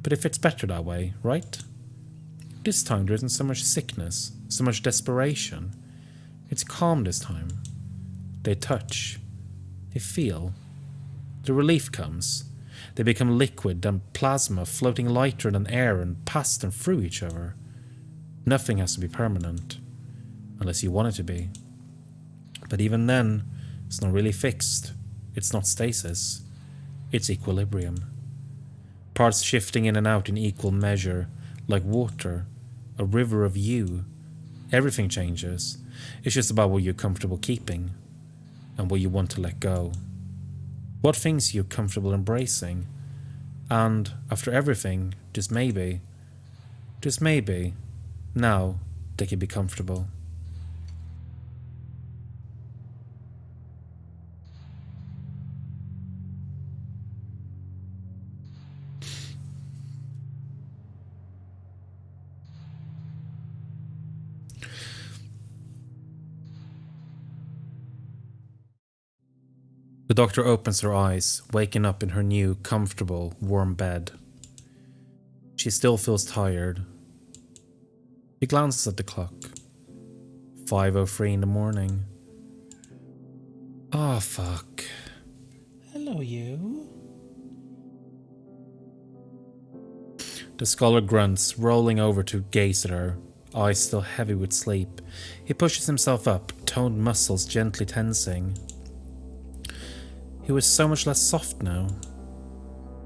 But if it's better that way, right? This time there isn't so much sickness, so much desperation. It's calm this time. They touch. They feel. The relief comes. They become liquid and plasma, floating lighter than air and past and through each other. Nothing has to be permanent, unless you want it to be. But even then, it's not really fixed. It's not stasis. It's equilibrium. Parts shifting in and out in equal measure, like water, a river of you. Everything changes. It's just about what you're comfortable keeping, and what you want to let go. What things you're comfortable embracing. And, after everything, just maybe, now they can be comfortable. The doctor opens her eyes, waking up in her new, comfortable, warm bed. She still feels tired. She glances at the clock. 5:03 in the morning. Ah, fuck. Hello, you. The scholar grunts, rolling over to gaze at her, eyes still heavy with sleep. He pushes himself up, toned muscles gently tensing. He was so much less soft now.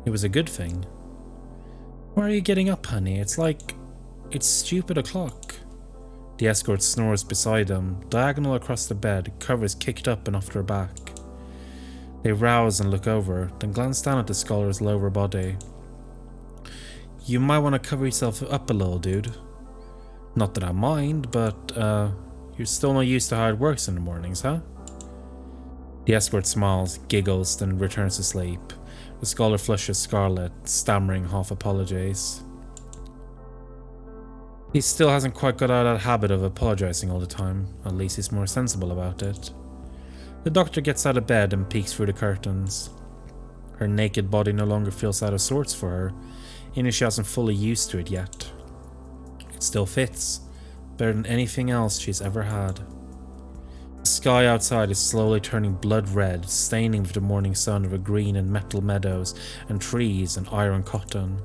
It was a good thing. Why are you getting up, honey? It's stupid o'clock. The escort snores beside him, diagonal across the bed, covers kicked up and off her back. They rouse and look over, then glance down at the scholar's lower body. You might want to cover yourself up a little, dude. Not that I mind, but, you're still not used to how it works in the mornings, huh? The escort smiles, giggles, then returns to sleep. The scholar flushes scarlet, stammering half apologies. He still hasn't quite got out of that habit of apologizing all the time. At least he's more sensible about it. The doctor gets out of bed and peeks through the curtains. Her naked body no longer feels out of sorts for her, even if she hasn't fully used to it yet. It still fits, better than anything else she's ever had. The sky outside is slowly turning blood red, staining with the morning sun over green and metal meadows and trees and iron cotton.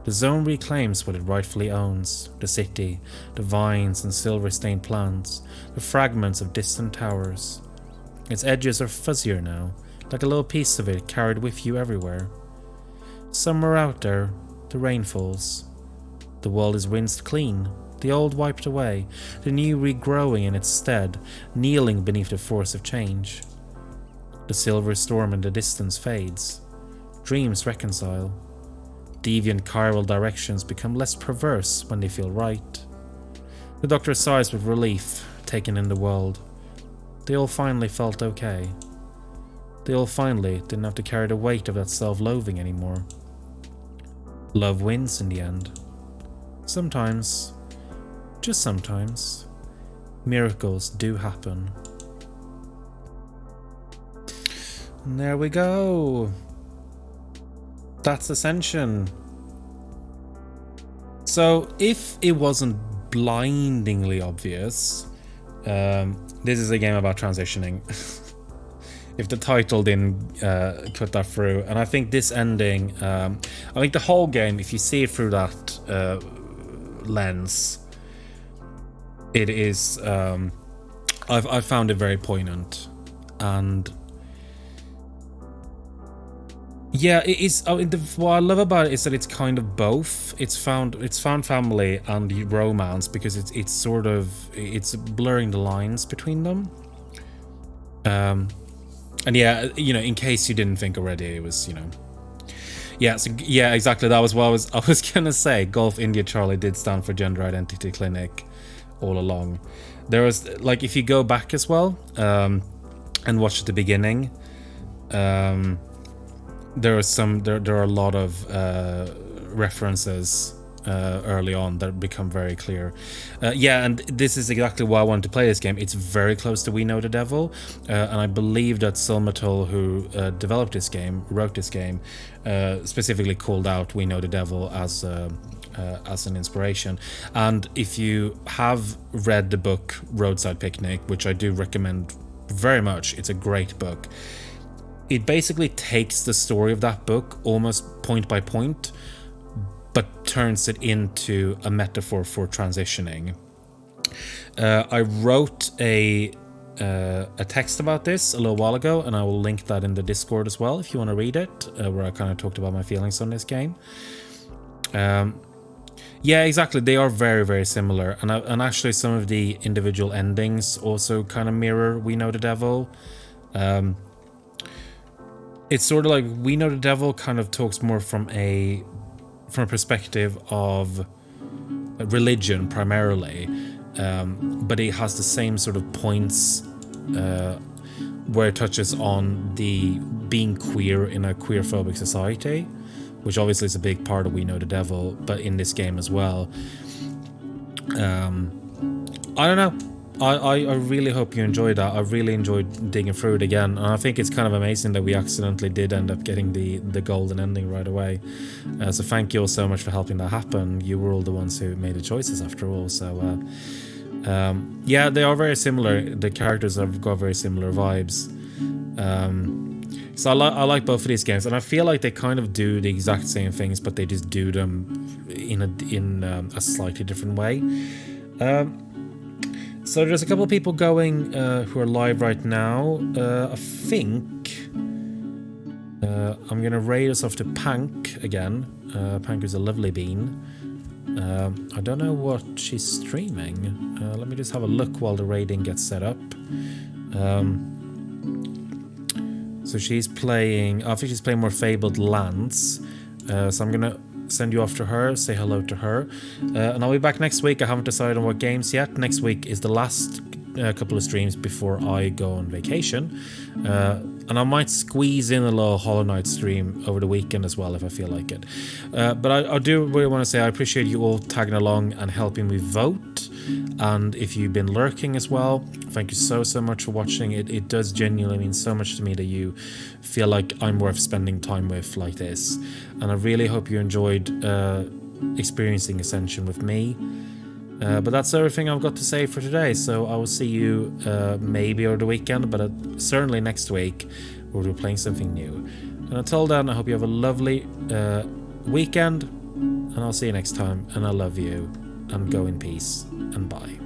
The zone reclaims what it rightfully owns: the city, the vines and silver-stained plants, the fragments of distant towers. Its edges are fuzzier now, like a little piece of it carried with you everywhere. Somewhere out there, the rain falls. The world is rinsed clean, the old wiped away, the new regrowing in its stead, kneeling beneath the force of change. The silver storm in the distance fades. Dreams reconcile. Deviant chiral directions become less perverse when they feel right. The doctor sighs with relief, taking in the world. They all finally felt okay. They all finally didn't have to carry the weight of that self-loathing anymore. Love wins in the end. Sometimes, just sometimes, miracles do happen. And there we go. That's Ascension. So, if it wasn't blindingly obvious, this is a game about transitioning. If the title didn't put that through. And I think this ending, I think the whole game, if you see it through that lens, it is, I've found it very poignant. And yeah, it is. What I love about it is that it's kind of both. It's found family and romance, because it's sort of, it's blurring the lines between them. And yeah, you know, in case you didn't think already, it was, you know, yeah, so yeah, exactly. That was what I was gonna say. Golf India Charlie did stand for Gender Identity Clinic all along. There was, like, if you go back as well, and watch at the beginning, there are a lot of references early on that become very clear. Yeah, and this is exactly why I wanted to play this game. It's very close to We Know the Devil, and I believe that Silmatel, who developed this game, wrote this game, specifically called out We Know the Devil as an inspiration. And if you have read the book Roadside Picnic, which I do recommend very much, it's a great book. It basically takes the story of that book almost point by point, but turns it into a metaphor for transitioning. I wrote a text about this a little while ago, and I will link that in the Discord as well if you want to read it, where I kind of talked about my feelings on this game. Yeah, exactly. They are very, very similar, and actually some of the individual endings also kind of mirror We Know the Devil. It's sort of like We Know the Devil kind of talks more from a perspective of religion primarily, but it has the same sort of points where it touches on the being queer in a queerphobic society, which obviously is a big part of We Know the Devil, but in this game as well. I don't know. I really hope you enjoyed that. I really enjoyed digging through it again, and I think it's kind of amazing that we accidentally did end up getting the golden ending right away. So thank you all so much for helping that happen. You were all the ones who made the choices after all. So yeah, they are very similar. The characters have got very similar vibes. So I like both of these games, and I feel like they kind of do the exact same things, but they just do them in a slightly different way. So there's a couple of people going who are live right now. I think I'm gonna raid us off to Pank again. Pank is a lovely bean. I don't know what she's streaming. Let me just have a look while the raiding gets set up. So she's playing, I think she's playing more Fabled Lands. So I'm gonna send you off to her, say hello to her. And I'll be back next week. I haven't decided on what games yet. Next week is the last couple of streams before I go on vacation. And I might squeeze in a little Hollow Knight stream over the weekend as well if I feel like it. But I do really want to say I appreciate you all tagging along and helping me vote. And if you've been lurking as well, thank you so much for watching. It does genuinely mean so much to me that you feel like I'm worth spending time with like this. And I really hope you enjoyed experiencing Ascension with me. But that's everything I've got to say for today. So I will see you maybe over the weekend, but certainly next week where we'll be playing something new. And until then, I hope you have a lovely weekend, and I'll see you next time. And I love you, and go in peace, and bye.